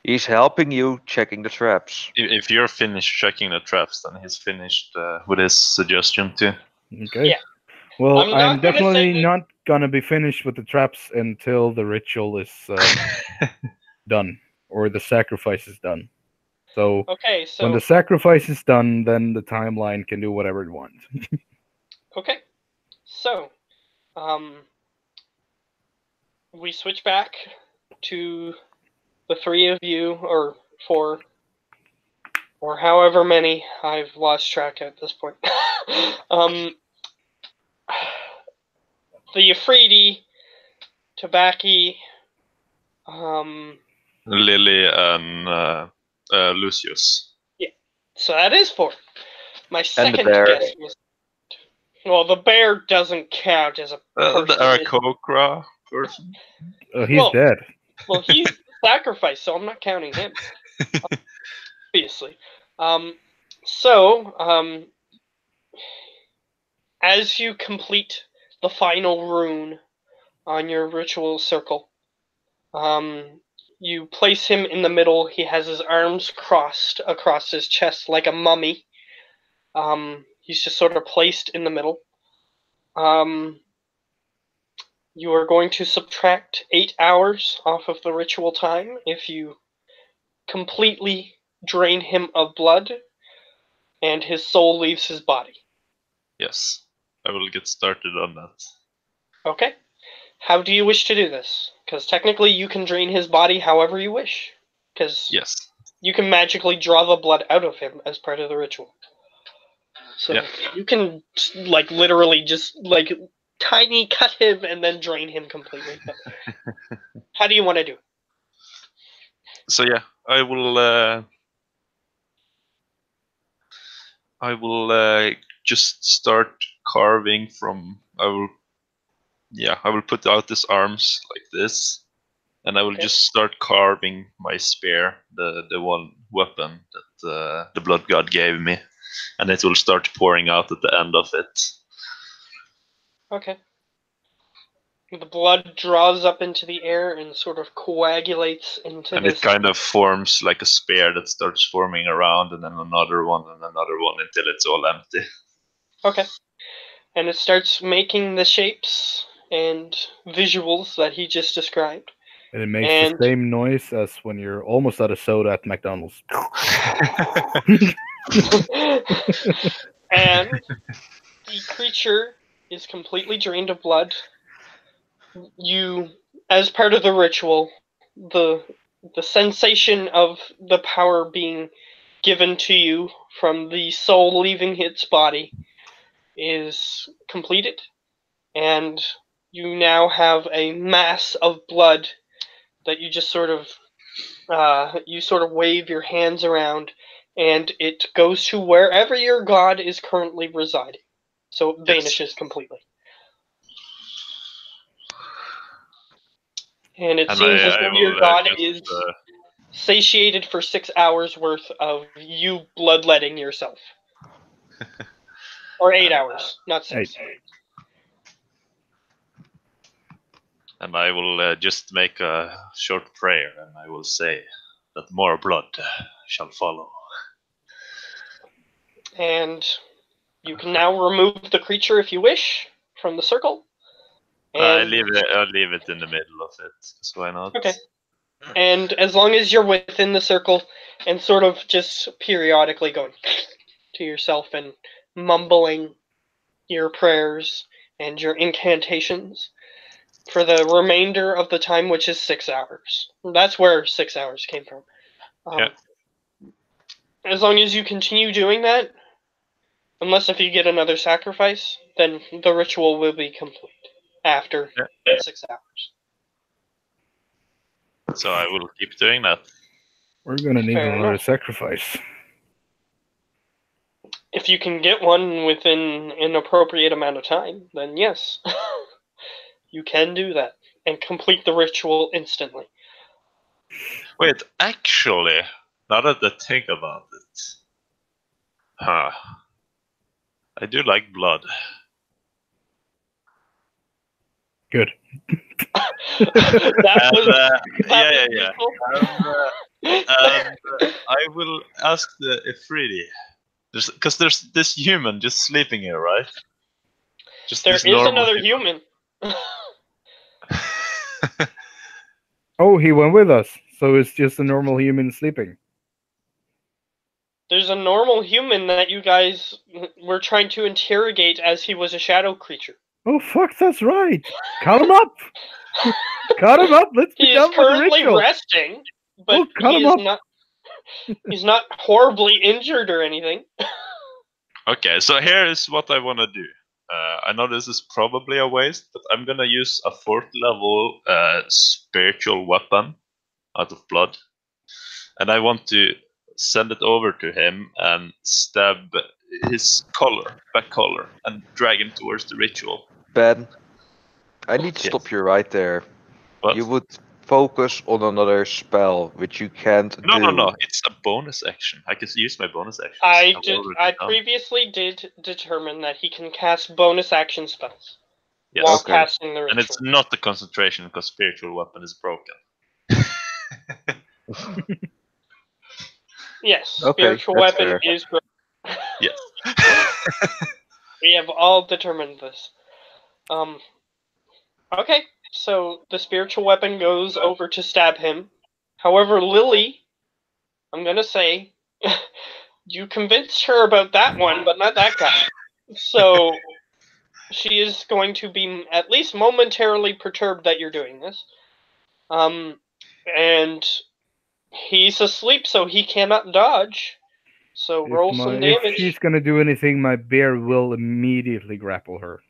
He's helping you checking the traps. If you're finished checking the traps, then he's finished with his suggestion too. Okay. Yeah. Well, I'm not I'm gonna definitely say that- not gonna be finished with the traps until the ritual is done, or the sacrifice is done. So Okay, so when the sacrifice is done, then the timeline can do whatever it wants. okay, so we switch back to the 3 of you, or 4, or however many. I've lost track at this point. The Afridi, Tabaki, Lily and Lucius. so that is 4. My And the second bear. guess was. Well, the bear doesn't count as a person. The Aarakocra person. He's Well- dead. Well, he's sacrificed, so I'm not counting him. Obviously. As you complete the final rune on your ritual circle, you place him in the middle. He has his arms crossed across his chest like a mummy. He's just sort of placed in the middle. You are going to subtract 8 hours off of the ritual time if you completely drain him of blood, and his soul leaves his body. Yes, I will get started on that. Okay. How do you wish to do this? Because technically you can drain his body however you wish. Because Yes. you can magically draw the blood out of him as part of the ritual. So Yeah. you can, like, literally just, like, tiny cut him and then drain him completely. But how do you want to do it? So yeah, I will just start carving from. I will put out his arms like this, and I will Okay. just start carving my spear, the one weapon that the blood god gave me, and it will start pouring out at the end of it. Okay. The blood draws up into the air and sort of coagulates into And this. it kind of forms like a spear that starts forming around, and then another one, and another one until it's all empty. Okay. And it starts making the shapes and visuals that he just described. And it makes And- the same noise as when you're almost out of soda at McDonald's. And the creature is completely drained of blood. You, as part of the ritual, the sensation of the power being given to you from the soul leaving its body is completed, and you now have a mass of blood that you just sort of wave your hands around, and it goes to wherever your god is currently residing. So it vanishes completely. And it seems as though your god is satiated for 6 hours worth of you bloodletting yourself. Or 8 hours, not 6. And I will just make a short prayer, and I will say that more blood shall follow. And you can now remove the creature if you wish from the circle. I'll And leave it in the middle of it, so why not? Okay. And as long as you're within the circle and sort of just periodically going to yourself and mumbling your prayers and your incantations for the remainder of the time, which is 6 hours. That's where 6 hours came from. Yeah. As long as you continue doing that, unless if you get another sacrifice, then the ritual will be complete after 6 hours. So I will keep doing that. We're gonna need Fair another enough. sacrifice. If you can get one within an appropriate amount of time, then yes, you can do that and complete the ritual instantly. Wait, actually, now that I think about it, I do like blood. Good. That was Yeah. useful. I will ask the Ifriti, because there's this human just sleeping here, right? Just There this is normal another human. Oh, he went with us. So it's just a normal human sleeping. There's a normal human that you guys were trying to interrogate as he was a shadow creature. Oh, fuck, that's right. Cut him up. Cut him up. Let's be He is done with the currently ritual. resting, but cut he him is up. not. He's not horribly injured or anything. Okay, so here is what I want to do. I know this is probably a waste, but I'm gonna use a 4th level spiritual weapon out of blood, and I want to send it over to him and stab his back collar, and drag him towards the ritual. Ben, I need to Yes. stop you right there. What? You would focus on another spell, which you can't do. No. It's a bonus action. I can use my bonus action. I previously did determine that he can cast bonus action spells Yes. while Okay. casting the ritual. And it's not the concentration because spiritual weapon is broken. Yes, Okay, spiritual that's weapon fair. is broken. Yes. We have all determined this. Okay, so the spiritual weapon goes over to stab him. However, Lily I'm gonna say you convinced her about that one, but not that guy. So she is going to be at least momentarily perturbed that you're doing this. And he's asleep, so he cannot dodge. So roll some If damage. she's gonna do anything, my bear will immediately grapple her.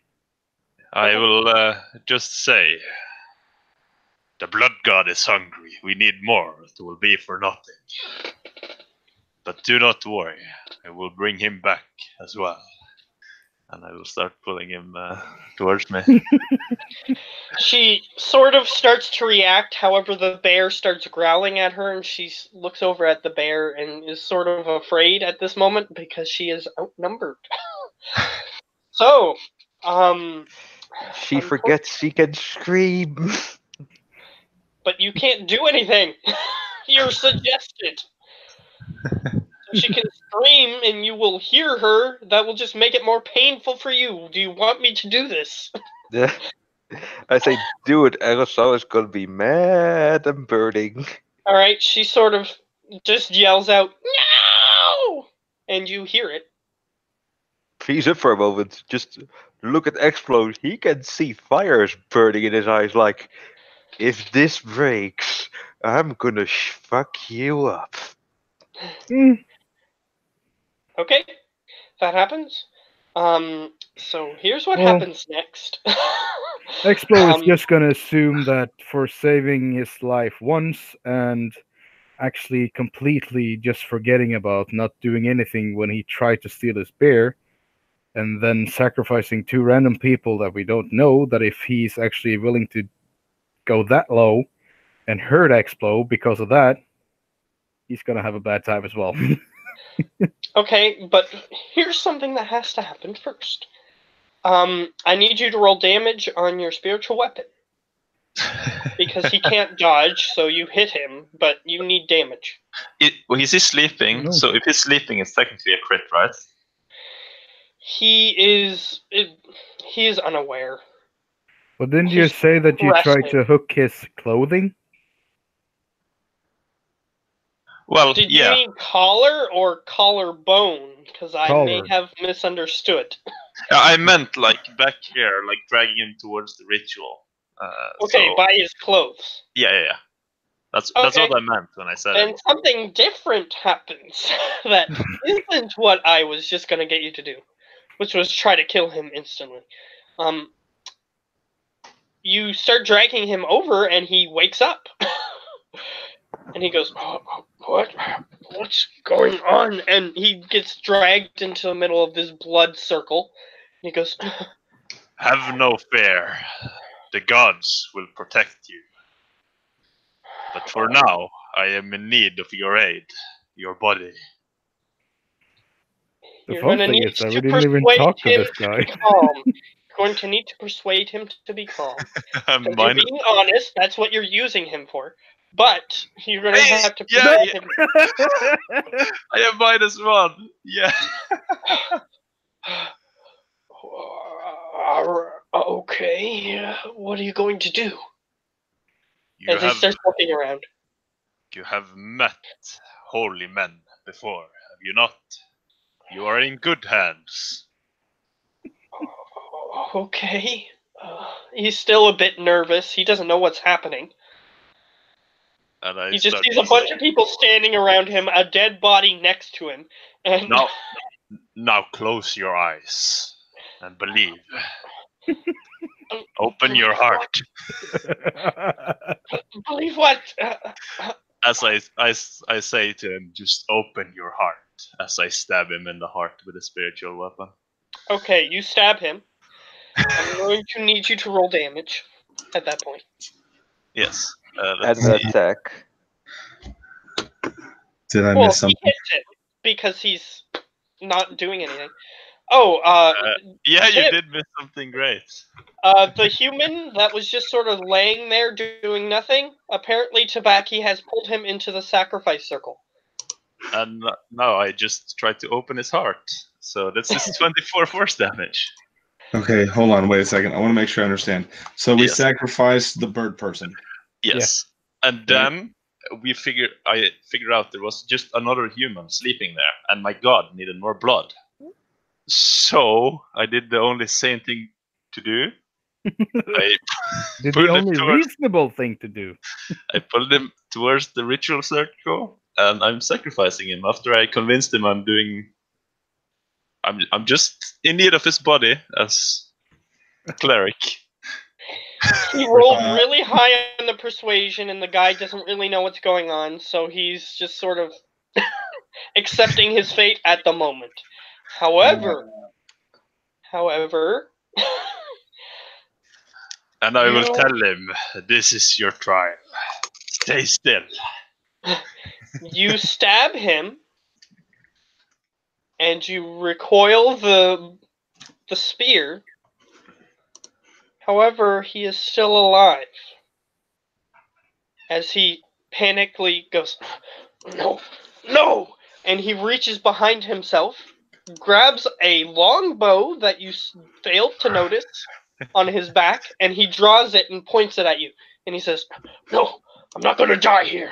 I will just say, the blood god is hungry. We need more. It will be for nothing. But do not worry. I will bring him back as well. And I will start pulling him towards me. She sort of starts to react, however the bear starts growling at her, and she looks over at the bear and is sort of afraid at this moment because she is outnumbered. So, She forgets she can scream. but you can't do anything. You're suggested. So she can scream and you will hear her. That will just make it more painful for you. Do you want me to do this? I say, do it, Aerosol is gonna be mad and burning. Alright, she sort of just yells out, "No!" And you hear it. Freeze up for a moment. Just look at Explode. He can see fires burning in his eyes like, if this breaks, I'm gonna fuck you up. Okay, that happens. So here's what Well, happens next. Explo is just gonna assume that for saving his life once and actually completely just forgetting about not doing anything when he tried to steal his bear, and then sacrificing two random people that we don't know, that if he's actually willing to go that low and hurt Explo because of that, he's gonna have a bad time as well. Okay, but here's something that has to happen first. I need you to roll damage on your spiritual weapon. Because he can't dodge, so you hit him, but you need damage. Is he sleeping? No. So if he's sleeping, it's technically a crit, right? He is unaware. But didn't you He's say that you tried resting. to hook his clothing? Well, Did yeah. you mean collar or collarbone? Because I may Collar. have misunderstood. I meant like back here, like dragging him towards the ritual. Okay, so, by his clothes. yeah. That's Okay. what I meant when I said And it. something different happens that isn't what I was just gonna get you to do, which was try to kill him instantly. You start dragging him over, and he wakes up, and he goes, What's going on?" And he gets dragged into the middle of this blood circle. And he goes, Have no fear. The gods will protect you. But for now, I am in need of your aid, your body. The "You're fun gonna thing need is that we to didn't even persuade talk to him this to guy. be calm. You're going to need to persuade him to be calm. Because you're Mine- being honest, that's what you're using him for. But you're gonna Hey, have to yeah, persuade him. I have -1. Yeah. Okay, what are you going to do? You As he starts looking around. you have met holy men before, have you not? You are in good hands. Okay. He's still a bit nervous. He doesn't know what's happening. And I He just start sees a to bunch say, of people standing around him, a dead body next to him, and Now close your eyes and believe. Open your heart. Believe what? As I say to him, just open your heart. As I stab him in the heart with a spiritual weapon. Okay, you stab him. I'm going to need you to roll damage at that point. Yes. And Let's an see. attack. Did I Well, miss he something? hits him because he's not doing anything. Oh, Yeah, you Tim. did miss something great. The human that was just sort of laying there doing nothing, apparently Tabaki has pulled him into the sacrifice circle. And now I just tried to open his heart. So this is 24 force damage. Okay, hold on, wait a second. I want to make sure I understand. So we Yes. sacrificed the bird person. Yes. And then I figured out there was just another human sleeping there, and my god needed more blood. So I did the only sane thing to do. I Did pulled the him only towards, reasonable thing to do. I pulled him towards the ritual circle, and I'm sacrificing him after I convinced him I'm just in need of his body as a cleric. He rolled really high on the persuasion, and the guy doesn't really know what's going on, so he's just sort of accepting his fate at the moment. However, And I will You- tell him, this is your trial. Stay still. you stab him, and you recoil the spear. However, he is still alive. As he panically goes, no, no! And he reaches behind himself, grabs a long bow that you failed to notice on his back, and he draws it and points it at you. And he says, no, I'm not going to die here.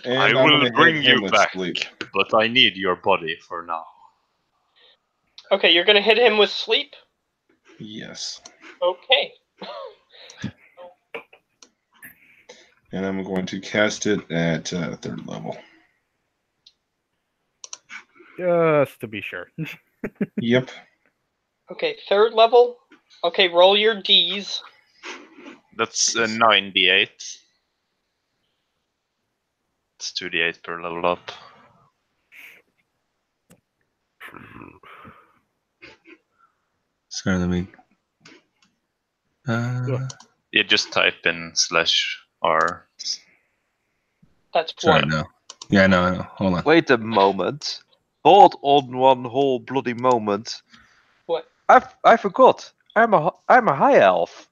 And I I'm will gonna bring hit him you with back, sleep. but I need your body for now. Okay, you're going to hit him with sleep? Yes. Okay. And I'm going to cast it at 3rd level. Just to be sure. Yep. Okay, 3rd level. Okay, roll your Ds. That's a 9d8. It's 2d8 per level up. Sorry, let me. You just type in /R. That's Sorry, 1. no. Yeah, I know. Hold on. Wait a moment. Hold on one whole bloody moment. What? I forgot. I'm a high elf.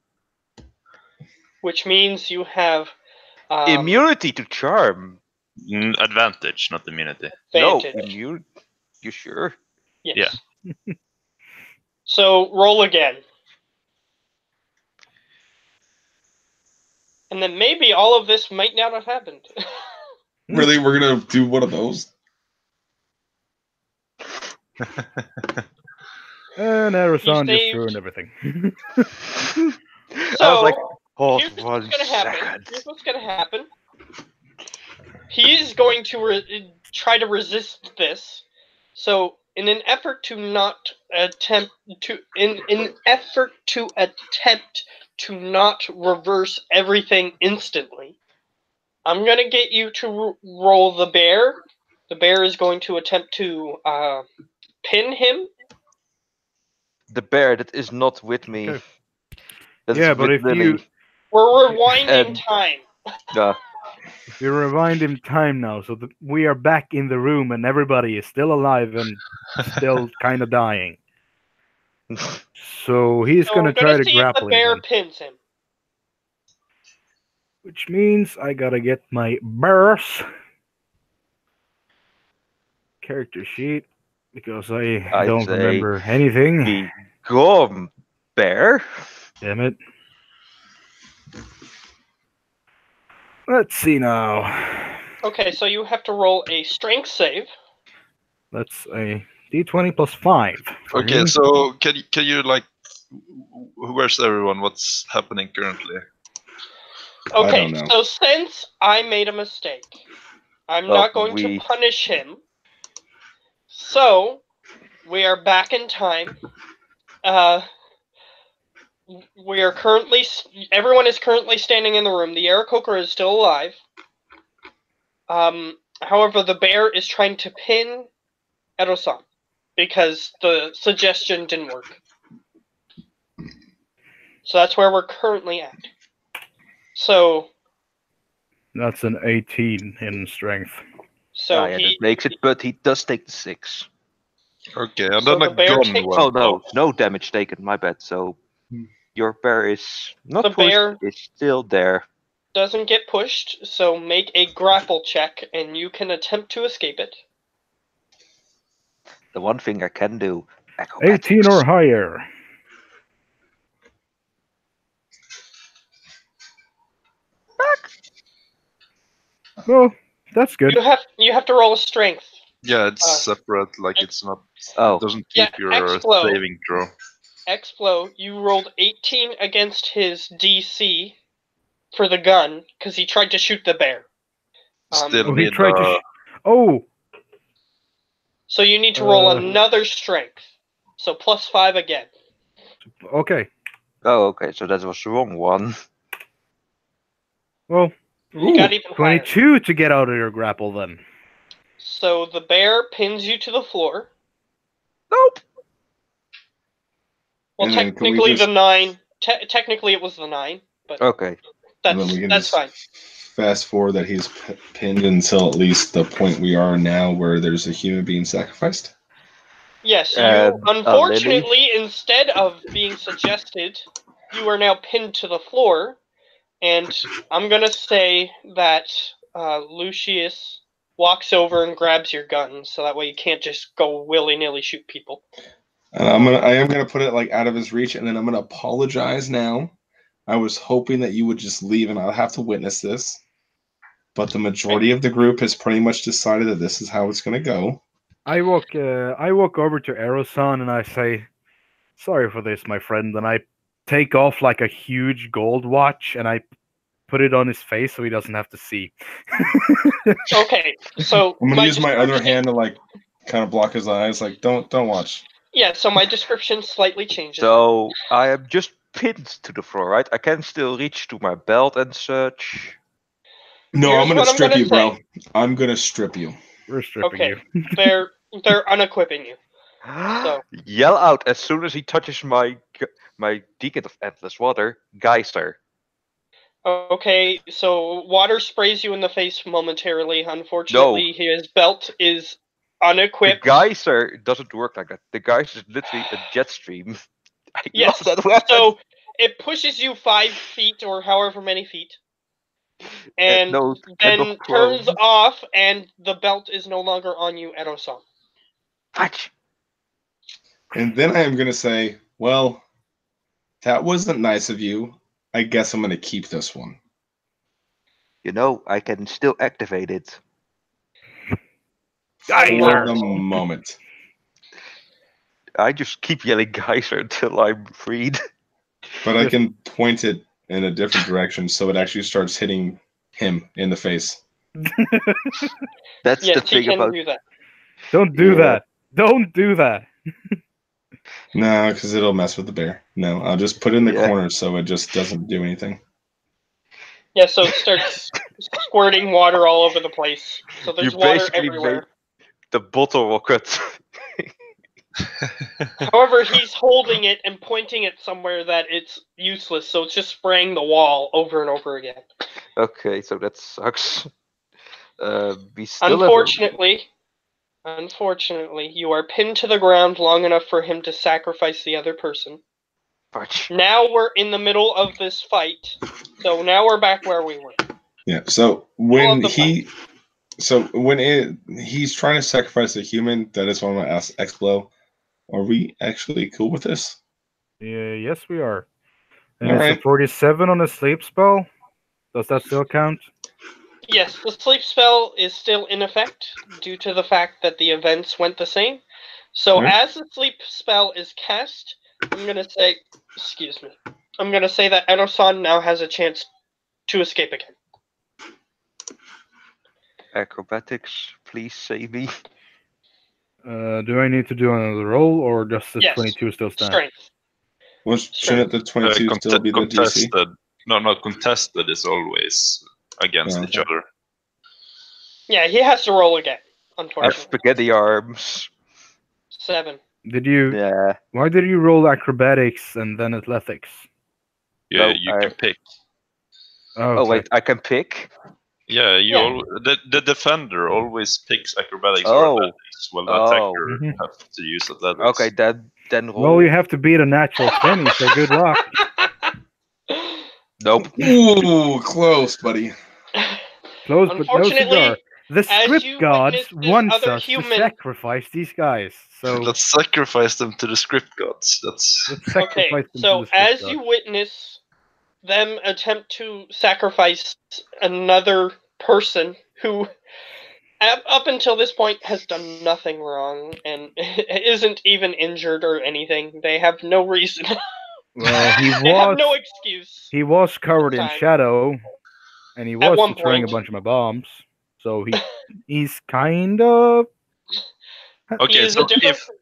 Which means you have Immunity to charm. Advantage, not immunity. advantage. No, immune. You sure? Yes. So roll again. And then maybe all of this might not have happened. Really? We're going to do one of those? And Arizona just saved- ruined everything. So I was like, hold here's one what's gonna happen. second. Here's what's gonna happen. He's going to try to resist this. So, in an effort to not attempt to not reverse everything instantly, I'm gonna get you to roll the bear. The bear is going to attempt to pin him. The bear that is not with me. Okay. That is Yeah, but with if Lily. you We're rewinding And- time. Yeah. we rewind in time now, so that we are back in the room and everybody is still alive and still kind of dying. So he's So gonna we're try to see if grapple the bear him, pins him. which means I gotta get my bears character sheet because I don't say remember anything. Be gone, bear. Damn it. Let's see now. Okay, so you have to roll a strength save. That's a d20 plus 5. for Okay, me. so can you like, where's everyone? What's happening currently? Okay, don't know. so since I made a mistake, I'm Well, not going to punish him. So we are back in time. We are currently everyone is currently standing in the room. The Aarakocra is still alive. However, the bear is trying to pin Edo-san because the suggestion didn't work. So that's where we're currently at. So That's an 18 in strength. so yeah, he that makes it, but he does take the 6. Okay, and So then the a bear gun takes- went Oh no, off. no damage taken. My bad. So your bear is not The pushed. bear- It's still there. doesn't get pushed, so make a grapple check and you can attempt to escape it. The one thing I can do. Acrobatics. 18 or higher. Well, that's good. You have to roll a strength. Yeah, it's separate. Like it's not. Oh. It doesn't Yeah, keep your Explo. saving throw. Explo, you rolled 18 against his DC for the gun because he tried to shoot the bear. Still Oh, he need. tried to. Oh, So you need to roll another strength. So +5 again. okay. Oh, okay. So that was the wrong one. Well, You got even higher. 22 to get out of your grapple then. So the bear pins you to the floor. Nope. Well, And then can we technically just- the 9. Technically it was the 9, but Okay. And then we can that's just fine. fast forward that he's pinned until at least the point we are now, where there's a human being sacrificed. Yes, you A unfortunately, instead of being suggested, you are now pinned to the floor, and I'm gonna say that Lucius walks over and grabs your gun, so that way you can't just go willy-nilly shoot people. And I am gonna put it like out of his reach, and then I'm gonna apologize now. I was hoping that you would just leave, and I'll have to witness this. But the majority of the group has pretty much decided that this is how it's gonna go. I walk over to Erosan and I say, "Sorry for this, my friend." And I take off like a huge gold watch and I put it on his face so he doesn't have to see. Okay, so I'm gonna use my other description- hand to like kind of block his eyes. Like, don't watch. Yeah, so my description slightly changes. So I am just pinned to the floor, right? I can still reach to my belt and such. No, Here's I'm gonna what I'm strip gonna you, bro. I'm gonna strip you. We're stripping Okay, you. they're unequipping you. So- Yell out as soon as he touches my Deacon of Endless Water, Geister. Okay, so water sprays you in the face momentarily. Unfortunately, his belt is The unequipped. Geyser doesn't work like that. The Geyser is literally a jet stream. I Yes, love that weapon. so it pushes you 5 feet or however many feet, and no, then not turns 12. off, and the belt is no longer on you at Osan. Fudge. And then I am gonna say, well, that wasn't nice of you. I guess I'm gonna keep this one. You know, I can still activate it. For Geyser! the moment. I just keep yelling Geyser until I'm freed. But I can point it in a different direction so it actually starts hitting him in the face. That's Yes, the he thing can about. do that. Don't do Yeah. that. Don't do that. No, because it'll mess with the bear. No, I'll just put it in the Yeah. corner so it just doesn't do anything. Yeah, so it starts squirting water all over the place. So there's You water basically everywhere. made the bottle rocket. However, he's holding it and pointing it somewhere that it's useless, so it's just spraying the wall over and over again. Okay, so that sucks. We still have Unfortunately, you are pinned to the ground long enough for him to sacrifice the other person. Fudge. Now we're in the middle of this fight, so now we're back where we were. Yeah. So when he's trying to sacrifice a human, that is why I'm gonna ask Explo. Are we actually cool with this? Yeah, yes, we are. And All it's a right. 47 on a sleep spell. Does that still count? Yes, the sleep spell is still in effect due to the fact that the events went the same. So Alright. as the sleep spell is cast, I'm gonna say that Enosan now has a chance to escape again. Acrobatics, please save me. Do I need to do another roll or does the Yes. 22 still stand? Strength. Well, shouldn't the 22 still be the DC? Contested. No, contested is always against each Okay. other. Yeah, he has to roll again, I have unfortunately. spaghetti arms. 7. Did you? Yeah. Why did you roll acrobatics and then athletics? Yeah, No, you I- can pick. Oh, Oh okay. wait, I can pick. Yeah, Yeah. The defender always picks acrobatics Oh. or athletics, while the Oh. attacker Mhm. have to use athletics. Okay, then roll. Well, you have to beat a natural 20, so good luck. Nope. Ooh, close, buddy. Close but no Unfortunately, cigar. The as script you gods witness this wants other us to human- sacrifice these guys. So Let's sacrifice them to the script gods. That's let's Okay, sacrifice them so to the script as gods. you witness them attempt to sacrifice another person who, up until this point, has done nothing wrong and isn't even injured or anything. They have no reason. Well, They have no excuse. he was covered in Time. shadow, and he At was one destroying point. a bunch of my bombs. So he's kind of. He Okay, is so a different.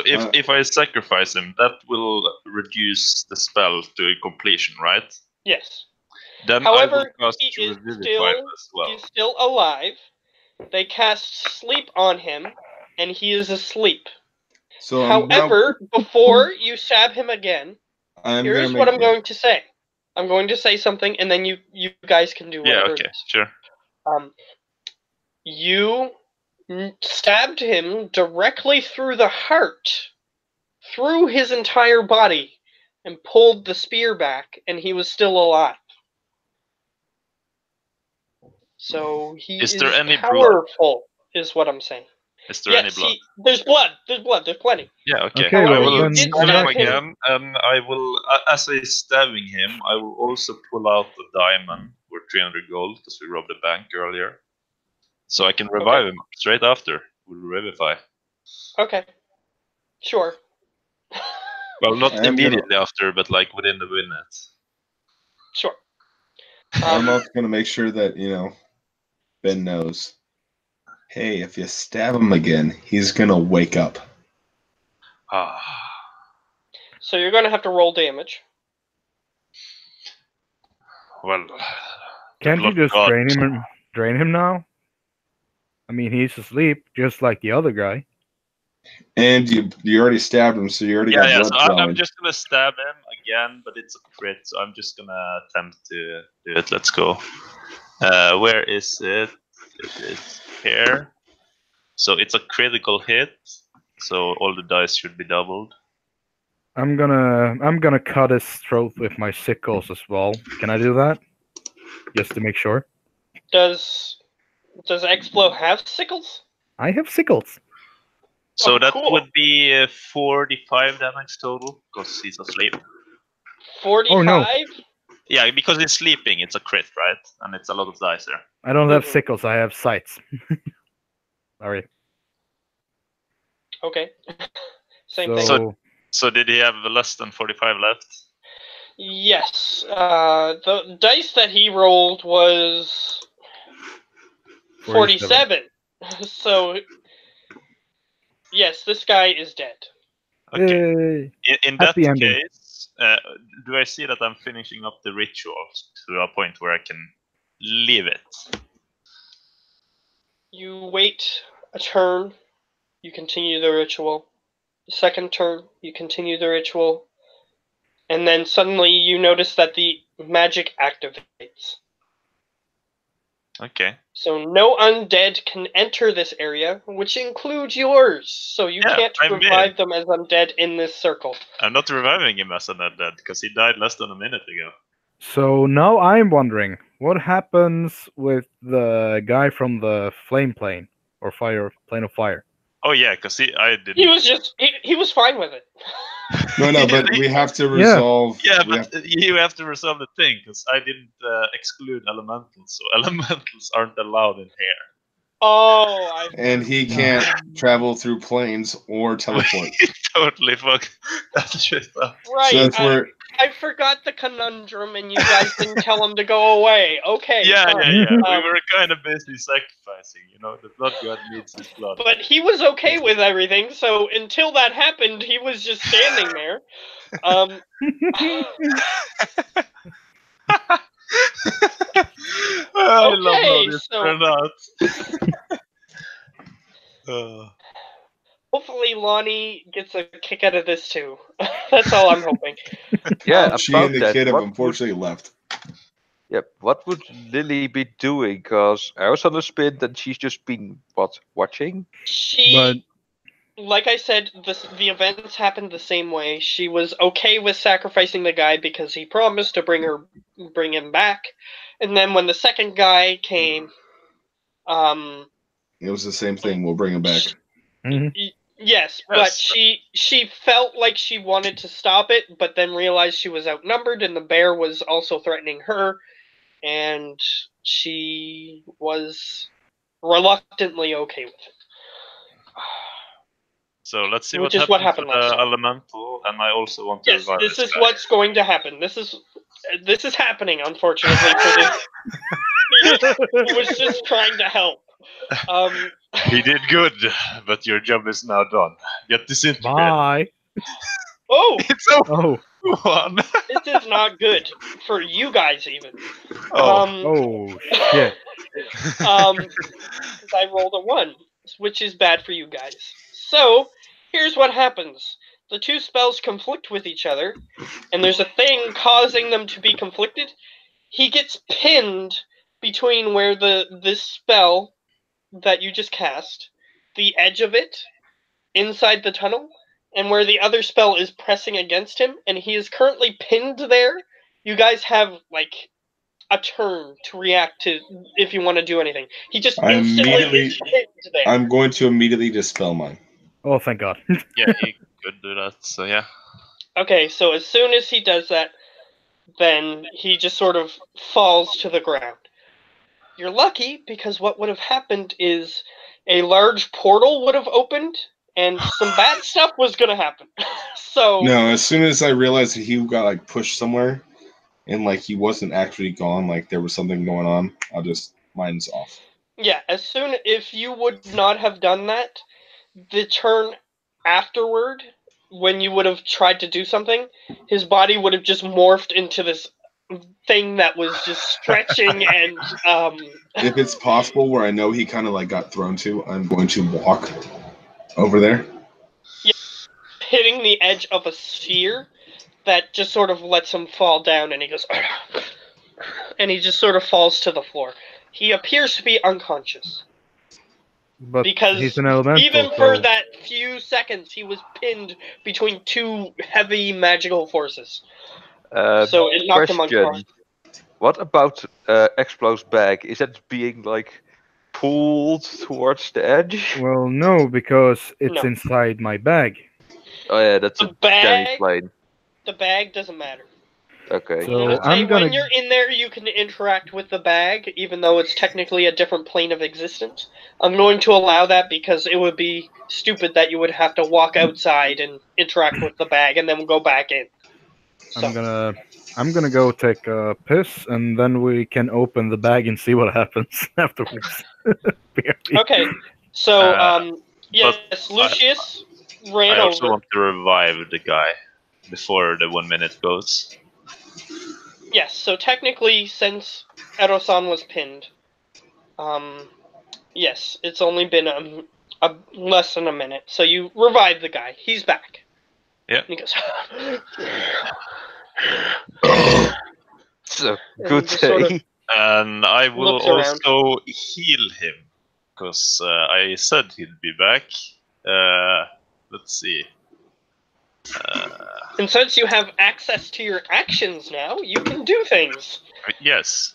if I sacrifice him, that will reduce the spell to completion, right? Yes. Then However, I will cast he is Revivify still as well. he's still alive. They cast sleep on him, and he is asleep. So However, before you stab him again, here's what I'm going to say. I'm going to say something, and then you guys can do whatever it is. Sure. You stabbed him directly through the heart, through his entire body, and pulled the spear back, and he was still alive. So he Is there any powerful, is what I'm saying. Is there any blood? There's blood. There's blood. There's plenty. Yeah, okay. Okay, I well, will then stab in him that case- again, and I will, as I stabbing him, I will also pull out the diamond worth 300 gold, because we robbed the bank earlier. So I can revive him straight after. We'll revivify. Okay. Sure. Well, not I am immediately after, but like within the minute. Sure. I'm also going to make sure that, Ben knows. Hey, if you stab him again, he's going to wake up. Ah. So you're going to have to roll damage. Well. Can't you just drain him now? I mean, he's asleep, just like the other guy. And you already stabbed him, so you already got blood so flowing. I'm just gonna stab him again, but it's a crit, so I'm just gonna attempt to do it. Let's go. Where is it? It's here. So it's a critical hit. So all the dice should be doubled. I'm gonna cut his throat with my sickles as well. Can I do that? Just to make sure. Does Explo have sickles? I have sickles. So that cool. would be 45 damage total, because he's asleep. 45? Oh, no. Yeah, because he's sleeping, it's a crit, right? And it's a lot of dice there. I don't have sickles. I have sights. Sorry. Okay. Same thing. So did he have less than 45 left? Yes. The dice that he rolled was 47. So, yes, this guy is dead. Okay. In that Happy ending. case, do I see that I'm finishing up the rituals to a point where I can leave it? You wait a turn, you continue the ritual. The second turn, you continue the ritual. And then suddenly you notice that the magic activates. Okay. So no undead can enter this area, which includes yours. So you can't revive them as undead in this circle. I'm not reviving him as an undead, because he died less than a minute ago. So now I'm wondering, what happens with the guy from the flame plane or plane of fire? Oh yeah, because I didn't. He was just he was fine with it. No, but we have to resolve. Yeah, but you have to resolve the thing, because I didn't exclude elementals, so elementals aren't allowed in here. Oh, And he can't travel through planes or teleport. Totally fucked that shit up. Right. So that's where I forgot the conundrum, and you guys didn't tell him to go away. Okay. Yeah. fine. We were kind of busy sacrificing, the blood god needs his blood. But he was okay with everything, so until that happened, he was just standing there. I love how this turned out. Hopefully Lonnie gets a kick out of this too. That's all I'm hoping. Yeah, she about and the that, kid have what unfortunately left. Yep. What would Lily be doing? Because I was on the spin that she's just been watching. Like I said, the events happened the same way. She was okay with sacrificing the guy because he promised to bring him back, and then when the second guy came, it was the same thing. We'll bring him back. Yes, but she felt like she wanted to stop it, but then realized she was outnumbered, and the bear was also threatening her. and she was reluctantly okay with it. So let's see Which what is what happens happened to last the time. elemental, and I also want to Yes, revive this is guy. what's going to happen. This is happening, unfortunately, for this. He was just trying to help. He did good, but your job is now done. Get disintegrated. Bye. Oh, It's over. Oh. One. this is not good for you guys, even. Oh. Oh shit. I rolled a 1, which is bad for you guys. So, here's what happens. The two spells conflict with each other, and there's a thing causing them to be conflicted. He gets pinned between where this spell that you just cast, the edge of it, inside the tunnel, and where the other spell is pressing against him, and he is currently pinned there. You guys have, like, a turn to react to if you want to do anything. He just I instantly immediately- is pinned there. I'm going to immediately dispel mine. Oh, thank God. Yeah, he could do that. So yeah. Okay, so as soon as he does that, then he just sort of falls to the ground. You're lucky, because what would have happened is a large portal would have opened, and some bad stuff was going to happen. So No, as soon as I realized that he got like pushed somewhere, and like he wasn't actually gone, like there was something going on, mine's off. yeah, if you would not have done that, the turn afterward, when you would have tried to do something, his body would have just morphed into this thing that was just stretching and If it's possible, where I know he kind of like got thrown to, I'm going to walk over there. hitting the edge of a sphere that just sort of lets him fall down, and he goes, and he just sort of falls to the floor. He appears to be unconscious. But Because he's an elemental. even for so- that few seconds, he was pinned between two heavy magical forces. So it knocked him Question. unconscious. What about Explo's bag? Is it being like pulled towards the edge? Well, no, because it's No. inside my bag. Oh yeah, that's The a damage bag, plane. the bag doesn't matter. Okay. So I'm I'm gonna- when you're in there, you can interact with the bag, even though it's technically a different plane of existence. I'm going to allow that because it would be stupid that you would have to walk outside and interact with the bag and then go back in. So, I'm gonna go take a piss, and then we can open the bag and see what happens afterwards. okay, so but yes, Lucius ran I also over. want to revive the guy before the 1 minute goes. Yes, so technically, since Edo-san was pinned, yes, it's only been a less than a minute. So you revive the guy. He's back. Yeah. And he goes. It's a And good he just sort of- day. And I will Looks around. also heal him, because I said he'd be back. Let's see. And since you have access to your actions now, you can do things. Yes.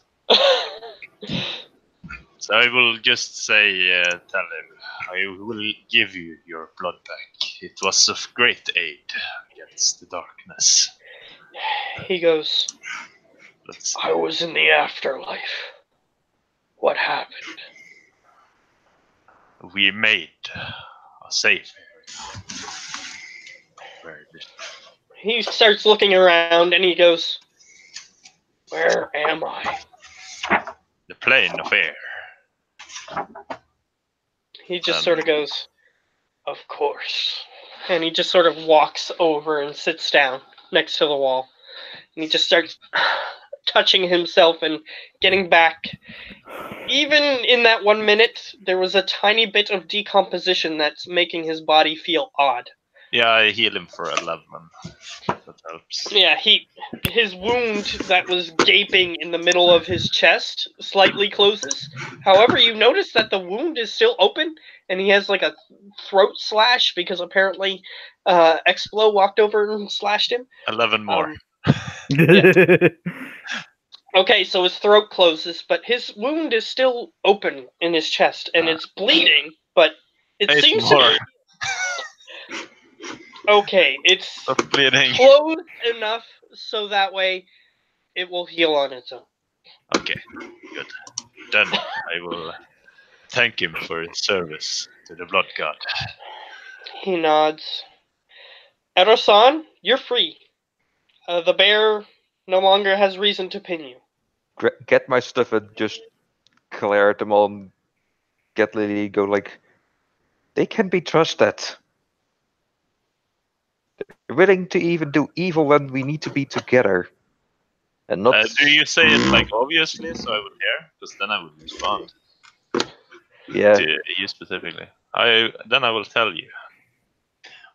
So I will just say, tell him, I will give you your blood back. It was of great aid against the darkness. He goes, Let's see. I was in the afterlife. What happened? We made a safe area. Where this He starts looking around and he goes, where am I? the plane of air. He just sort of goes, of course. And he just sort of walks over and sits down next to the wall. And he just starts touching himself and getting back. Even in that 1 minute, there was a tiny bit of decomposition that's making his body feel odd. Yeah, I heal him for 11. That helps. Yeah, his wound that was gaping in the middle of his chest slightly closes. However, you notice that the wound is still open, and he has like a throat slash because apparently Explo walked over and slashed him. 11 more. Okay, so his throat closes, but his wound is still open in his chest, and it's bleeding, but it 8 seems more. to be... Okay, it's Stop bleeding. closed enough so that way it will heal on its own. Okay, good. Then I will thank him for his service to the blood god. He nods. Edo-san, you're free. The bear no longer has reason to pin you. Get my stuff and just glare at them all and get Lily go like, they can be trusted. They're willing to even do evil when we need to be together. And not... Do you say it like obviously so I would hear? Because then I would respond Yeah. to you specifically. Then I will tell you.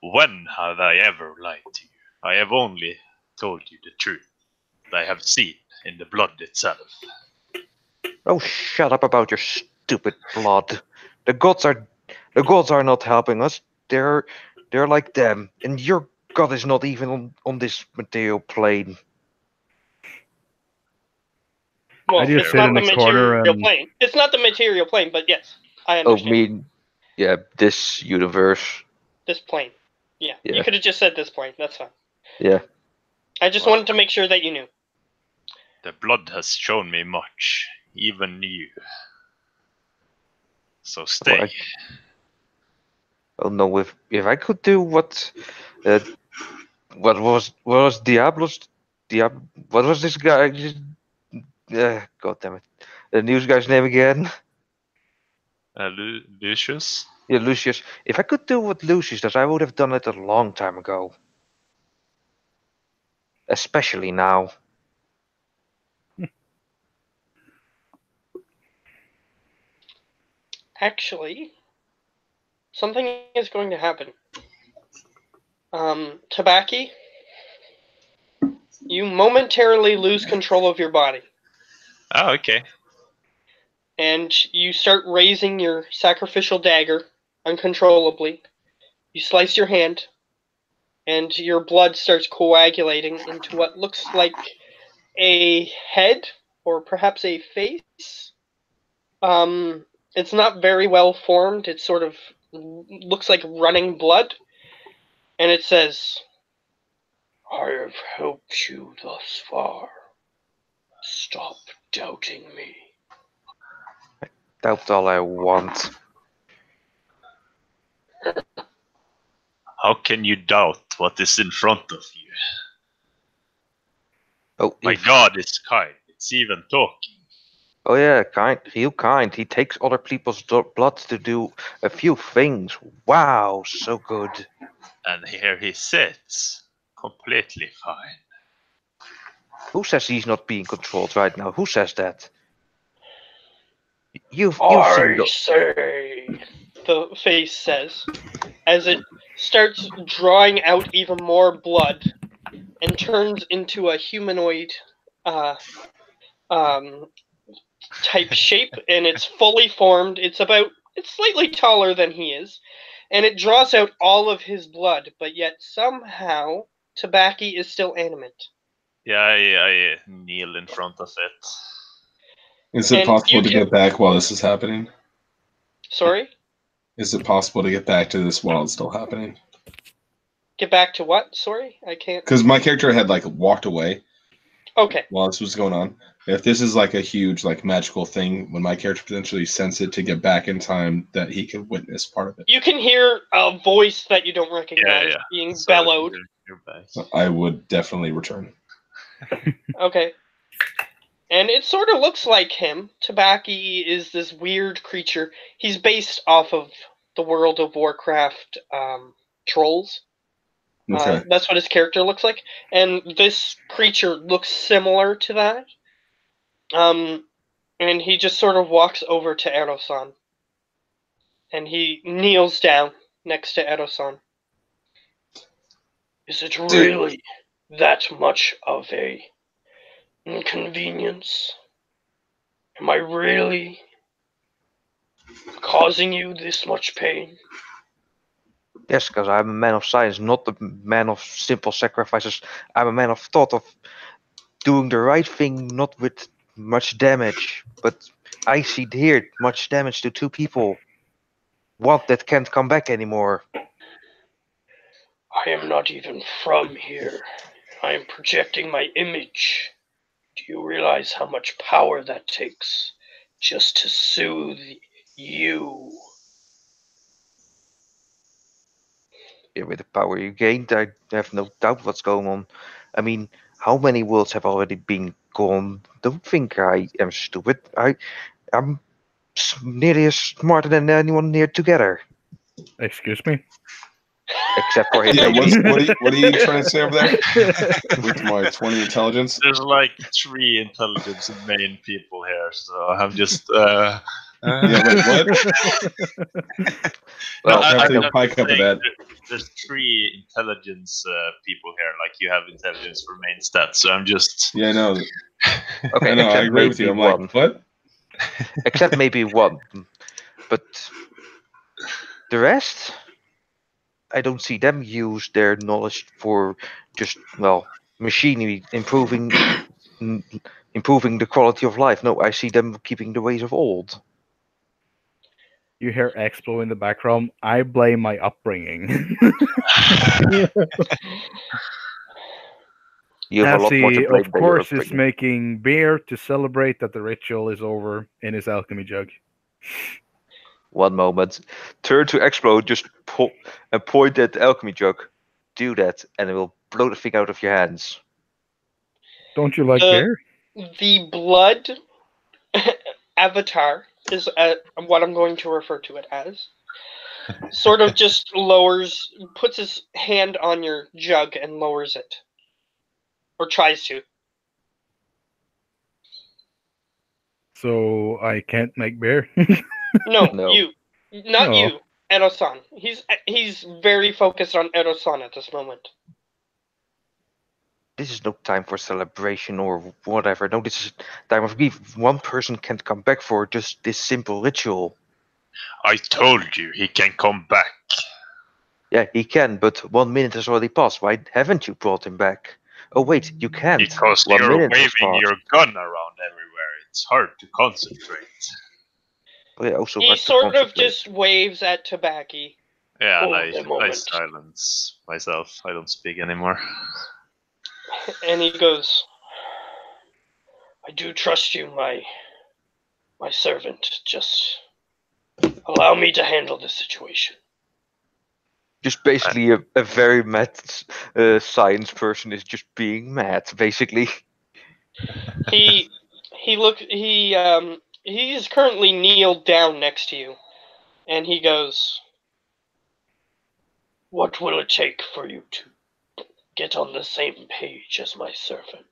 When have I ever lied to you? I have only told you the truth that I have seen in the blood itself. Oh, shut up about your stupid blood. The gods are not helping us. They're like them, and your god is not even on this material plane. Well, I just it's sit not in the the corner material and plane. It's not the material plane, but yes, I Oh, understand. yeah, this universe. This plane. Yeah. Yeah. You could have just said this plane. That's fine. Yeah. I just Well, wanted to make sure that you knew. the blood has shown me much, even you. So stay. Oh no! If I could do what was Diablo's what was this guy? God damn it! The news guy's name again? Lucius? Yeah, Lucius. If I could do what Lucius does, I would have done it a long time ago. Especially now. Actually, something is going to happen. Tabaki, you momentarily lose control of your body. Oh, okay. And you start raising your sacrificial dagger uncontrollably. You slice your hand, and your blood starts coagulating into what looks like a head or perhaps a face. It's not very well formed. It sort of looks like running blood, and it says, "I have helped you thus far. Stop doubting me." That's all I want. How can you doubt what is in front of you? Oh, My god is kind. It's even talking. Oh yeah, real kind. He takes other people's blood to do a few things. Wow, so good. And here he sits, completely fine. Who says he's not being controlled right now? Who says that? You've seen I say, the face says, as it starts drawing out even more blood and turns into a humanoid type shape, and it's fully formed. It's slightly taller than he is, and it draws out all of his blood, but yet somehow Tabaki is still animate. Yeah, I kneel in front of it. Is it And possible you to can- get back while this is happening? Sorry? Is it possible to get back to this while it's still happening? Get back to what? Sorry? I can't. Because my character had like walked away Okay. while this was going on. If this is like a huge like magical thing, when my character potentially sense it to get back in time, that he can witness part of it. You can hear a voice that you don't recognize being So bellowed. you're back. So I would definitely return. Okay. And it sort of looks like him. Tabaki is this weird creature. He's based off of the World of Warcraft trolls. Okay. That's what his character looks like. And this creature looks similar to that. And he just sort of walks over to Edo-san. And he kneels down next to Edo-san. Is it really that much of a inconvenience? Am I really causing you this much pain? Yes, because I'm a man of science, not a man of simple sacrifices. I'm a man of thought, of doing the right thing, not with much damage. But I see here much damage to two people. One that can't come back anymore. I am not even from here. I am projecting my image. Do you realize how much power that takes just to soothe you? Yeah, with the power you gained, I have no doubt what's going on. I mean, how many worlds have already been gone? Don't think I am stupid. I'm nearly as smarter than anyone here together, Excuse me. except for him. Yeah, maybe. what are you trying to say over there? With my 20 intelligence? There's like 3 intelligence main people here, so I'm just. Yeah, wait, what? No, Well, I have to I'm take a pie cup of saying that. there's 3 intelligence people here. Like you have intelligence for main stats, so I'm just. Yeah, I know. okay, I know, I except agree with you. maybe I'm one. like, what? Except maybe one. But the rest, I don't see them use their knowledge for just, well, machinery improving the quality of life. No, I see them keeping the ways of old. You hear Explo in the background. I blame my upbringing. You have As a lot more to he, blame of than your course, is upbringing. making beer to celebrate that the ritual is over in his alchemy jug. One moment. Turn to explode, just pull and point at the alchemy jug. Do that, and it will blow the thing out of your hands. Don't you like The- beer? The blood avatar is what I'm going to refer to it as. Sort of just lowers, puts his hand on your jug and lowers it. Or tries to. So I can't make beer. No, No. you. Not Oh. you. Edo-san. He's very focused on Edo-san at this moment. This is no time for celebration or whatever. No, this is time of grief. One person can't come back for just this simple ritual. I told you he can come back. Yeah, he can, but 1 minute has already passed. Why haven't you brought him back? Oh wait, you can't. Because 1 you're minute has waving passed. your gun around everywhere. It's hard to concentrate. But yeah, also He hard to sort of concentrate. just waves at Tabaki. Yeah, and Hold a I moment. silence myself. I don't speak anymore. And he goes, I do trust you, my servant. Just allow me to handle the situation. Just basically a very mad science person is just being mad, basically. He is currently kneeled down next to you, and he goes, what will it take for you to get on the same page as my servant?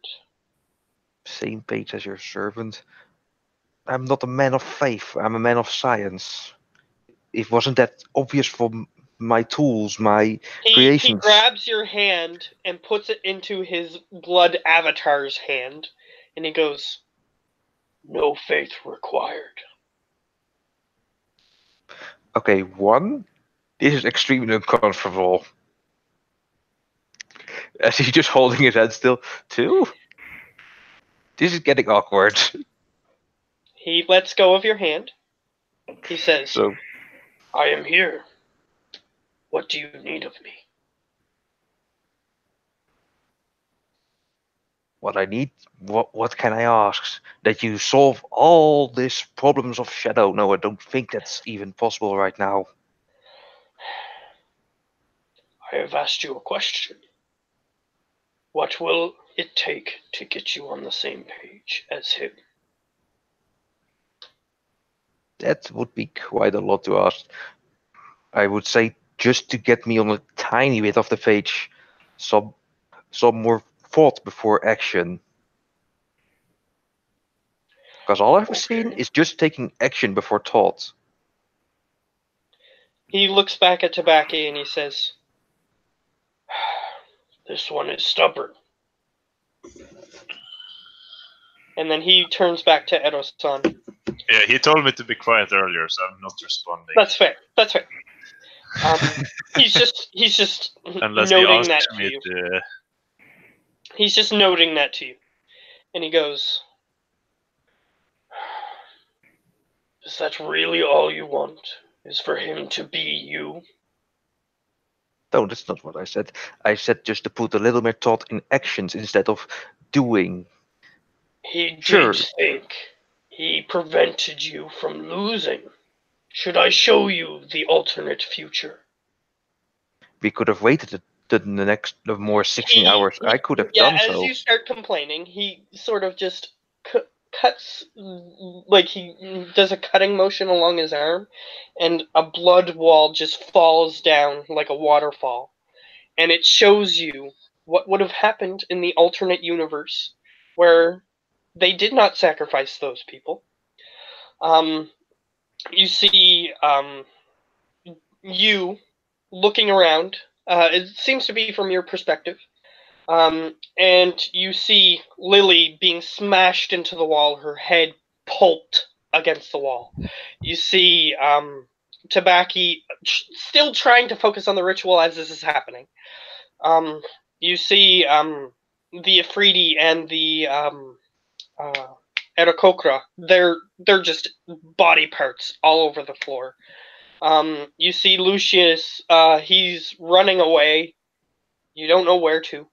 Same page as your servant. I'm not a man of faith. I'm a man of science. It wasn't that obvious from my tools, my He creations. grabs your hand and puts it into his blood avatar's hand, and he goes, no faith required. Okay, one, this is extremely uncomfortable. As he's just holding his head still. Two, this is getting awkward. He lets go of your hand. He says, So, I am here. What do you need of me? what I need, what can I ask? That you solve all these problems of shadow? No, I don't think that's even possible right now. I have asked you a question. What will it take to get you on the same page as him? That would be quite a lot to ask. I would say just to get me on a tiny bit of the page, some more thought before action. Because all I've seen is just taking action before thought. He looks back at Tabaki and he says, this one is stubborn. And then he turns back to Edo-san. Yeah, he told me to be quiet earlier, so I'm not responding. That's fair. That's fair. He's just Unless he noting asks that to me you. to. He's just noting that to you. And he goes, is that really all you want? Is for him to be you? No, that's not what I said. I said just to put a little more thought in actions instead of doing. He did Sure. think he prevented you from losing. Should I show you the alternate future? We could have waited the next more 16 hours. I could have yeah, done as so. you start complaining, he sort of just cuts, like he does a cutting motion along his arm, and a blood wall just falls down like a waterfall. And it shows you what would have happened in the alternate universe where they did not sacrifice those people. You see you looking around. It seems to be from your perspective. And you see Lily being smashed into the wall, her head pulped against the wall. You see Tabaki still trying to focus on the ritual as this is happening. You see the Afridi and the Erakokra. They're just body parts all over the floor. You see Lucius. He's running away. You don't know where to.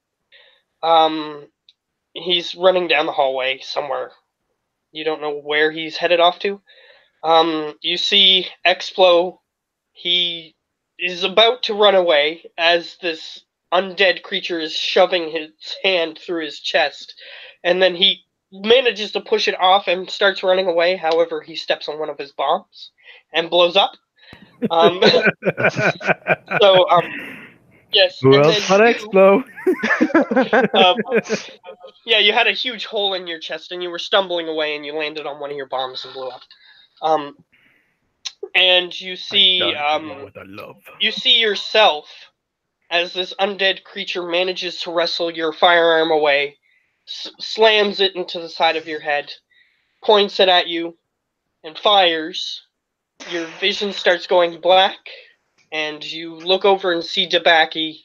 He's running down the hallway somewhere. You don't know where he's headed off to. You see Explo. He is about to run away as this undead creature is shoving his hand through his chest, and then he manages to push it off and starts running away. However, he steps on one of his bombs and blows up. So, yes. Who and else then but you- Explo? Yeah, you had a huge hole in your chest, and you were stumbling away, and you landed on one of your bombs and blew up. And you see, With a love. you see yourself as this undead creature manages to wrestle your firearm away, slams it into the side of your head, points it at you, and fires. Your vision starts going black, and you look over and see Debaki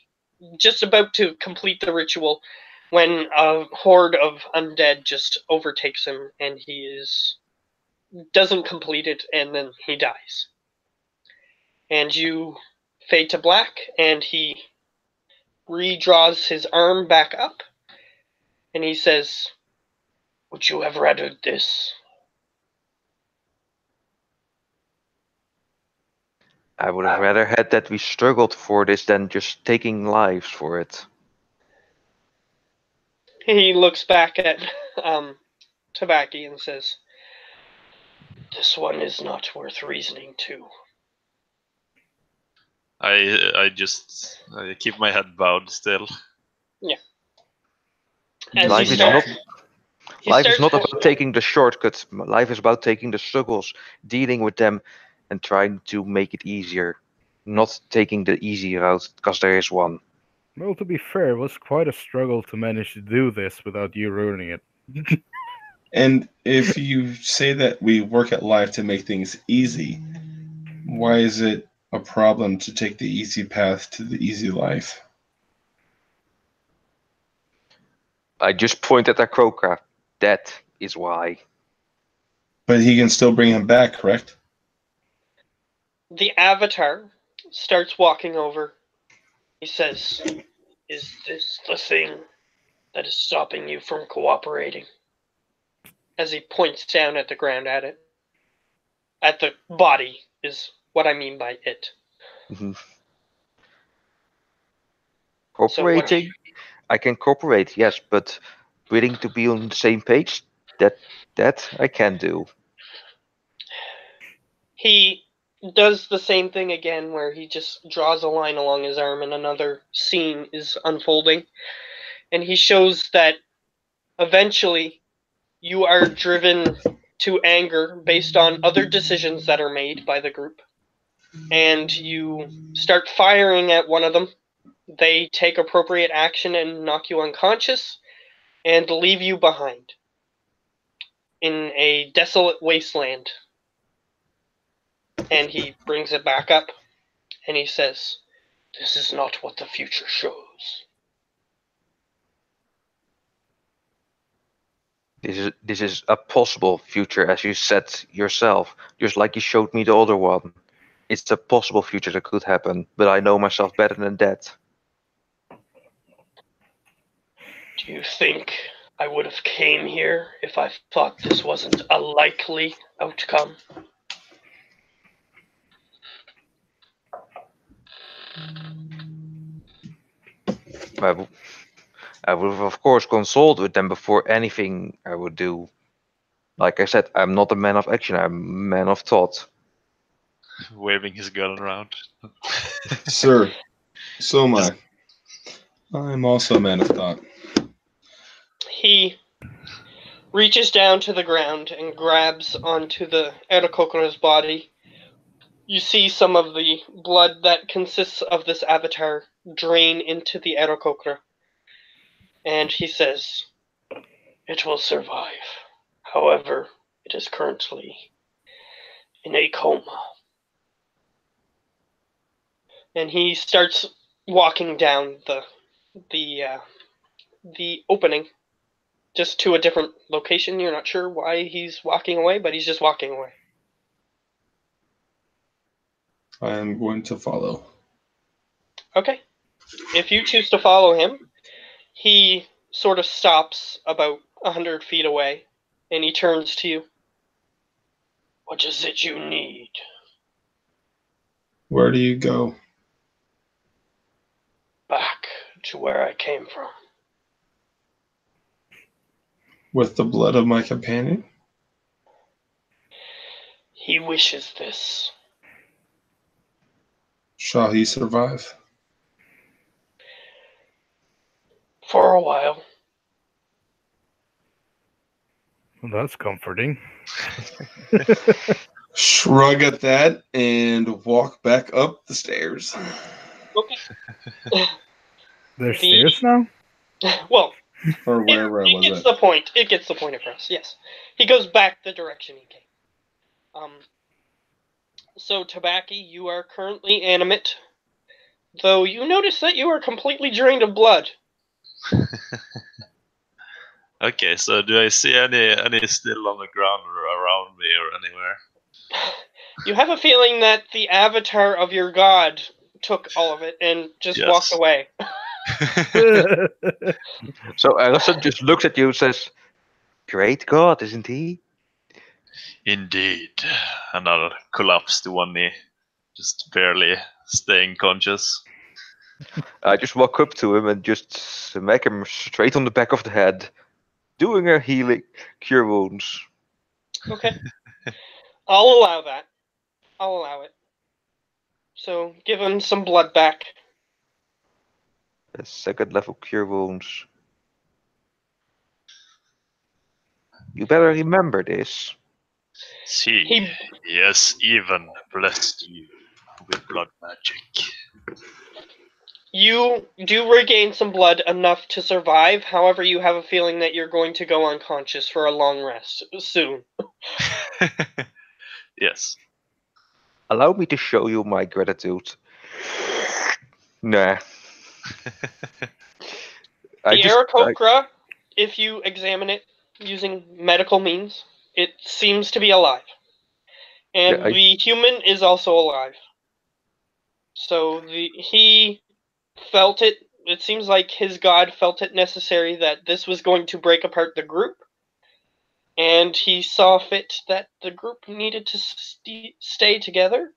just about to complete the ritual when a horde of undead just overtakes him, and he doesn't complete it, and then he dies. And you fade to black, and he redraws his arm back up, and he says, "Would you have rather this?" I would have rather had that we struggled for this than just taking lives for it. He looks back at Tabaki and says, "This one is not worth reasoning to." I keep my head bowed still. As Life he is starts- not he life is starts- not about taking the shortcuts. Life is about taking the struggles, dealing with them, and trying to make it easier. Not taking the easy route, because there is one. Well, to be fair, it was quite a struggle to manage to do this without you ruining it. And if you say that we work at life to make things easy, why is it a problem to take the easy path to the easy life? I just pointed at Kroka. That is why. But he can still bring him back, correct? The Avatar starts walking over. He says, "Is this the thing that is stopping you from cooperating?" As he points down at the ground at it. At the body is what I mean by it. Mhm. So what- Cooperating, I can cooperate, yes, but willing to be on the same page, that I can do. He does the same thing again where he just draws a line along his arm and another scene is unfolding. And he shows that eventually you are driven to anger based on other decisions that are made by the group. And you start firing at one of them. They take appropriate action and knock you unconscious and leave you behind in a desolate wasteland. And he brings it back up and he says, "This is not what the future shows." This is a possible future, as you said yourself, just like you showed me the other one. It's a possible future that could happen, but I know myself better than that. Do you think I would have came here if I thought this wasn't a likely outcome. I would have, of course, consulted with them before anything I would do. Like I said, I'm not a man of action. I'm a man of thought. Waving his gun around. Sir, so am I. I'm also a man of thought. He reaches down to the ground and grabs onto the Aarakocra's body. You see some of the blood that consists of this avatar drain into the Aarakocra. And he says, "It will survive. However, it is currently in a coma." And he starts walking down the opening, just to a different location. You're not sure why he's walking away, but he's just walking away. I am going to follow. Okay. If you choose to follow him, he sort of stops about 100 feet away, and he turns to you. "What is it you need?" Where do you go? "Back to where I came from." With the blood of my companion? "He wishes this." Shall he survive? "For a while." Well, that's comforting. Shrug at that and walk back up the stairs. Okay. There's stairs now? Well, Or wherever I it was gets at. the point. It gets the point across. Yes, he goes back the direction he came. So Tabaki, you are currently animate, though you notice that you are completely drained of blood. Okay, so do I see any still on the ground or around me or anywhere? You have a feeling that the avatar of your god took all of it and just Yes. walked away. So Alison just looks at you and says, "Great God, isn't he?" Indeed. And I'll collapse to one knee, just barely staying conscious. I just walk up to him and just smack him straight on the back of the head, doing a healing, cure wounds. Okay. I'll allow that. I'll allow it. So give him some blood back. A second level cure wounds. You better remember this. See, yes, even blessed you with blood magic. You do regain some blood enough to survive. However, you have a feeling that you're going to go unconscious for a long rest soon. Yes. Allow me to show you my gratitude. Nah. The Aarakocra, if you examine it using medical means, it seems to be alive. And the human is also alive. So he felt it. It seems like his god felt it necessary that this was going to break apart the group. And he saw fit that the group needed to stay together.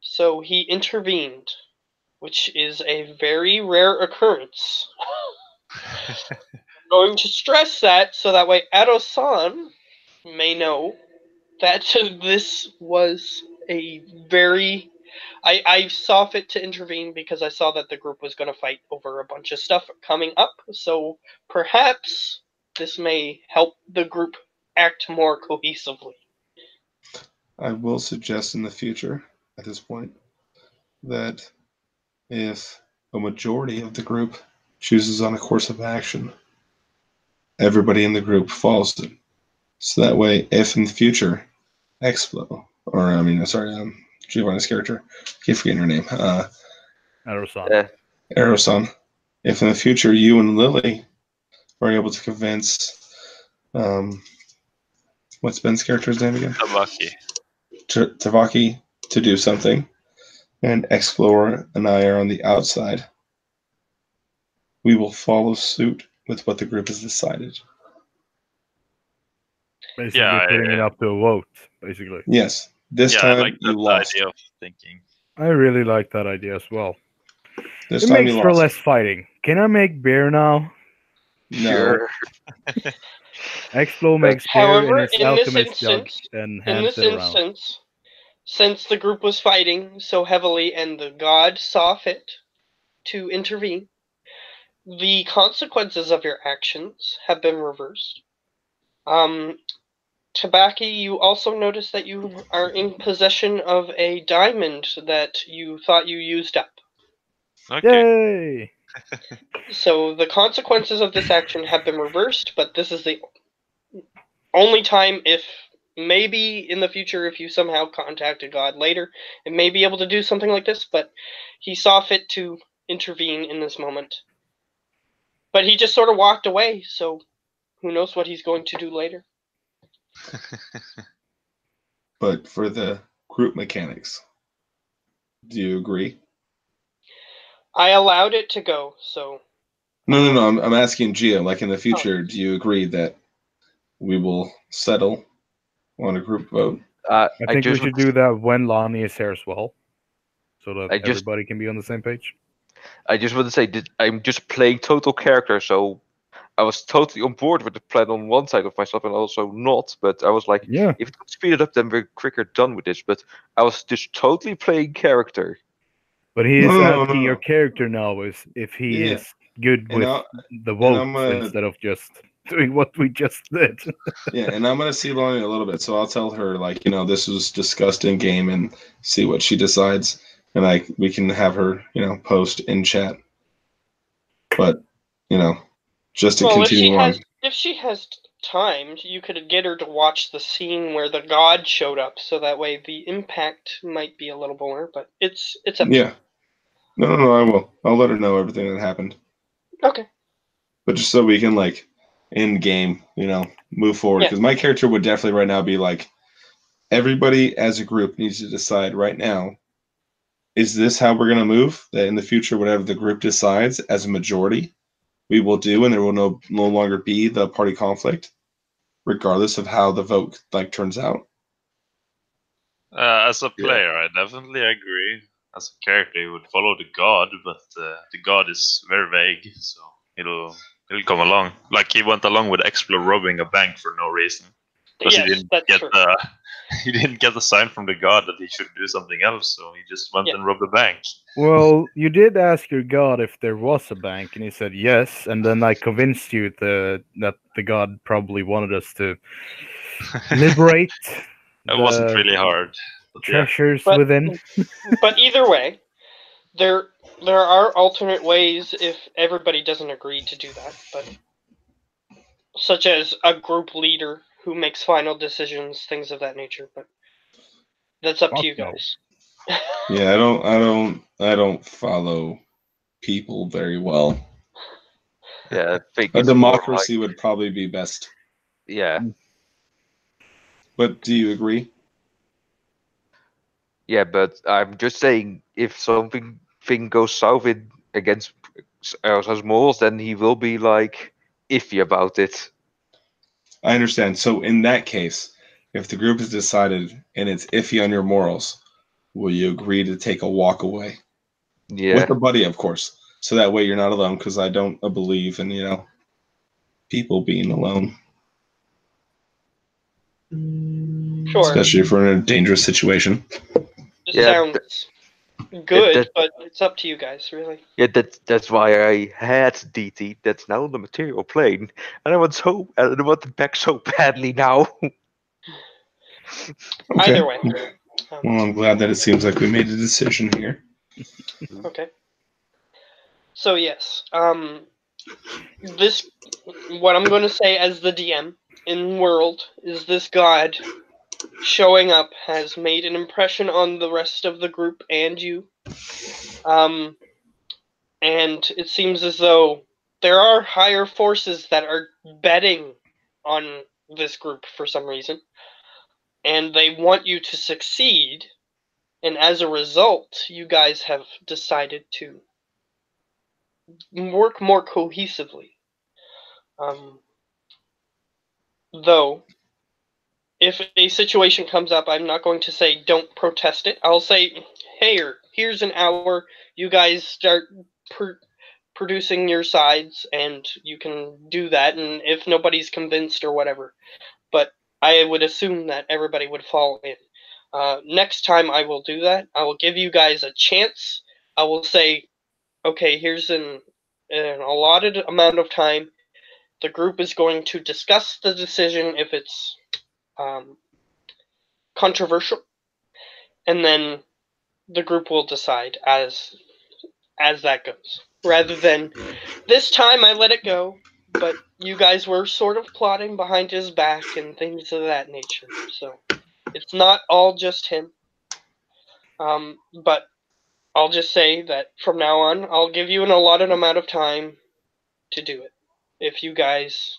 So he intervened, which is a very rare occurrence. I'm going to stress that so that way Ado-san may know that this was a very... I saw fit to intervene because I saw that the group was going to fight over a bunch of stuff coming up, so perhaps this may help the group act more cohesively. I will suggest in the future, at this point, that if a majority of the group chooses on a course of action, everybody in the group follows it. So that way, if in the future, Giovanni's character, I keep forgetting her name, Aro-san. Aro-san, if in the future you and Lily are able to convince, what's Ben's character's name again? Tavaki to do something, and Explorer and I are on the outside, we will follow suit with what the group has decided. Basically, Yeah, putting it up to a vote. Basically, Yes. This I time like you that lost. idea of thinking. I really like that idea as well. This It time makes you for lost. less fighting. Can I make beer now? No. Sure. Explo makes beer However, in his in this alchemist jug instance, and in hands this it around. instance, since the group was fighting so heavily and the god saw fit to intervene, the consequences of your actions have been reversed. Tabaki, you also notice that you are in possession of a diamond that you thought you used up. Okay. Yay! So the consequences of this action have been reversed, but this is the only time if maybe in the future if you somehow contact a god later, it may be able to do something like this, but he saw fit to intervene in this moment. But he just sort of walked away, so who knows what he's going to do later. But for the group mechanics, do you agree? I allowed it to go, so No. I'm asking Gia. Like in the future, do you agree that we will settle on a group vote? I I think we just should would, do that when Lonnie is here as well, so that I just everybody can be on the same page. I just want to say that I'm just playing total character, so I was totally on board with the plan on one side of myself and also not. But I was like, Yeah, if it could speed it up, then we're quicker done with this. But I was just totally playing character. but he is No. asking your character now is if he Yeah. is good And with I'll- the and votes I'm gonna- instead of just doing what we just did. Yeah, and I'm gonna see Lonnie a little bit, so I'll tell her like, this was discussed in game and see what she decides, and like we can have her, post in chat. But, just to well, continue on. if she has time, you could get her to watch the scene where the god showed up, so that way the impact might be a little more. But it's up to Yeah. No, I will. I'll let her know everything that happened. you. Okay. But just so we can like in game, move forward. Yeah. Because my character would definitely right now be like, everybody as a group needs to decide right now, is this how we're gonna move? That in the future, whatever the group decides as a majority, we will do, and there will no longer be the party conflict, regardless of how the vote like turns out. As a player, I definitely agree. As a character, you would follow the god, but the god is very vague, so it'll come along. Like he went along with Explo robbing a bank for no reason because Yes, that's true. he didn't get a sign from the god that he should do something else, so he just went and robbed the bank. Well, you did ask your god if there was a bank, and he said yes, and then I convinced you that the god probably wanted us to liberate It wasn't the really hard. But yeah. treasures But- within. But either way, there are alternate ways if everybody doesn't agree to do that, but such as a group leader who makes final decisions, things of that nature. But that's up to you Fuck no. guys. Yeah, I don't follow people very well. Yeah, I think A it's more democracy would probably be best. yeah, But do you agree? yeah. But I'm just saying, if something goes south against Osmoles, then he will be like iffy about it. I understand. So in that case, if the group has decided and it's iffy on your morals, will you agree to take a walk away? Yeah, With a buddy, of course. So that way you're not alone, because I don't believe in, people being alone. Sure. Especially if we're in a dangerous situation. It Yeah, sounds good, that- but it's up to you guys, really. yeah. That's why I had DT. That's now on the material plane, and I want it back so badly now. Okay. Either way. Well, I'm glad that it seems like we made a decision here. Okay. So yes, this what I'm going to say as the DM in world is this god showing up has made an impression on the rest of the group and you. And it seems as though there are higher forces that are betting on this group for some reason, and they want you to succeed. And as a result, you guys have decided to work more cohesively. Though, if a situation comes up, I'm not going to say don't protest it. I'll say, hey, here's an hour. You guys start producing your sides, and you can do that. And if nobody's convinced or whatever, but I would assume that everybody would fall in. Next time I will do that. I will give you guys a chance. I will say, okay, here's an allotted amount of time. The group is going to discuss the decision if it's controversial, and then the group will decide as that goes. Rather than this time I let it go, but you guys were sort of plotting behind his back and things of that nature. So it's not all just him. But I'll just say that from now on, I'll give you an allotted amount of time to do it. If you guys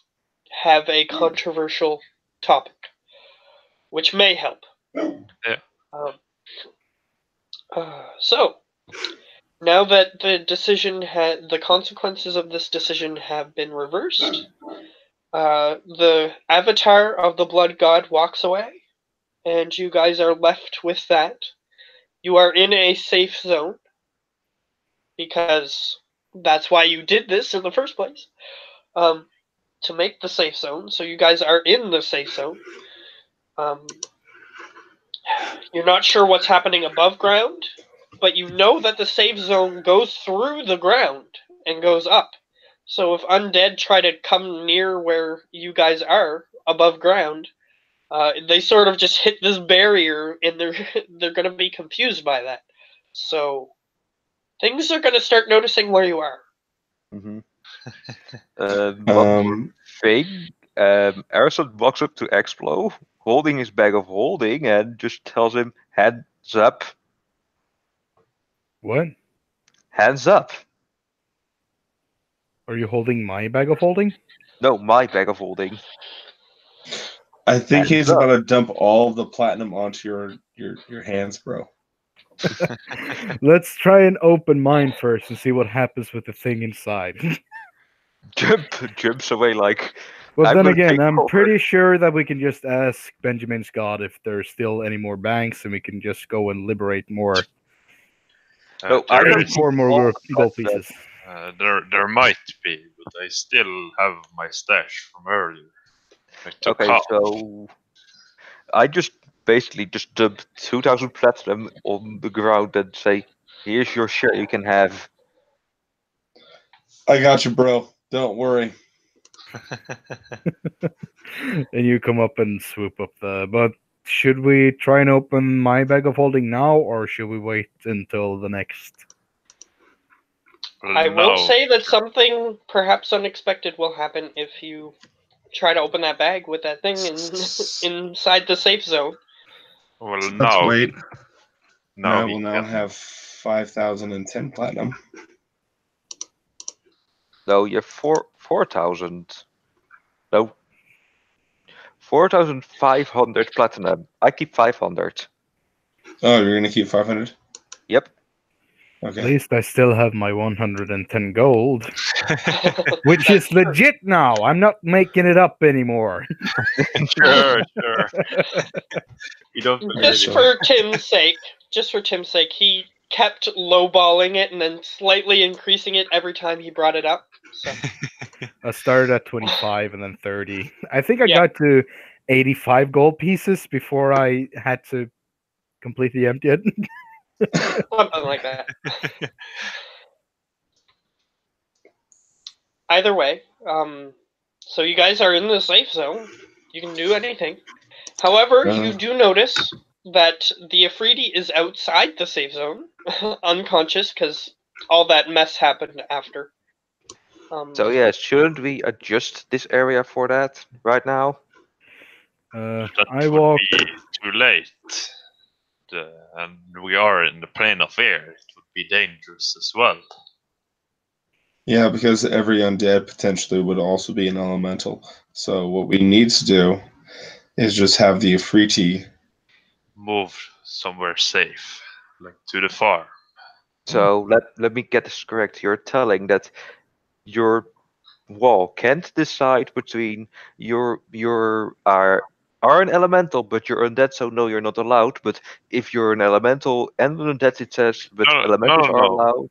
have a controversial topic, which may help. Yeah. So, now that the consequences of this decision have been reversed, the avatar of the blood god walks away, and you guys are left with that. You are in a safe zone, because that's why you did this in the first place, to make the safe zone. So you guys are in the safe zone. You're not sure what's happening above ground, but you know that the safe zone goes through the ground and goes up. So if undead try to come near where you guys are above ground, they sort of just hit this barrier, and they're going to be confused by that. So things are going to start noticing where you are. Mm-hmm. One more thing. Arison walks up to Explo, holding his bag of holding, and just tells him, "Hands up." What? Hands up. Are you holding my bag of holding? No, my bag of holding. I think Hands he's up. about to dump all the platinum onto your hands, bro. Let's try and open mine first and see what happens with the thing inside. Jumps away like. But I'm then gonna again, take I'm over. pretty sure that we can just ask Benjamin's god if there's still any more banks, and we can just go and liberate more. No, I there, don't is, 4 more gold pieces. there might be, but I still have my stash from earlier. I took Okay, half. so I just basically just dump 2,000 platinum on the ground and say, "Here's your share. You can have." I got you, bro. Don't worry. And you come up and swoop up the. But should we try and open my bag of holding now, or should we wait until the next? I will say that something perhaps unexpected will happen if you try to open that bag with that thing inside the safe zone. Well, Let's now, wait. now I we will now can. have 5,010 platinum. No, you have 4,000. No. 4,500 platinum. I keep 500. Oh, you're gonna keep 500? Yep. At Okay. least I still have my 110 gold, which is legit now. I'm not making it up anymore. Sure. You don't Just for Tim's sake, he kept lowballing it and then slightly increasing it every time he brought it up. So I started at 25 and then 30. I think I Yeah. got to 85 gold pieces before I had to completely empty it. something like that. Either way, so you guys are in the safe zone. You can do anything. However, you do notice that the Afridi is outside the safe zone, unconscious, because all that mess happened after. So yeah, shouldn't we adjust this area for that right now? That I would walk. be too late. And we are in the plane of air. It would be dangerous as well. Yeah, because every undead potentially would also be an elemental. So what we need to do is just have the Afriti Move somewhere safe, like to the farm. So let me get this correct. You're telling that your wall can't decide between your are an elemental, but you're undead, so no, you're not allowed. But if you're an elemental and an undead, it says, but No, elementals are allowed.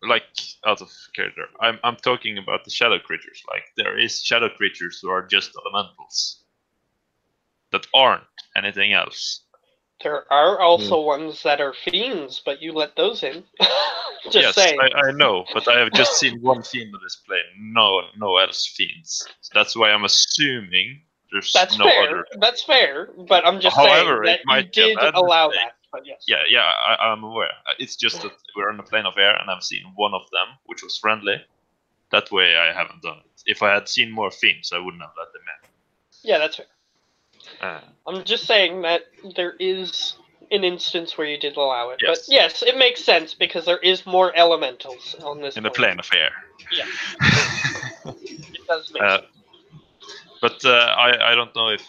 Like out of character. I'm talking about the shadow creatures. Like there is shadow creatures who are just elementals that aren't anything else. There are also ones that are fiends, but you let those in. Just yes, saying. I know, but I have just seen one fiend on this plane. No else fiends. That's why I'm assuming there's That's no fair. other. That's fair, but I'm just However, saying it that might you be a did bad allow mistake. that. But yes. Yeah, I'm aware. It's just that we're on a plane of air, and I've seen one of them, which was friendly. That way, I haven't done it. If I had seen more fiends, I wouldn't have let them Yeah, that's fair. in. I'm just saying that there is an instance where you did allow it. Yes. But yes, it makes sense because there is more elementals on this In the plane. plane of air. Yeah. It does make sense. But I don't know if.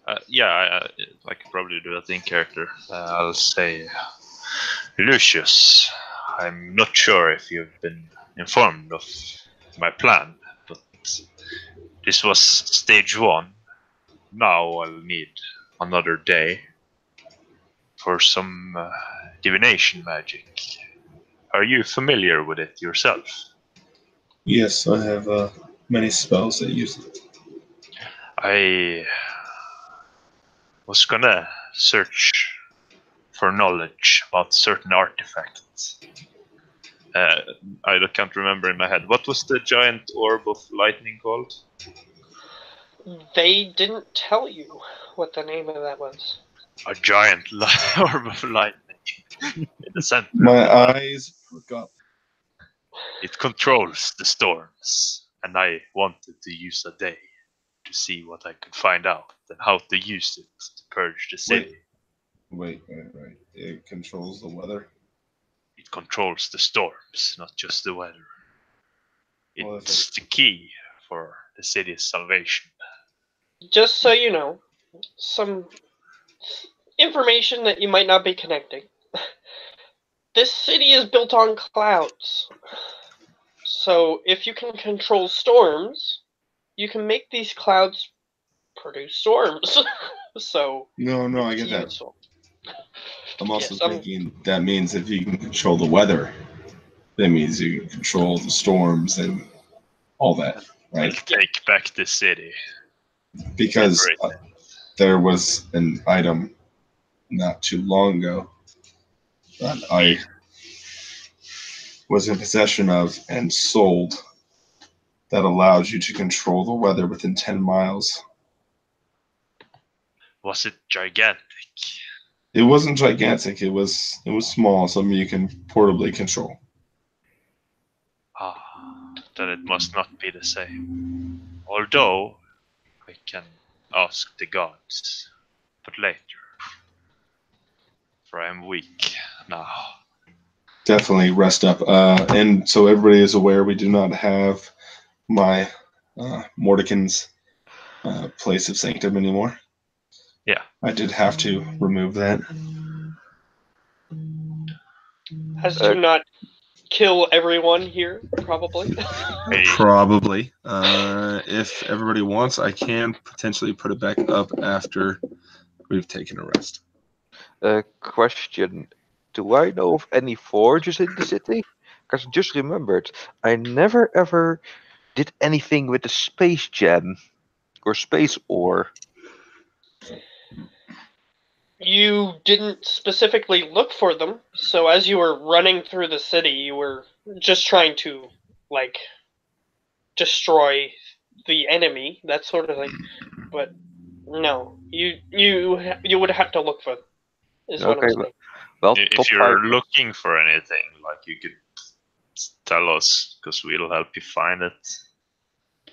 I could probably do that in character. I'll say, Lucius, I'm not sure if you've been informed of my plan, but this was stage 1. Now I'll need another day for some divination magic. Are you familiar with it yourself? Yes, I have many spells that use it. I was gonna search for knowledge about certain artifacts. I can't remember in my head. What was the giant orb of lightning called? They didn't tell you what the name of that was. A giant orb of lightning in the center. My eyes forgot. It controls the storms, and I wanted to use a day to see what I could find out and how to use it to purge the city. Wait. It controls the weather. It controls the storms, not just the weather. Well, It's the key for the city's salvation. Just so you know, some information that you might not be connecting. This city is built on clouds. So if you can control storms, you can make these clouds produce storms. So No, I it's get that. useful. I'm also Yes, I'm- thinking that means if you can control the weather, that means you can control the storms and all that, right? Take back the city. Because Liberate there was an item not too long ago that I was in possession of and sold that allows you to control the weather within 10 miles. Was it gigantic? It wasn't gigantic. It was small, something you can portably control. Then it must not be the same. Although I can ask the gods, but later. For I am weak now. Definitely rest up. And so everybody is aware we do not have my Mordekin's place of sanctum anymore. Yeah. I did have to remove that. Has to not kill everyone here, probably. Probably. If everybody wants, I can potentially put it back up after we've taken a rest. Question: do I know of any forges in the city? Because I just remembered, I never ever did anything with the space gem or space ore. You didn't specifically look for them, so as you were running through the city, you were just trying to, like, destroy the enemy, that sort of thing. But no, you would have to look for them. Is what I'm Okay, saying. well, If top you're 5. looking for anything, like you could tell us, because we'll help you find it.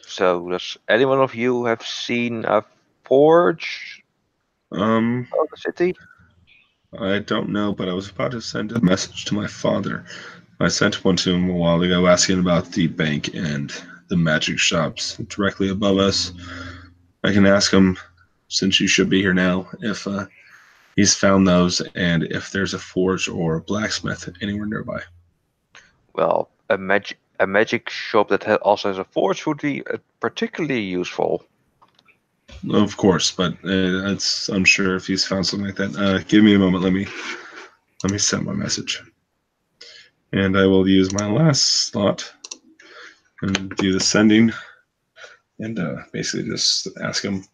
So, does any one of you have seen a forge of the city? I don't know, but I was about to send a message to my father. I sent one to him a while ago asking about the bank and the magic shops directly above us. I can ask him, since you should be here now, if he's found those and if there's a forge or a blacksmith anywhere nearby. Well, a magic shop that also has a forge would be particularly useful. of course, but it's unsure if he's found something like that. Give me a moment. Let me send my message, and I will use my last slot and do the sending, and basically just ask him,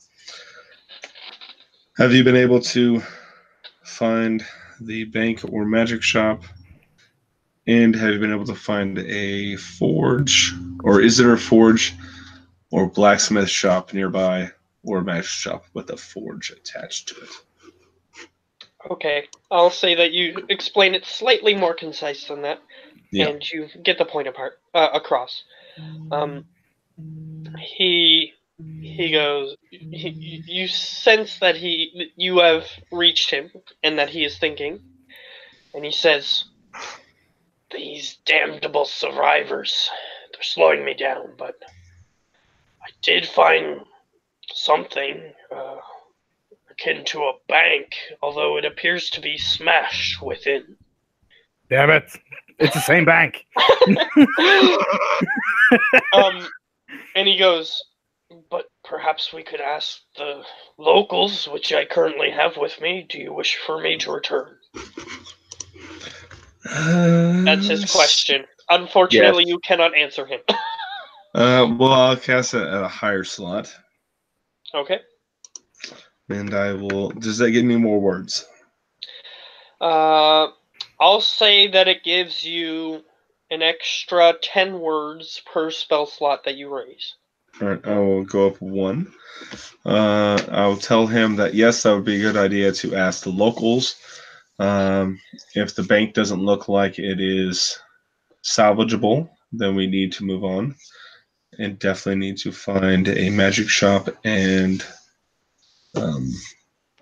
have you been able to find the bank or magic shop? And have you been able to find a forge, or is there a forge or blacksmith shop nearby, or a magic shop with a forge attached to it? Okay, I'll say that you explain it slightly more concise than that, Yeah. and you get the point across. He goes. You sense that you have reached him, and that he is thinking, and he says, "These damnable survivors, they're slowing me down, but I did find something akin to a bank, although it appears to be smashed within." Damn it! It's the same bank. And he goes, "But perhaps we could ask the locals, which I currently have with me. Do you wish for me to return?" That's his question. Unfortunately, Yes. you cannot answer him. Well, I'll cast it at a higher slot, Okay. and I will. Does that give me more words? I'll say that it gives you an extra 10 words per spell slot that you raise. All right, I will go up one. I'll tell him that yes, that would be a good idea to ask the locals. If the bank doesn't look like it is salvageable, then we need to move on, and definitely need to find a magic shop and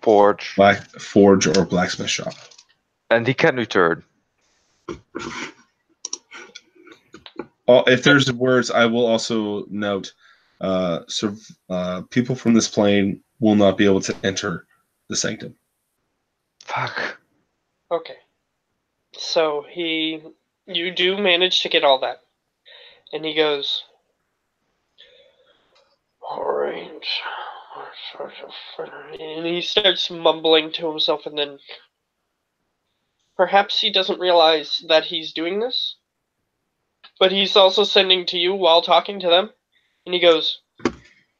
Forge. forge or blacksmith shop. And he can return. If there's words, I will also note. People from this plane will not be able to enter the sanctum. Fuck. Okay. So you do manage to get all that. And he goes, "Alright." And he starts mumbling to himself, and then perhaps he doesn't realize that he's doing this, but he's also sending to you while talking to them. And he goes,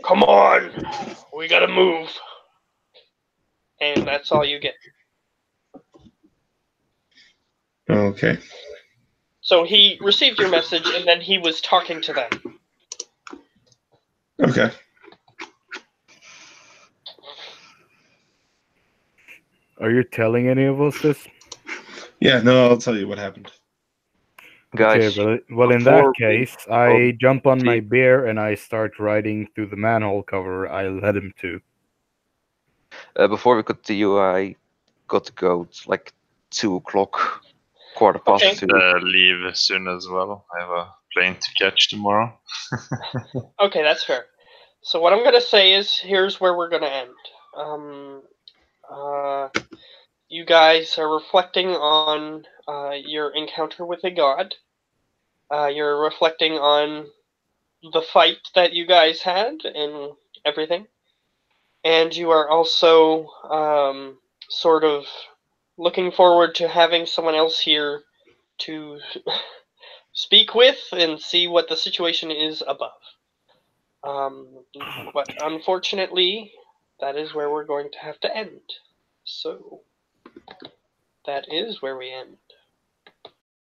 "Come on, we gotta move." And that's all you get. Okay. So he received your message, and then he was talking to them. Okay. Are you telling any of us this? Yeah, no, I'll tell you what happened. Guys, Okay, well, in before that case, I jump on my bear and I start riding through the manhole cover I led him to. before we continue, I got to go. It's like 2 o'clock, quarter past Okay. 2. Leave soon as well. I have a plane to catch tomorrow. Okay, that's fair. So what I'm gonna say is, here's where we're gonna end. You guys are reflecting on your encounter with a god. You're reflecting on the fight that you guys had and everything. And you are also sort of looking forward to having someone else here to speak with and see what the situation is above. But unfortunately, that is where we're going to have to end. So, that is where we end.